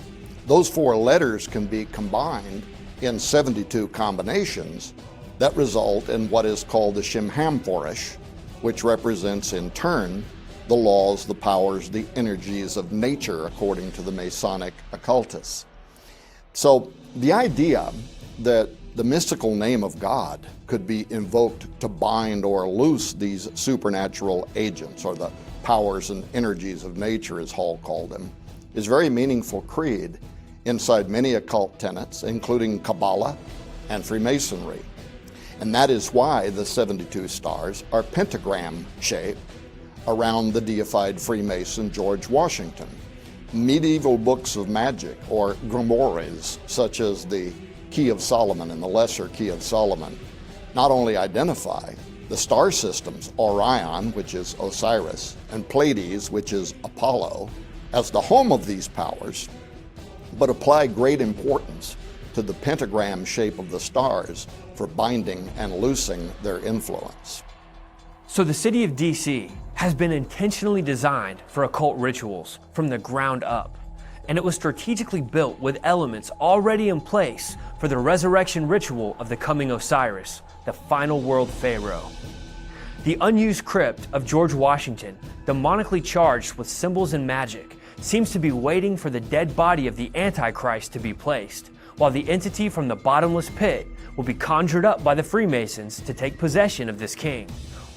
Speaker 9: Those four letters can be combined in 72 combinations that result in what is called the Shimhamphorash, which represents in turn the laws, the powers, the energies of nature, according to the Masonic occultists. So the idea that the mystical name of God could be invoked to bind or loose these supernatural agents, or the powers and energies of nature, as Hall called them, is very meaningful creed inside many occult tenets, including Kabbalah and Freemasonry. And that is why the 72 stars are pentagram-shaped around the deified Freemason George Washington. Medieval books of magic, or grimoires, such as the Key of Solomon and the Lesser Key of Solomon, not only identify the star systems Orion, which is Osiris, and Pleiades, which is Apollo, as the home of these powers, but apply great importance to the pentagram shape of the stars for binding and loosing their influence.
Speaker 1: So the city of DC has been intentionally designed for occult rituals from the ground up, and it was strategically built with elements already in place for the resurrection ritual of the coming Osiris, the final world pharaoh. The unused crypt of George Washington, demonically charged with symbols and magic, seems to be waiting for the dead body of the Antichrist to be placed, while the entity from the bottomless pit will be conjured up by the Freemasons to take possession of this king,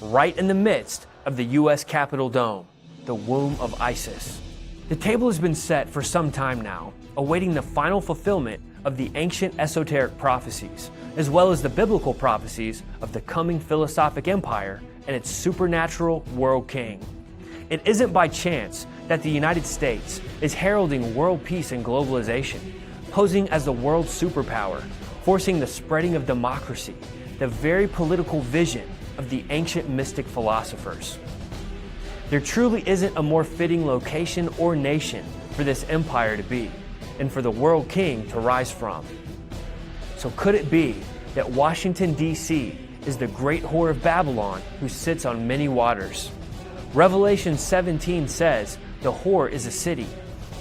Speaker 1: right in the midst of the U.S. Capitol Dome, the womb of Isis. The table has been set for some time now, awaiting the final fulfillment of the ancient esoteric prophecies, as well as the biblical prophecies of the coming philosophic empire and its supernatural world king. It isn't by chance that the United States is heralding world peace and globalization, posing as the world's superpower, forcing the spreading of democracy, the very political vision of the ancient mystic philosophers. There truly isn't a more fitting location or nation for this empire to be, and for the world king to rise from. So could it be that Washington, D.C. is the great whore of Babylon who sits on many waters? Revelation 17 says the whore is a city,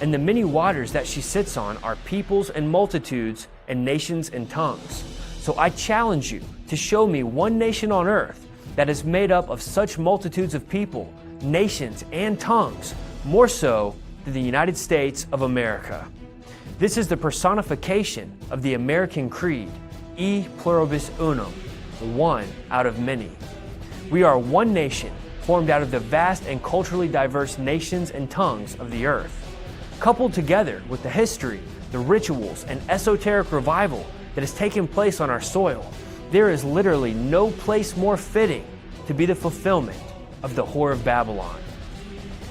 Speaker 1: and the many waters that she sits on are peoples and multitudes and nations and tongues. So I challenge you to show me one nation on earth that is made up of such multitudes of people, nations, and tongues, more so than the United States of America. This is the personification of the American creed, E pluribus unum, one out of many. We are one nation formed out of the vast and culturally diverse nations and tongues of the earth. Coupled together with the history, the rituals, and esoteric revival that has taken place on our soil, there is literally no place more fitting to be the fulfillment of the Whore of Babylon.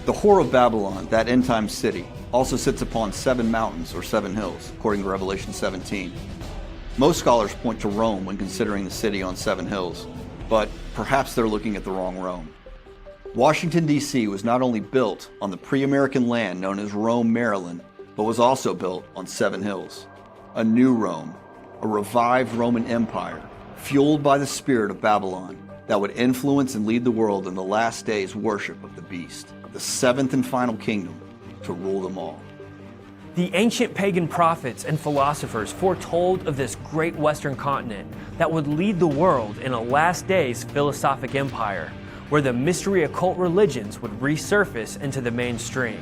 Speaker 2: The Whore of Babylon, that end-time city, also sits upon 7 mountains or 7 hills, according to Revelation 17. Most scholars point to Rome when considering the city on 7 hills, but perhaps they're looking at the wrong Rome. Washington, D.C. was not only built on the pre-American land known as Rome, Maryland, but was also built on 7 hills. A new Rome, a revived Roman Empire, fueled by the spirit of Babylon, that would influence and lead the world in the last days' worship of the beast, the seventh and final kingdom, to rule them all.
Speaker 1: The ancient pagan prophets and philosophers foretold of this great Western continent that would lead the world in a last days philosophic empire, where the mystery occult religions would resurface into the mainstream.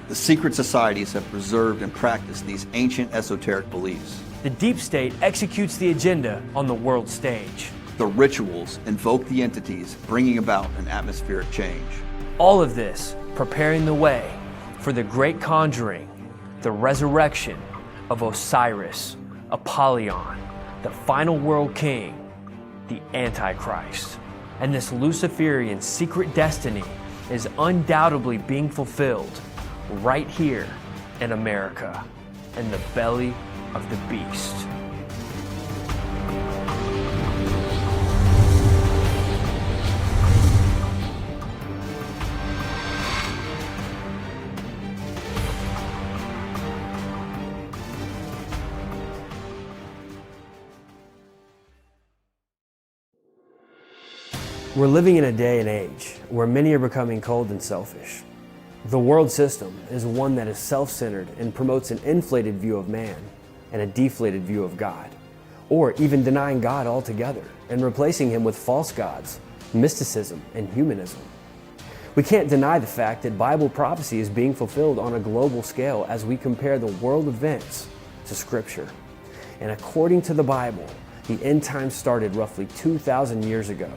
Speaker 2: The secret societies have preserved and practiced these ancient esoteric beliefs.
Speaker 1: The deep state executes the agenda on the world stage.
Speaker 2: The rituals invoke the entities, bringing about an atmospheric change.
Speaker 1: All of this preparing the way for the great conjuring, the resurrection of Osiris, Apollyon, the final world king, the Antichrist. And this Luciferian secret destiny is undoubtedly being fulfilled right here in America, in the belly of the beast. We're living in a day and age where many are becoming cold and selfish. The world system is one that is self-centered and promotes an inflated view of man and a deflated view of God, or even denying God altogether and replacing him with false gods, mysticism, and humanism. We can't deny the fact that Bible prophecy is being fulfilled on a global scale as we compare the world events to Scripture. And according to the Bible, the end times started roughly 2,000 years ago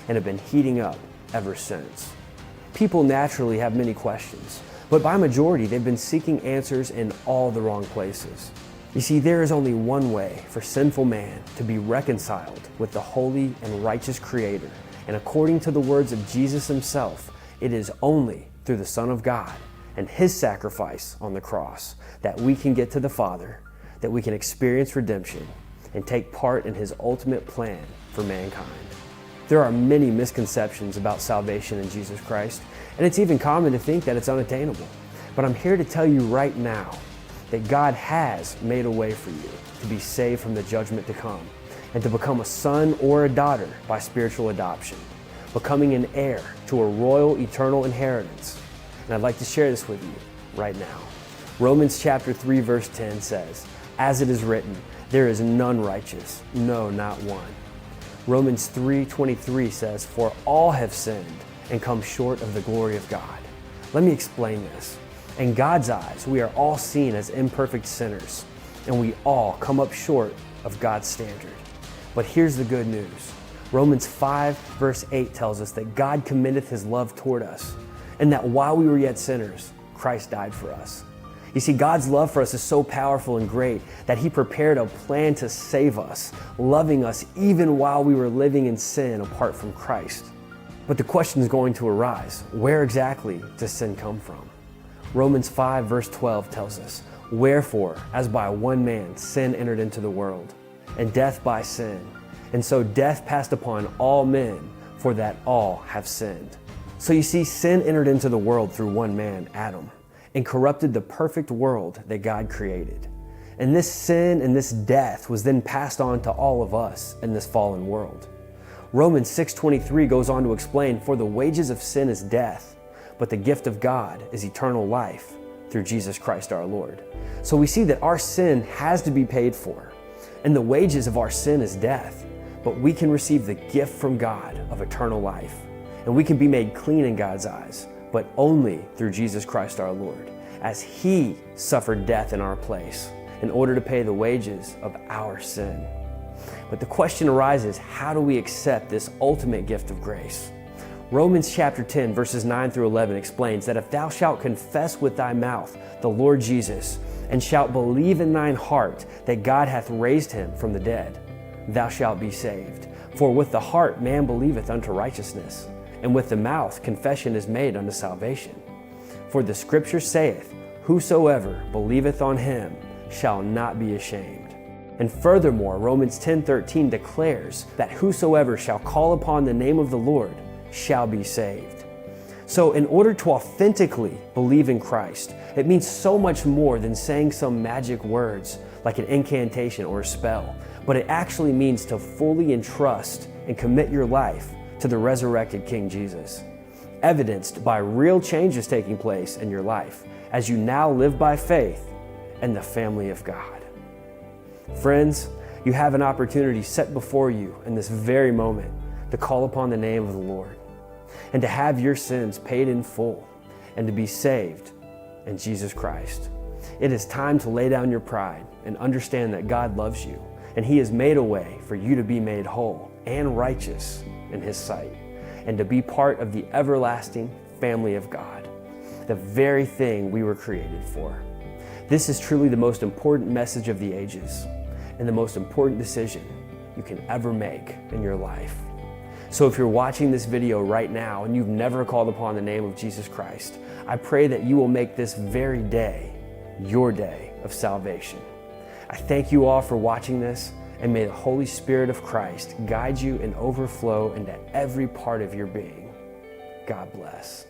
Speaker 1: and have been heating up ever since. People naturally have many questions, but by majority they've been seeking answers in all the wrong places. You see, there is only one way for sinful man to be reconciled with the holy and righteous Creator, and according to the words of Jesus himself, it is only through the Son of God and his sacrifice on the cross that we can get to the Father, that we can experience redemption and take part in his ultimate plan for mankind. There are many misconceptions about salvation in Jesus Christ, and it's even common to think that it's unattainable. But I'm here to tell you right now that God has made a way for you to be saved from the judgment to come and to become a son or a daughter by spiritual adoption, becoming an heir to a royal eternal inheritance. And I'd like to share this with you right now. Romans chapter 3 verse 10 says, "As it is written, there is none righteous, no, not one." Romans 3:23 says, "For all have sinned and come short of the glory of God." Let me explain this. In God's eyes, we are all seen as imperfect sinners, and we all come up short of God's standard. But here's the good news. Romans 5 verse 8 tells us that God commendeth his love toward us, and that while we were yet sinners, Christ died for us. You see, God's love for us is so powerful and great that he prepared a plan to save us, loving us even while we were living in sin apart from Christ. But the question is going to arise, where exactly does sin come from? Romans 5 verse 12 tells us, "Wherefore, as by one man sin entered into the world, and death by sin, and so death passed upon all men, for that all have sinned." So you see, sin entered into the world through one man, Adam, and corrupted the perfect world that God created. And this sin and this death was then passed on to all of us in this fallen world. Romans 6:23 goes on to explain, "For the wages of sin is death, but the gift of God is eternal life through Jesus Christ our Lord." So we see that our sin has to be paid for, and the wages of our sin is death, but we can receive the gift from God of eternal life, and we can be made clean in God's eyes, but only through Jesus Christ our Lord, as he suffered death in our place in order to pay the wages of our sin. But the question arises, how do we accept this ultimate gift of grace? Romans chapter 10 verses 9 through 11 explains that if thou shalt confess with thy mouth the Lord Jesus, and shalt believe in thine heart that God hath raised him from the dead, thou shalt be saved. For with the heart man believeth unto righteousness, and with the mouth confession is made unto salvation. For the scripture saith, whosoever believeth on him shall not be ashamed. And furthermore, Romans 10:13 declares that whosoever shall call upon the name of the Lord shall be saved. So in order to authentically believe in Christ, it means so much more than saying some magic words like an incantation or a spell. but it actually means to fully entrust and commit your life to the resurrected King Jesus, evidenced by real changes taking place in your life as you now live by faith in the family of God. Friends, you have an opportunity set before you in this very moment to call upon the name of the Lord and to have your sins paid in full and to be saved in Jesus Christ. It is time to lay down your pride and understand that God loves you and He has made a way for you to be made whole and righteous in His sight and to be part of the everlasting family of God, the very thing we were created for. This is truly the most important message of the ages and the most important decision you can ever make in your life. So if you're watching this video right now and you've never called upon the name of Jesus Christ, I pray that you will make this very day your day of salvation. I thank you all for watching this, and may the Holy Spirit of Christ guide you and overflow into every part of your being. God bless.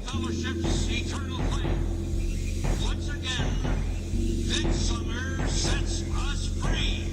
Speaker 16: Fellowship's eternal flame. Once again, midsummer sets us free.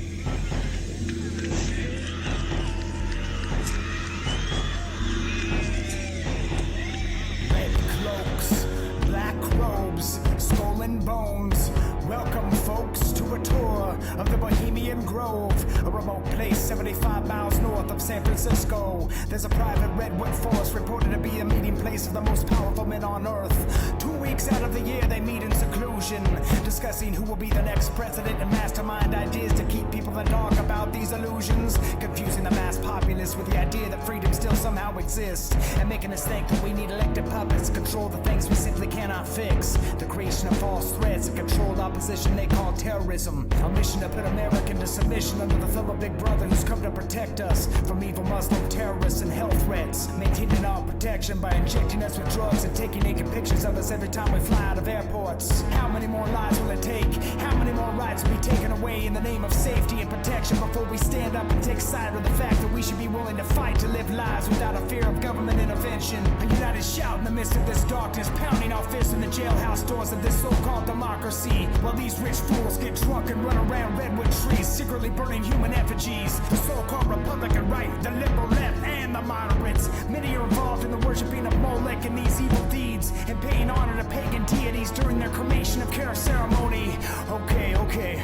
Speaker 17: Red cloaks, black robes, skull and bones. Welcome, folks, to a tour of the Bohemian Grove, a remote place 75 miles north of San Francisco. There's a private redwood forest reported to be a meeting place of the most powerful men on earth. 2 weeks out of the year, they meet in seclusion, discussing who will be the next president and mastermind ideas to keep people in the dark about these illusions, confusing the mass populace with the idea that freedom still somehow exists, and making us think that we need elected puppets to control the things we simply cannot fix. The creation of false threats and controlled opposition they call terrorism. A mission to put America into submission under the thumb of Big Brother, who's come to protect us from evil Muslim terrorists and health threats, maintaining our protection by injecting us with drugs and taking naked pictures of us every time we fly out of airports. How many more lives will it take? How many more rights will be taken away in the name of safety and protection before we stand up and take side with the fact that we should be willing to fight to live lives without a fear of government intervention? A united shout in the midst of this darkness, pounding our fists in the jailhouse doors of this so-called democracy, while these rich fools get drunk and run around redwood trees, secretly burning human effigies. The so-called Republican right, the liberal left, and the moderates. Many are involved in the worshiping of Molech and these evil deeds, and paying honor to pagan deities during their cremation of care ceremony. Okay,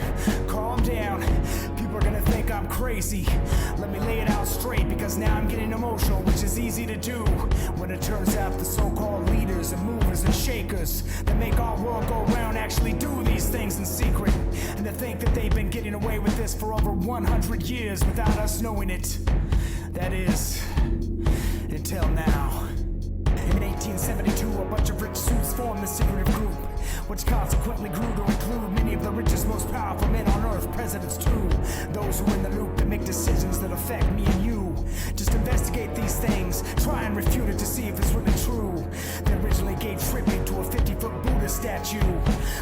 Speaker 17: calm down. People are gonna think I'm crazy. Let me lay it out straight, because now I'm getting emotional, which is easy to do when it turns out the so-called leaders and movers and shakers that make our world go round actually do these things in secret, and to think that they've been getting away with this for over 100 years without us knowing it. That is, until now. In 1872, a bunch of rich suits formed the secretive group, which consequently grew to include many of the richest, most powerful men on earth, presidents too. Those who are in the loop and make decisions that affect me and you. Just investigate these things, try and refute it to see if it's really true. They originally gave tribute to a 50-foot Buddha statue,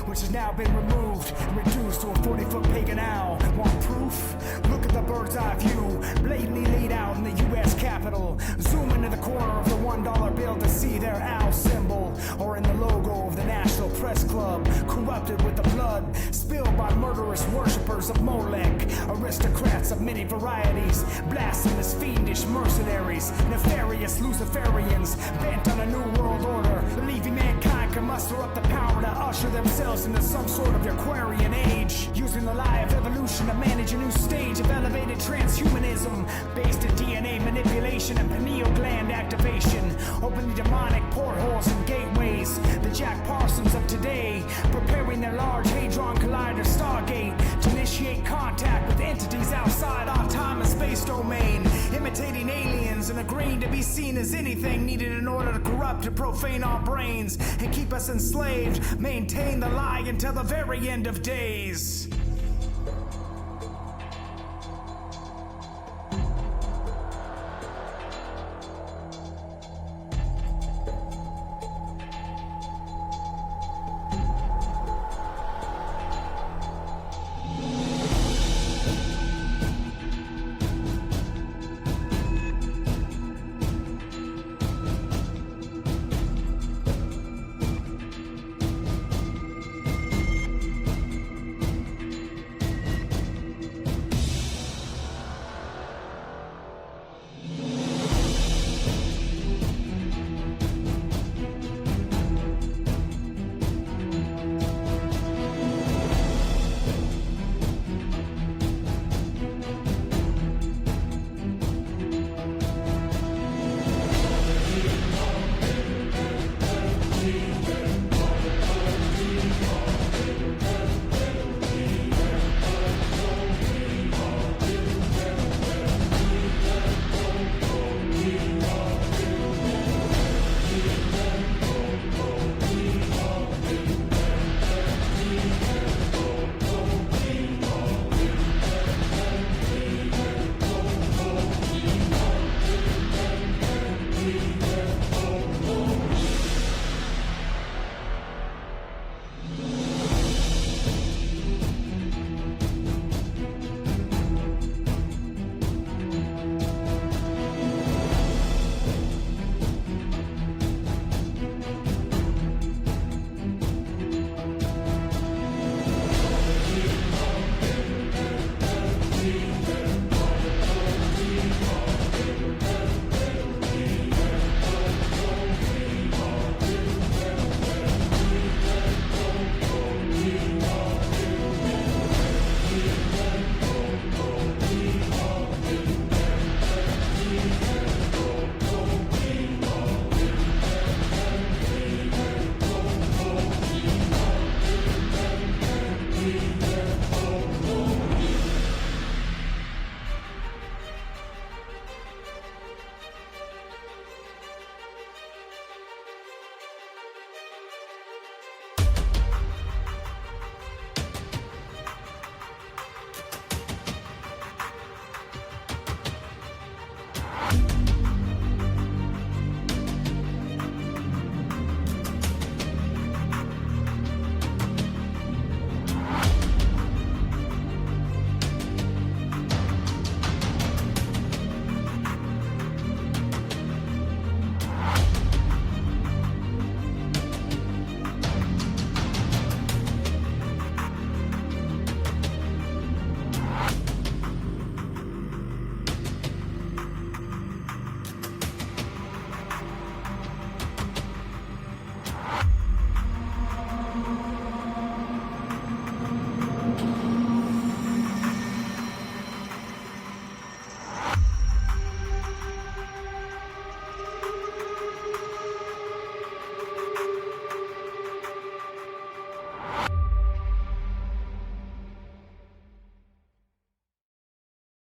Speaker 17: which has now been removed and reduced to a 40-foot pagan owl. Want proof? Look at the bird's eye view, blatantly laid out in the U.S. Capitol. Zoom into the corner of the $1 bill to see their owl symbol, or in the logo of the National Press Club, corrupted with the blood spilled by murderous worshippers of Molech, aristocrats of many varieties, blasphemous, fiendish mercenaries, nefarious Luciferians bent on a new world order, believing mankind can muster up the power to usher themselves into some sort of Aquarian age, using the lie of evolution to manage a new stage of elevated transhumanism based in DNA manipulation and pineal gland activation, openly demonic portholes and gateways. The Jack Parsons of today, preparing their large Hadron Collider Stargate to initiate contact with entities outside our time and space domain, imitating aliens and agreeing to be seen as anything needed in order to corrupt and profane our brains and keep us enslaved, maintain the lie until the very end of days.